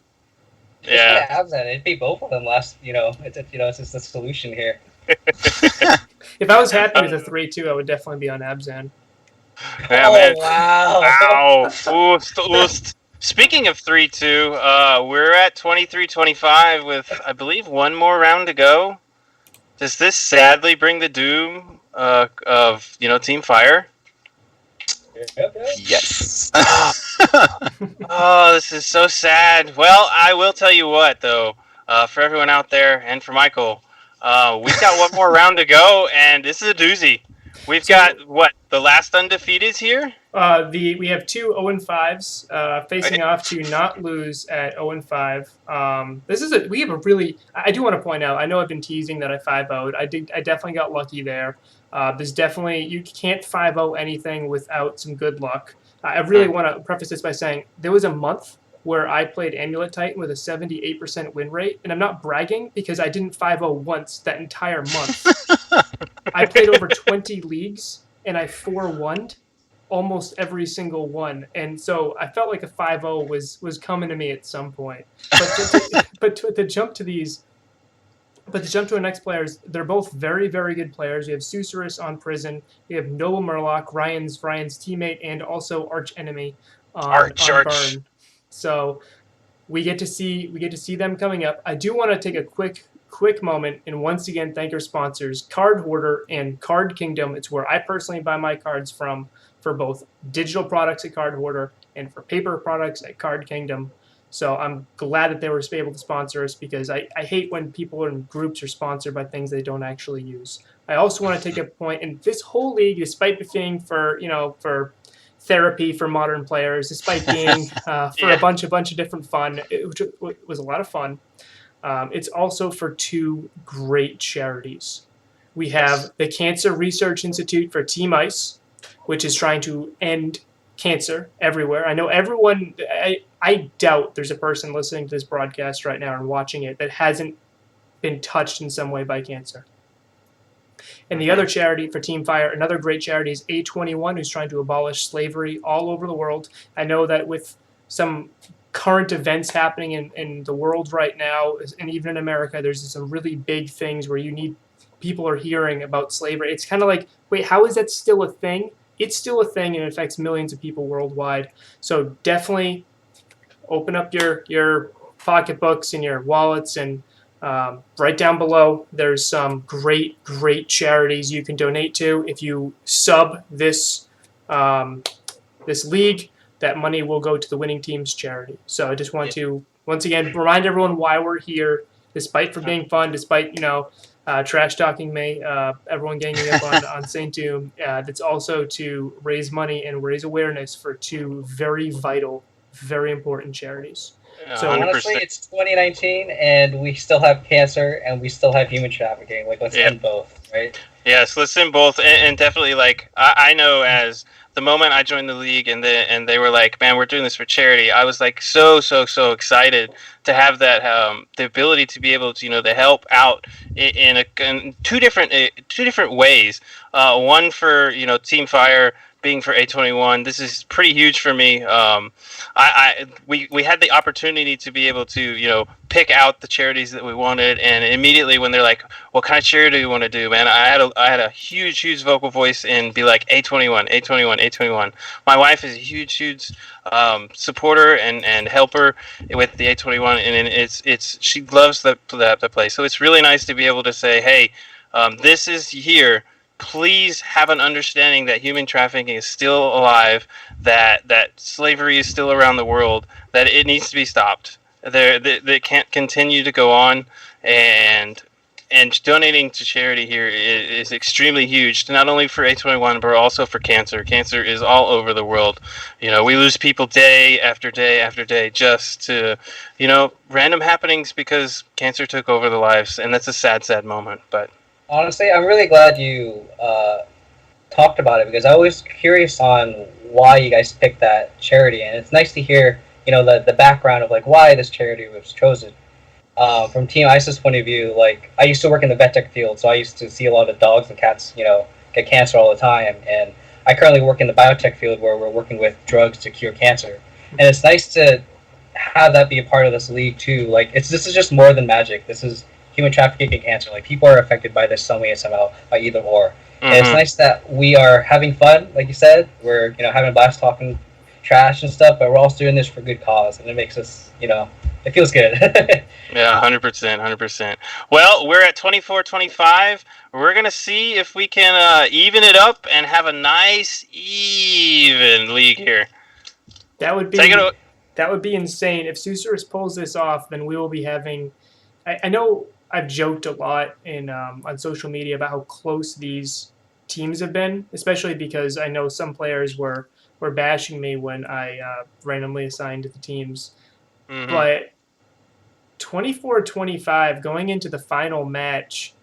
Yeah, Abzan. It'd be both of them last. It's just the solution here. If I was happy with a 3-2, I would definitely be on Abzan. Yeah, man. Wow! Oost. Speaking of 3-2, we're at 23-25 with, I believe, one more round to go. Does this sadly bring the doom of Team Fire? Yep. Yes. Oh, this is so sad. Well, I will tell you what, though, for everyone out there and for Michael, we've got one more round to go, and this is a doozy. We've got, the last undefeated here? We have 2 0-5s facing off to not lose at 0-5. We have a really. I do want to point out. I know I've been teasing that I 5-0'd. I definitely got lucky there. There's definitely, you can't 5-0 anything without some good luck. I really want to preface this by saying there was a month where I played Amulet Titan with a 78% win rate, and I'm not bragging because I didn't 5-0 once that entire month. I played over 20 leagues and I 4-1'd almost every single one, and so I felt like a 5-0 was coming to me at some point. But to jump to our next players, they're both very, very good players. We have Susurrus on Prison. We have NobleMurloc, Ryan's teammate, and also arch enemy on Burn. So we get to see them coming up. I do want to take a quick moment and once again thank our sponsors, Card Hoarder and Card Kingdom. It's where I personally buy my cards from for both digital products at Card Hoarder and for paper products at Card Kingdom. So I'm glad that they were able to sponsor us because I hate when people in groups are sponsored by things they don't actually use. I also want to take a point, and this whole league, despite being for therapy for modern players, despite being for a bunch of different fun. It was a lot of fun. It's also for two great charities. We have the Cancer Research Institute for Team Ice, which is trying to end cancer everywhere. I know everyone, I doubt there's a person listening to this broadcast right now and watching it that hasn't been touched in some way by cancer. And the other charity for Team Fire, another great charity, is A21, who's trying to abolish slavery all over the world. I know that with some current events happening in the world right now, and even in America, there's some really big things where people are hearing about slavery. It's kind of like, wait, how is that still a thing? It's still a thing, and it affects millions of people worldwide. So definitely open up your pocketbooks and your wallets, and right down below, there's some great charities you can donate to. If you sub this league, that money will go to the winning team's charity. So I just want to once again remind everyone why we're here, despite for being fun, despite trash talking me, everyone ganging up on TheSaintDoom. That's also to raise money and raise awareness for two very vital, very important charities. So 100%. Honestly, it's 2019, and we still have cancer, and we still have human trafficking. Like, let's end both, right? Yes, let's end both, and definitely, like, I know as the moment I joined the league and they were like, man, we're doing this for charity, I was like so excited to have that the ability to be able to to help out in two different ways. One for Team Fire, being for A21. This is pretty huge for me. We had the opportunity to be able to pick out the charities that we wanted, and immediately when they're like, what kind of charity do you want to do, man, I had a huge vocal voice and be like, A21. My wife is a huge supporter and helper with the A21, and it's she loves the place. So it's really nice to be able to say, hey, this is here. Please have an understanding that human trafficking is still alive, that slavery is still around the world, that it needs to be stopped. They can't continue to go on, and donating to charity here is extremely huge, not only for A21 but also for cancer. Cancer is all over the world. We lose people day after day after day just to random happenings because cancer took over their lives, and that's a sad moment. But honestly, I'm really glad you talked about it, because I was curious on why you guys picked that charity, and it's nice to hear the background of like why this charity was chosen. From Team ISIS point of view, like I used to work in the vet tech field, so I used to see a lot of dogs and cats get cancer all the time, and I currently work in the biotech field where we're working with drugs to cure cancer, and it's nice to have that be a part of this league too. Like this is just more than magic. This is human trafficking and cancer. Like people are affected by this some way or somehow, by either or. Mm-hmm. And it's nice that we are having fun, like you said. We're having a blast talking trash and stuff, but we're also doing this for good cause, and it makes us it feels good. Yeah, 100%. Well, we're at 24-25. We're gonna see if we can even it up and have a nice even league here. That would be insane. If Susurus pulls this off, then we will be having. I know I've joked a lot on social media about how close these teams have been, especially because I know some players were bashing me when I randomly assigned to the teams. Mm-hmm. But 24-25 going into the final match,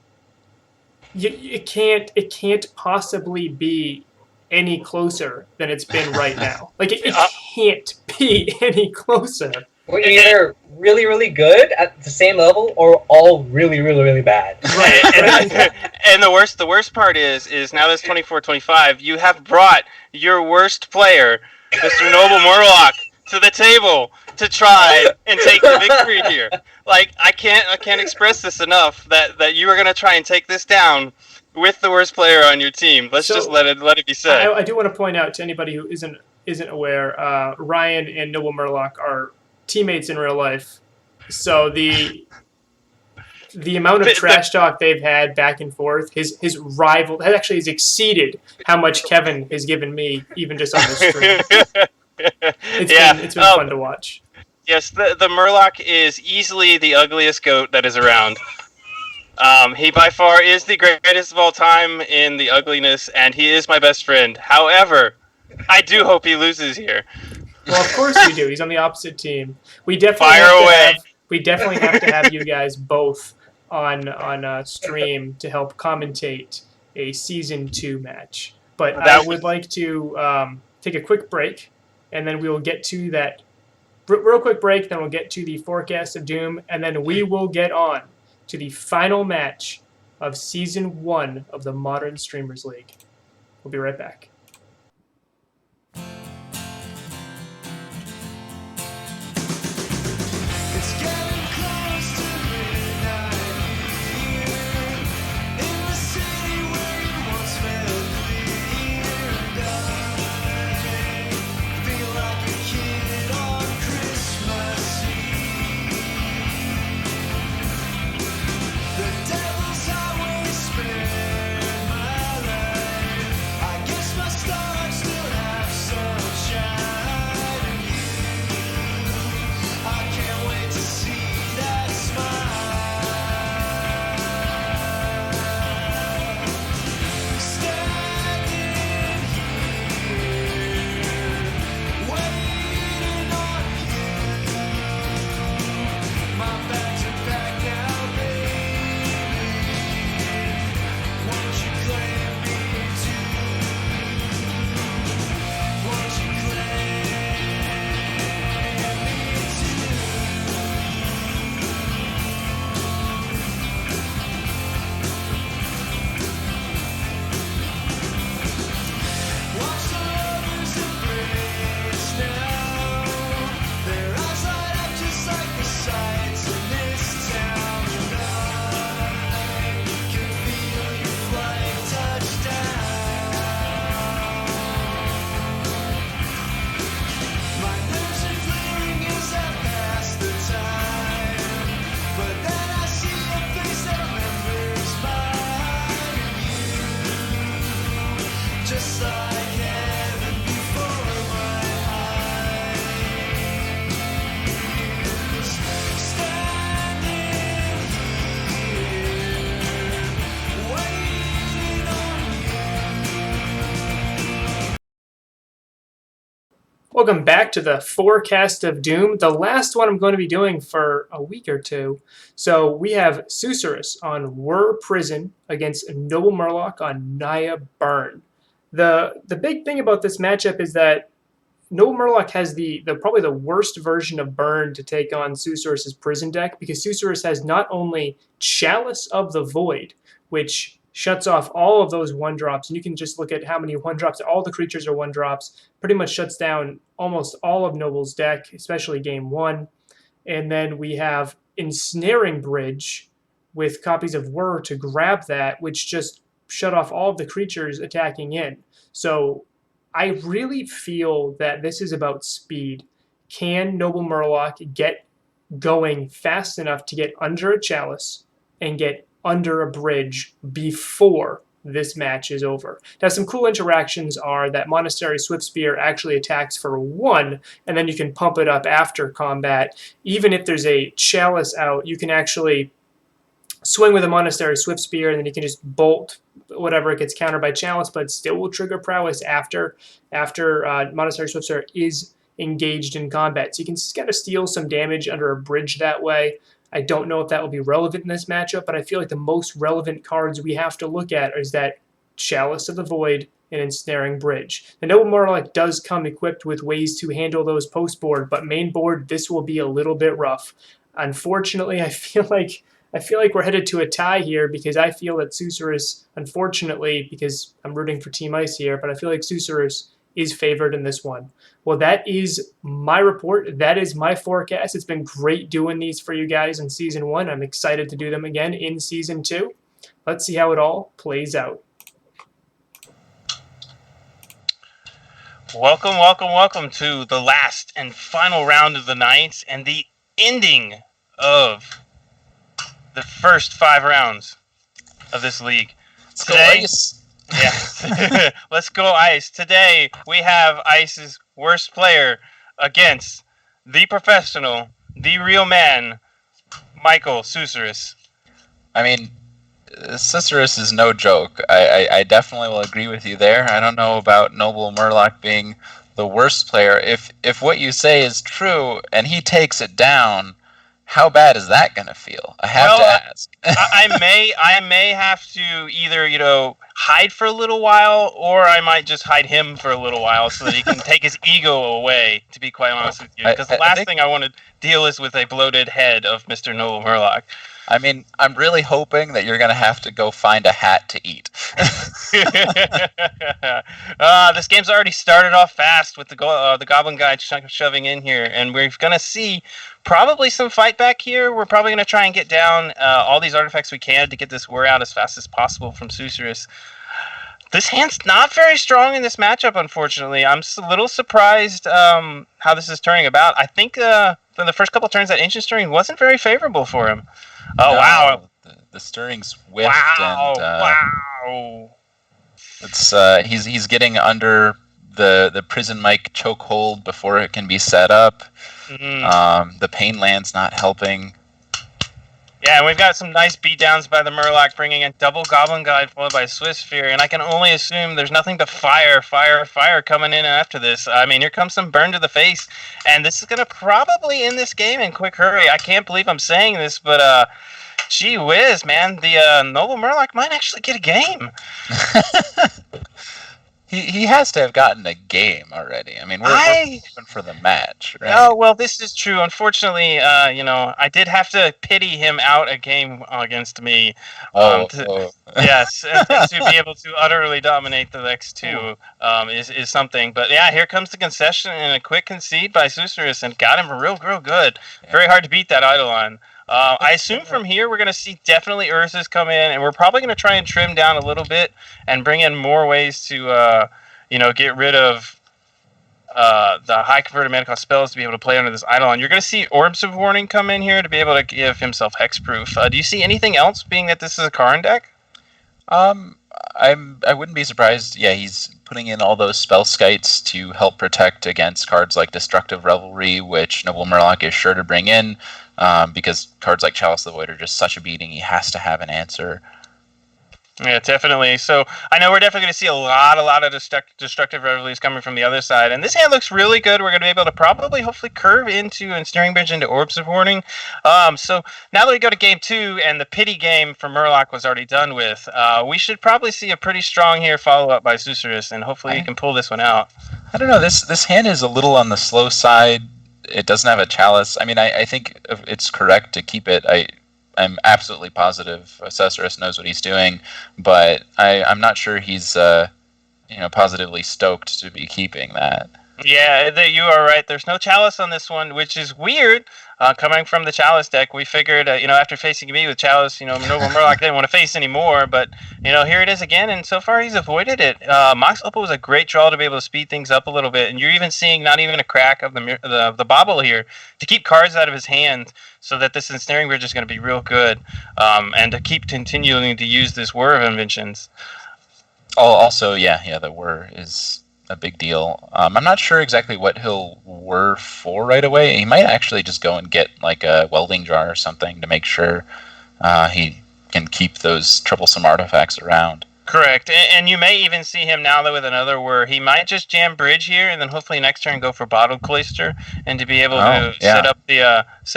it can't possibly be any closer than it's been right now. Like it can't be any closer. We're either really good at the same level, or all really bad. Right. And the worst part is now that's 24-25. You have brought your worst player, Mr. NobleMurloc, to the table to try and take the victory here. Like I can't express this enough that you are going to try and take this down with the worst player on your team. Let's just let it be said. I do want to point out to anybody who isn't aware, Ryan and NobleMurloc are teammates in real life. So the amount of trash talk they've had back and forth, his rival that actually has exceeded how much Kevin has given me, even just on the stream. It's been fun to watch. Yes, the Murloc is easily the ugliest goat that is around. He by far is the greatest of all time in the ugliness, and he is my best friend. However, I do hope he loses here. Well, of course we do. He's on the opposite team. We definitely Fire have to away. have. We definitely have to have you guys both on stream to help commentate a season 2 match. But I That would like to take a quick break, and then we will get to that real quick break. Then we'll get to the forecast of Doom, and then we will get on to the final match of season 1 of the Modern Streamers League. We'll be right back. It's getting close to midnight here in the city where it once felt clear, and I feel like a kid on Christmas Eve. The devil's highway spared my life. I guess my stars still have sunshine, and I can't wait to see that smile. Standing here, waiting on you. My bags are packed now, baby. Won't you claim me too? Won't you claim me too? Watch the lovers embrace now. Their eyes light up just like the sights in this town, and I can feel your flight touch down. My nerves are flaring as I pass the time, but then I see a face that remembers mine, and you, just like heaven before my eyes. Standing here, waiting on you. Welcome back to the forecast of Doom, the last one I'm going to be doing for a week or two. So we have Susurrus on Wur Prison against NobleMurloc on Naya Burn. The big thing about this matchup is that NobleMurloc has the probably the worst version of Burn to take on Susurrus's Prison deck, because Susurrus has not only Chalice of the Void, which shuts off all of those 1-drops, and you can just look at how many 1-drops, all the creatures are 1-drops, pretty much shuts down almost all of Noble's deck, especially game 1. And then we have Ensnaring Bridge with copies of Wur to grab that, which just shut off all of the creatures attacking in. So I really feel that this is about speed. Can NobleMurloc get going fast enough to get under a Chalice and get under a bridge before this match is over? Now, some cool interactions are that Monastery Swift Spear actually attacks for 1, and then you can pump it up after combat. Even if there's a Chalice out, you can actually swing with a Monastery Swift Spear, and then you can just bolt whatever. It gets countered by Chalice, but it still will trigger Prowess after Monastery Swift Spear is engaged in combat. So you can kind of steal some damage under a bridge that way. I don't know if that will be relevant in this matchup, but I feel like the most relevant cards we have to look at is that Chalice of the Void and Ensnaring Bridge. The NobleMurloc does come equipped with ways to handle those post board, but main board, this will be a little bit rough. Unfortunately, I feel like we're headed to a tie here, because I feel that Susurrus, unfortunately, because I'm rooting for Team Ice here, but I feel like Susurrus is favored in this one. Well, that is my report. That is my forecast. It's been great doing these for you guys in Season 1. I'm excited to do them again in Season 2. Let's see how it all plays out. Welcome, welcome, welcome to the last and final round of the night and the ending of the first 5 rounds of this league. Let's go Today, Ice. yeah, let's go Ice. Today we have Ice's worst player against the professional, the real man, Michael Susurrus. I mean, Cicerus is no joke. I definitely will agree with you there. I don't know about NobleMurloc being the worst player. If what you say is true and he takes it down, how bad is that going to feel? I have to ask. I may have to either hide for a little while, or I might just hide him for a little while so that he can take his ego away. To be quite honest with you, because the last thing I want to deal is with a bloated head of Mr. NobleMurloc. I mean, I'm really hoping that you're going to have to go find a hat to eat. This game's already started off fast with the Goblin guy shoving in here, and we're going to see probably some fight back here. We're probably going to try and get down all these artifacts we can to get this war out as fast as possible from Susurrus. This hand's not very strong in this matchup, unfortunately. I'm a little surprised how this is turning about. I think in the first couple turns, that ancient stirring wasn't very favorable for him. Oh, No, wow. The stirring's whiffed, Wow. and he's getting under the prison mic chokehold before it can be set up. Mhm. The pain land's not helping. Yeah, and we've got some nice beatdowns by the Murloc, bringing in double Goblin Guide followed by Swiss Fear, and I can only assume there's nothing but fire coming in after this. I mean, here comes some burn to the face, and this is going to probably end this game in quick hurry. I can't believe I'm saying this, but gee whiz, man, the NobleMurloc might actually get a game. He has to have gotten a game already. I mean, we're even for the match, right? Oh, well, this is true. Unfortunately, I did have to pity him out a game against me. Yes, and to be able to utterly dominate the next two is something. But yeah, here comes the concession and a quick concede by Susurrus, and got him real good. Very hard to beat that Eidolon. I assume from here we're going to see definitely Ursus come in, and we're probably going to try and trim down a little bit and bring in more ways to, get rid of the high converted mana cost spells to be able to play under this Eidolon. You're going to see Orbs of Warning come in here to be able to give himself hexproof. Do you see anything else, being that this is a Karn deck? I wouldn't be surprised. Yeah, he's putting in all those spell skites to help protect against cards like Destructive Revelry, which NobleMurloc is sure to bring in, because cards like Chalice of the Void are just such a beating. He has to have an answer. Yeah, definitely. So I know we're definitely going to see a lot of destructive revelries coming from the other side, and this hand looks really good. We're going to be able to probably, hopefully, curve into and Steering Bridge into Orbs of Warning. So now that we go to game 2 and the pity game for Murloc was already done with, we should probably see a pretty strong here follow up by Susurrus, and hopefully you can pull this one out. I don't know. This hand is a little on the slow side. It doesn't have a Chalice. I mean, I think it's correct to keep it. I'm absolutely positive Susurrus knows what he's doing, but I'm not sure he's positively stoked to be keeping that. Yeah, you are right. There's no Chalice on this one, which is weird. Coming from the Chalice deck, we figured, after facing me with Chalice, NobleMurloc didn't want to face anymore, but, here it is again, and so far he's avoided it. Mox Opal was a great draw to be able to speed things up a little bit, and you're even seeing not even a crack of the bobble here to keep cards out of his hand, so that this Ensnaring Bridge is going to be real good, and to keep continuing to use this Whir of Inventions. Oh, also, yeah, the Whir is a big deal. I'm not sure exactly what he'll whir for right away. He might actually just go and get like a welding jar or something to make sure he can keep those troublesome artifacts around. Correct, and you may even see him now with another where he might just jam Bridge here, and then hopefully next turn go for Bottled Cloister, and to be able to set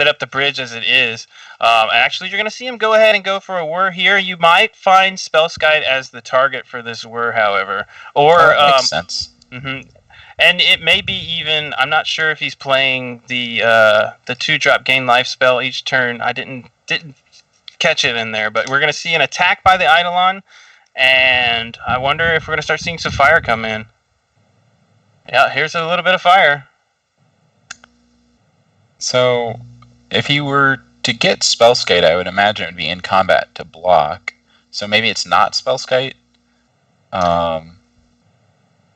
up the Bridge as it is. Actually, you're going to see him go ahead and go for a Whir here. You might find Spellskite as the target for this Whir, however, or makes sense. Mm-hmm. And it may be even, I'm not sure if he's playing the 2-drop gain life spell each turn. I didn't catch it in there, but we're going to see an attack by the Eidolon, and I wonder if we're going to start seeing some fire come in. Yeah, here's a little bit of fire. So, if he were to get Spellskite, I would imagine it would be in combat to block. So maybe it's not Spellskite.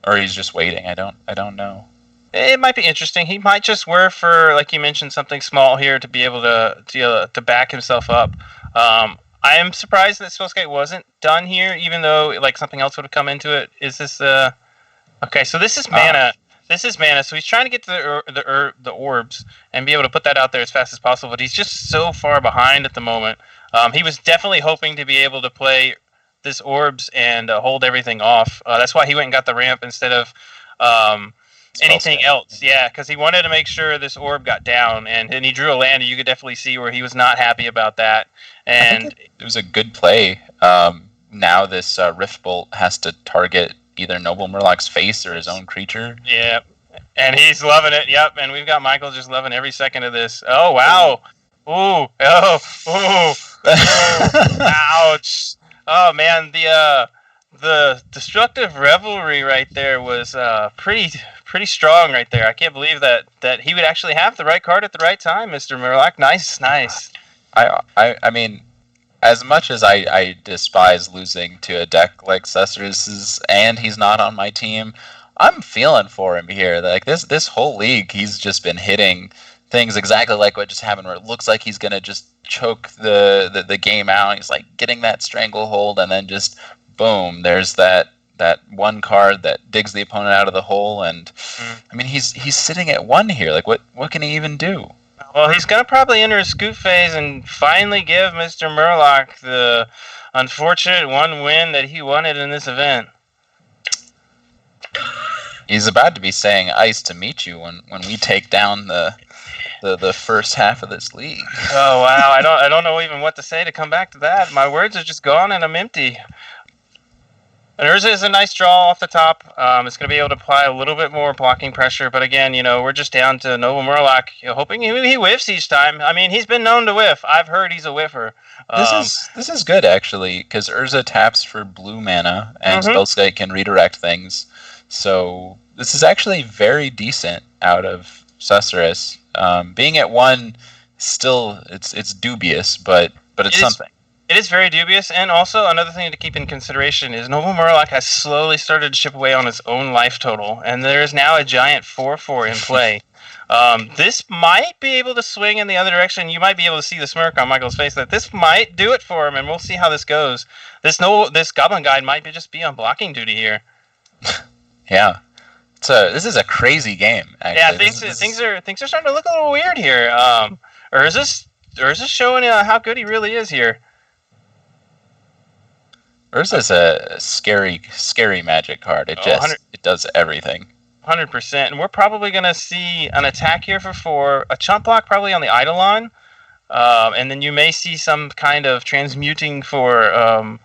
Or he's just waiting. I don't know. It might be interesting. He might just wear for, like you mentioned, something small here to be able to back himself up. I am surprised that Spellskite wasn't done here, even though like something else would have come into it. Is this okay? So this is mana. This is mana. So he's trying to get to the orbs and be able to put that out there as fast as possible. But he's just so far behind at the moment. He was definitely hoping to be able to play this orbs and hold everything off. That's why he went and got the ramp instead of anything else. Yeah, because he wanted to make sure this orb got down, and he drew a land, and you could definitely see where he was not happy about that. And it was a good play. Now this Rift Bolt has to target either NobleMurloc's face or his own creature. yeah, and he's loving it. Yep, and we've got Michael just loving every second of this. Oh wow! Ooh! Oh! Ooh! Ouch! Oh man, the destructive revelry right there was pretty strong right there. I can't believe that he would actually have the right card at the right time, Mr. Murloc. Nice. I mean, as much as I despise losing to a deck like Cesar's, and he's not on my team, I'm feeling for him here. Like this whole league, he's just been hitting things exactly like what just happened, where it looks like he's gonna just choke the game out. He's like getting that stranglehold, and then just boom, there's that one card that digs the opponent out of the hole. And I mean, he's sitting at 1 here. Like what can he even do? Well, he's going to probably enter a scoop phase and finally give Mr. Murloc the unfortunate one win that he wanted in this event. He's about to be saying ice to meet you when we take down the first half of this league. Oh wow, I don't know even what to say to come back to that. My words are just gone and I'm empty. And Urza is a nice draw off the top. It's going to be able to apply a little bit more blocking pressure. But again, we're just down to NobleMurloc, hoping he whiffs each time. I mean, he's been known to whiff. I've heard he's a whiffer. This is good, actually, because Urza taps for blue mana, and Spellskite can redirect things. So this is actually very decent out of Cesarus. Being at 1, still, it's dubious, but it's something. It is very dubious, and also another thing to keep in consideration is NobleMurloc has slowly started to chip away on his own life total, and there is now a giant 4/4 in play. This might be able to swing in the other direction. You might be able to see the smirk on Michael's face that this might do it for him, and we'll see how this goes. This Goblin Guide might just be on blocking duty here. Yeah, this is a crazy game. Actually. Yeah, things are starting to look a little weird here. Urza's showing how good he really is here. Urza's a scary magic card. It does everything. 100%. And we're probably going to see an attack here for 4, a chump block probably on the Eidolon, and then you may see some kind of transmuting for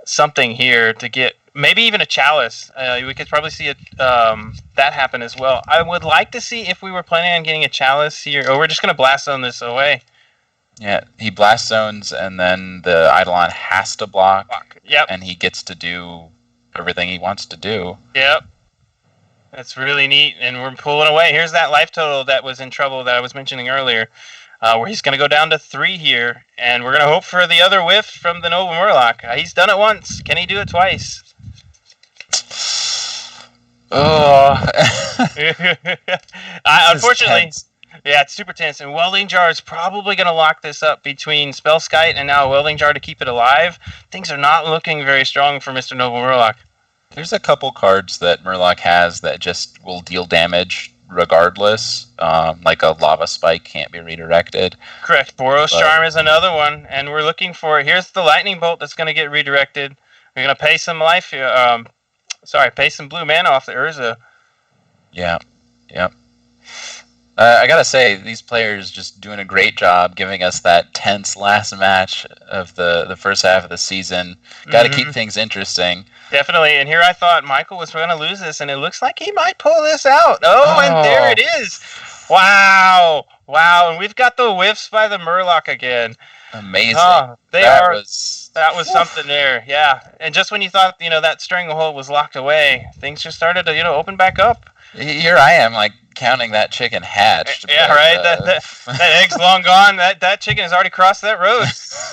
something here to get, maybe even a Chalice. We could probably see that happen as well. I would like to see if we were planning on getting a Chalice here, or we're just going to blast zone this away. Yeah, he blast zones, and then the Eidolon has to block. Yep. And he gets to do everything he wants to do. Yep. That's really neat, and we're pulling away. Here's that life total that was in trouble that I was mentioning earlier, where he's going to go down to 3 here, and we're going to hope for the other whiff from the NobleMurloc. He's done it once. Can he do it twice? Oh. Unfortunately... Yeah, it's super tense, and Welding Jar is probably going to lock this up between Spellskite and now Welding Jar to keep it alive. Things are not looking very strong for Mr. NobleMurloc. There's a couple cards that Murloc has that just will deal damage regardless, like a Lava Spike can't be redirected. Correct. Boros Charm is another one, and we're looking for... Here's the Lightning Bolt that's going to get redirected. We're going to pay some life here. Pay some blue mana off the Urza. Yeah. I gotta say, these players just doing a great job giving us that tense last match of the first half of the season. Got to keep things interesting. Definitely, and here I thought Michael was going to lose this, and it looks like he might pull this out. Oh, and there it is. Wow, and we've got the whiffs by the Murloc again. Amazing. That was something there, yeah. And just when you thought, that stranglehold was locked away, things just started to, open back up. Here I am, like, counting that chicken hatched. Yeah, right. That egg's long gone. That chicken has already crossed that road.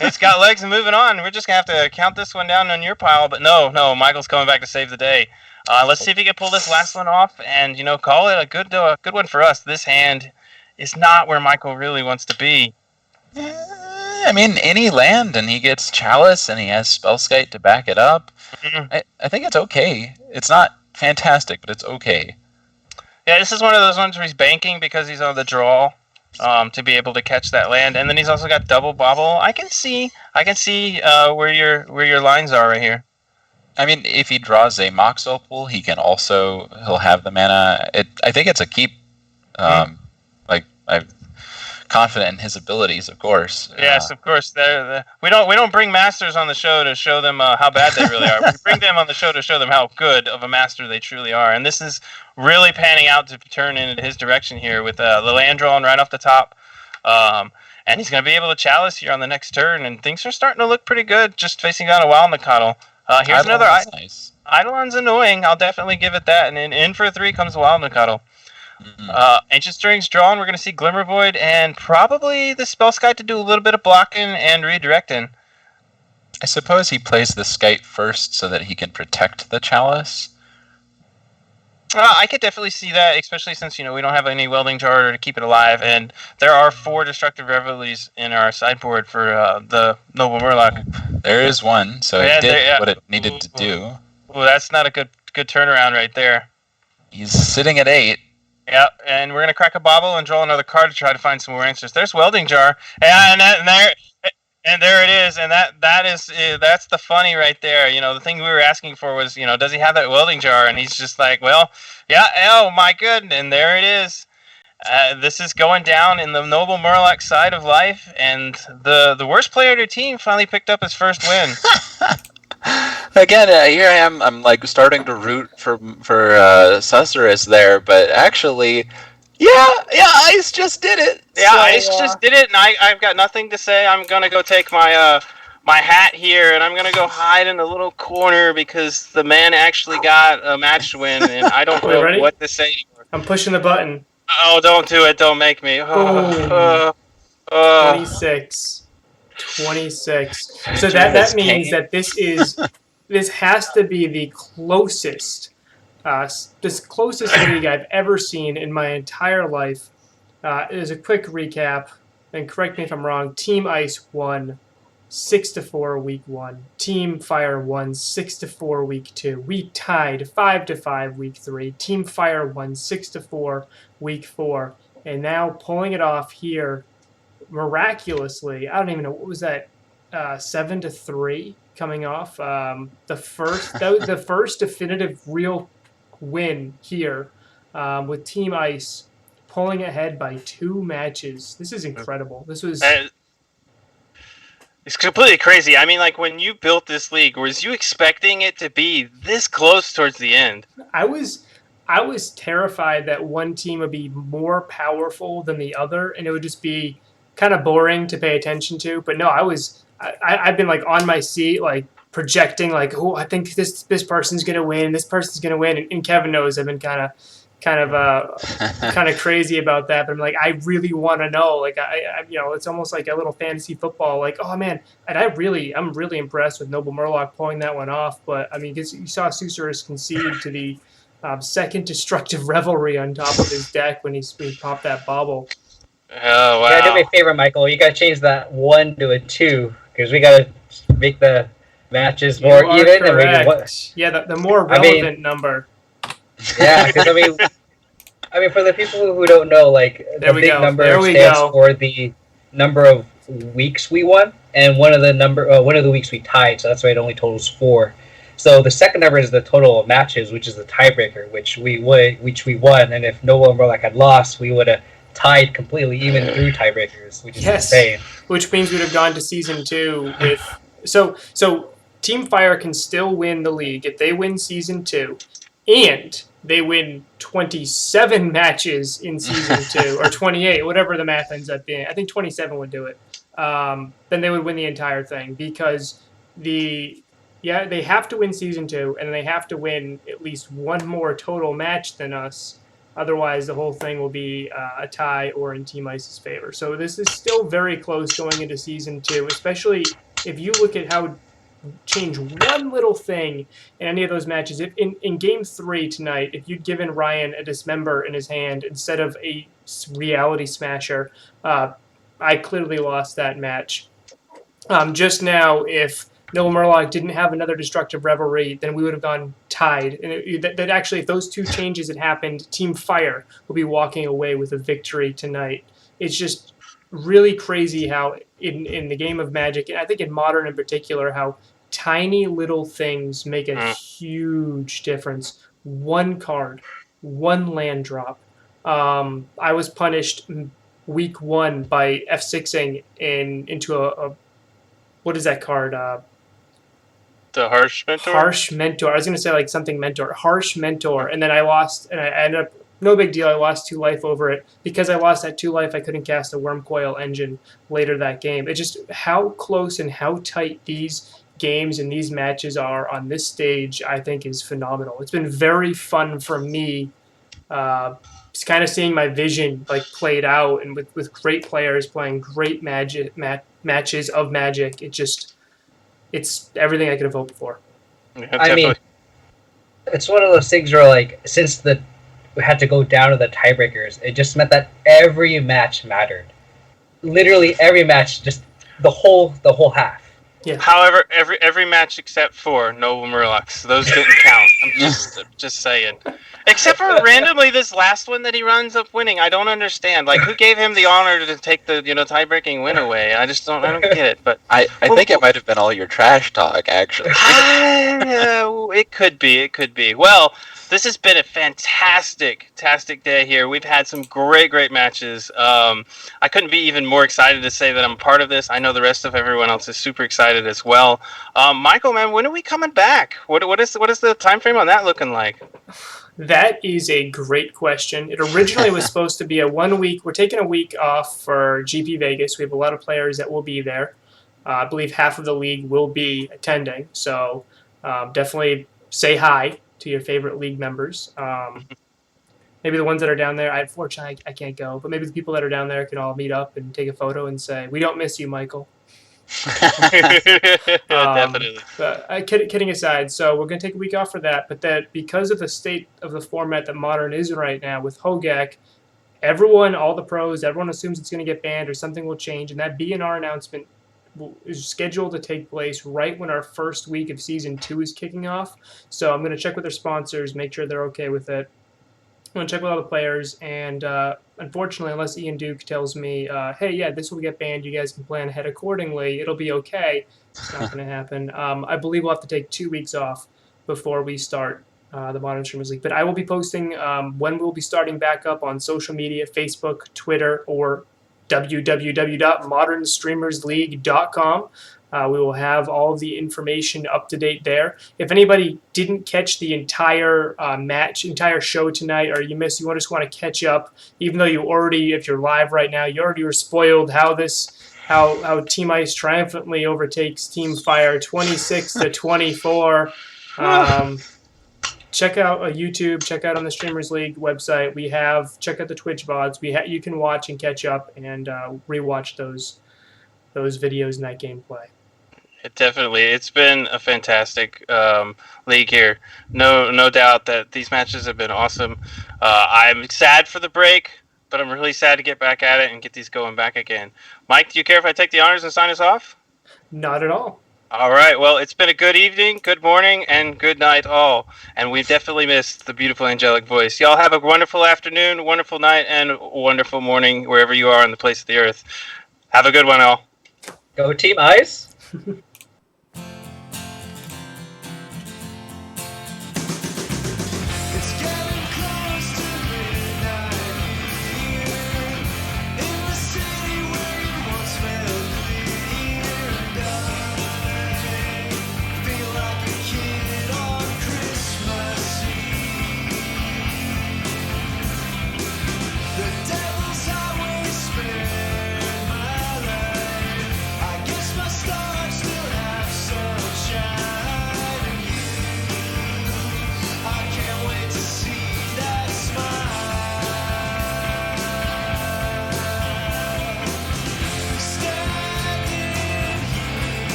It's got legs and moving on. We're just gonna have to count this one down on your pile. But no, Michael's coming back to save the day. Let's see if he can pull this last one off, and call it a good one for us. This hand is not where Michael really wants to be. I mean, any land, and he gets Chalice, and he has Spellskite to back it up. I think it's okay. It's not fantastic, but it's okay. Yeah, this is one of those ones where he's banking because he's on the draw. to be able to catch that land. And then he's also got double bobble. I can see where your lines are right here. I mean, if he draws a Mox Opal, he'll have the mana. I think it's a keep. Like I'm confident in his abilities, of course. Yes, of course. We don't bring masters on the show to show them how bad they really are. We bring them on the show to show them how good of a master they truly are. And this is really panning out to turn into his direction here with the land drawing right off the top. And he's going to be able to chalice here on the next turn, and things are starting to look pretty good. Just facing down a Wild in the Cuddle. Here's another nice. Eidolon's annoying. I'll definitely give it that. And in for 3 comes Wild in the Cuddle. Ancient Stirring's drawn. We're going to see Glimmer Void and probably the Spell Sky to do a little bit of blocking and redirecting. I suppose he plays the Skite first so that he can protect the Chalice. I could definitely see that, especially since we don't have any Welding Jar to keep it alive, and there are 4 Destructive Reveries in our sideboard for the NobleMurloc. There is one, so it did what it needed to do. Well, that's not a good turnaround right there. He's sitting at 8. Yeah, and we're gonna crack a bobble and draw another card to try to find some more answers. There's Welding Jar, and there it is, and that's the funny right there. The thing we were asking for was, does he have that Welding Jar? And he's just like, well, yeah, oh my goodness, and there it is. This is going down in the NobleMurloc side of life, and the worst player of their team finally picked up his first win. Again, here I am. I'm like starting to root for Susurrus there, but actually, yeah, Ice just did it. Yeah, so, Ice just did it, and I've got nothing to say. I'm gonna go take my my hat here, and I'm gonna go hide in a little corner because the man actually got a match win, and I don't know what to say. I'm pushing the button. Oh, don't do it! Don't make me. 26. So that means that this has to be the closest league I've ever seen in my entire life. As a quick recap, and correct me if I'm wrong, Team Ice won 6-4 week 1. Team Fire won 6-4 week 2. We tied 5-5 week 3. Team Fire won 6-4 week 4. And now pulling it off here miraculously, I don't even know, what was that, 7-3 coming off, the first definitive real win here, with Team Ice pulling ahead by 2 matches. This is incredible. This was it's completely crazy. I mean, like, when you built this league, was you expecting it to be this close towards the end? I was terrified that one team would be more powerful than the other, and it would just be kind of boring to pay attention to. But no, I've been like on my seat, like projecting, like, oh, I think this person's gonna win, this person's gonna win, and Kevin knows I've been kind of crazy about that. But I'm like, I really want to know. Like, I it's almost like a little fantasy football. Like, oh man, and I'm really impressed with NobleMurloc pulling that one off. But I mean, because you saw Susurrus concede to the second Destructive Revelry on top of his deck when he popped that bobble. Oh, wow. You gotta do me a favor, Michael. You gotta change that 1 to a 2, because we gotta make the matches more even. Correct. Yeah, the more relevant number. Yeah, because I mean, for the people who don't know, like, the big number stands for the number of weeks we won, and one of the weeks we tied. So that's why it only totals 4. So the second number is the total of matches, which is the tiebreaker, which we won. And if NobleMurloc had lost, we would have tied completely even through tiebreakers, which is insane. Which means we'd have gone to season 2 with so Team Fire can still win the league if they win season 2, and they win 27 matches in season 2 or 28, whatever the math ends up being. I think 27 would do it. Then they would win the entire thing, because they have to win season 2, and they have to win at least one more total match than us. Otherwise, the whole thing will be a tie or in Team Ice's favor. So this is still very close going into Season 2, especially if you look at how change one little thing in any of those matches. If in Game 3 tonight, if you'd given Ryan a Dismember in his hand instead of a Reality Smasher, I clearly lost that match. Just now, if NobleMurloc didn't have another Destructive Revelry, then we would have gone tied. And that actually, if those 2 changes had happened, Team Fire will be walking away with a victory tonight. it's just really crazy how in the game of Magic, and I think in Modern in particular, how tiny little things make a huge difference. One card, one land drop. I was punished week 1 by F6ing into a what is that card? The Harsh Mentor? Harsh Mentor. I was going to say like something Mentor. Harsh Mentor. And then I lost, and I ended up, no big deal. I lost 2 life over it. Because I lost that 2 life, I couldn't cast a Wormcoil Engine later that game. It's just how close and how tight these games and these matches are on this stage, I think is phenomenal. It's been very fun for me, just kind of seeing my vision like played out, and with great players playing great matches of Magic. It's everything I could have hoped for. Yeah, I mean, it's one of those things where, like, since we had to go down to the tiebreakers, it just meant that every match mattered. Literally every match, just the whole half. Yeah. However, every match except for NobleMurloc, those didn't count. I'm just saying. Except for randomly this last one that he runs up winning. I don't understand. Like, who gave him the honor to take the tie-breaking win away? I don't get it. But I think it might have been all your trash talk, actually. It could be. Well, this has been a fantastic day here. We've had some great matches. I couldn't be even more excited to say that I'm a part of this. I know the rest of everyone else is super excited as well. Michael, man, when are we coming back? What is the time frame on that looking like? That is a great question. It originally was supposed to be a 1 week. We're taking a week off for GP Vegas. We have a lot of players that will be there. I believe half of the league will be attending. So definitely say hi to your favorite league members. Maybe the ones that are down there, unfortunately, I can't go. But maybe the people that are down there can all meet up and take a photo and say, "We don't miss you, Michael." Definitely. But kidding aside, so we're going to take a week off for that. But that because of the state of the format that Modern is right now with Hogak, all the pros, everyone assumes it's going to get banned or something will change. And that BNR announcement is scheduled to take place right when our first week of Season 2 is kicking off. So I'm going to check with their sponsors, make sure they're okay with it. I'm going to check with all the players, and unfortunately, unless Ian Duke tells me, hey, yeah, this will get banned, you guys can plan ahead accordingly, it'll be okay, it's not going to happen. I believe we'll have to take 2 weeks off before we start the Modern Streamers League. But I will be posting when we'll be starting back up on social media, Facebook, Twitter, or www.ModernStreamersLeague.com. We will have all of the information up to date there. If anybody didn't catch the entire entire show tonight, or you just want to catch up, even though if you're live right now, you already were spoiled how Team Ice triumphantly overtakes Team Fire 26-24. Check out YouTube. Check out on the Streamers League website. Check out the Twitch VODs. You can watch and catch up and rewatch those videos in that gameplay. It's been a fantastic league here. No doubt that these matches have been awesome. I'm sad for the break, but I'm really sad to get back at it and get these going back again. Mike, do you care if I take the honors and sign us off? Not at all. All right. Well, it's been a good evening, good morning, and good night all. And we've definitely missed the beautiful angelic voice. Y'all have a wonderful afternoon, wonderful night, and wonderful morning wherever you are on the place of the earth. Have a good one, all. Go Team Ice!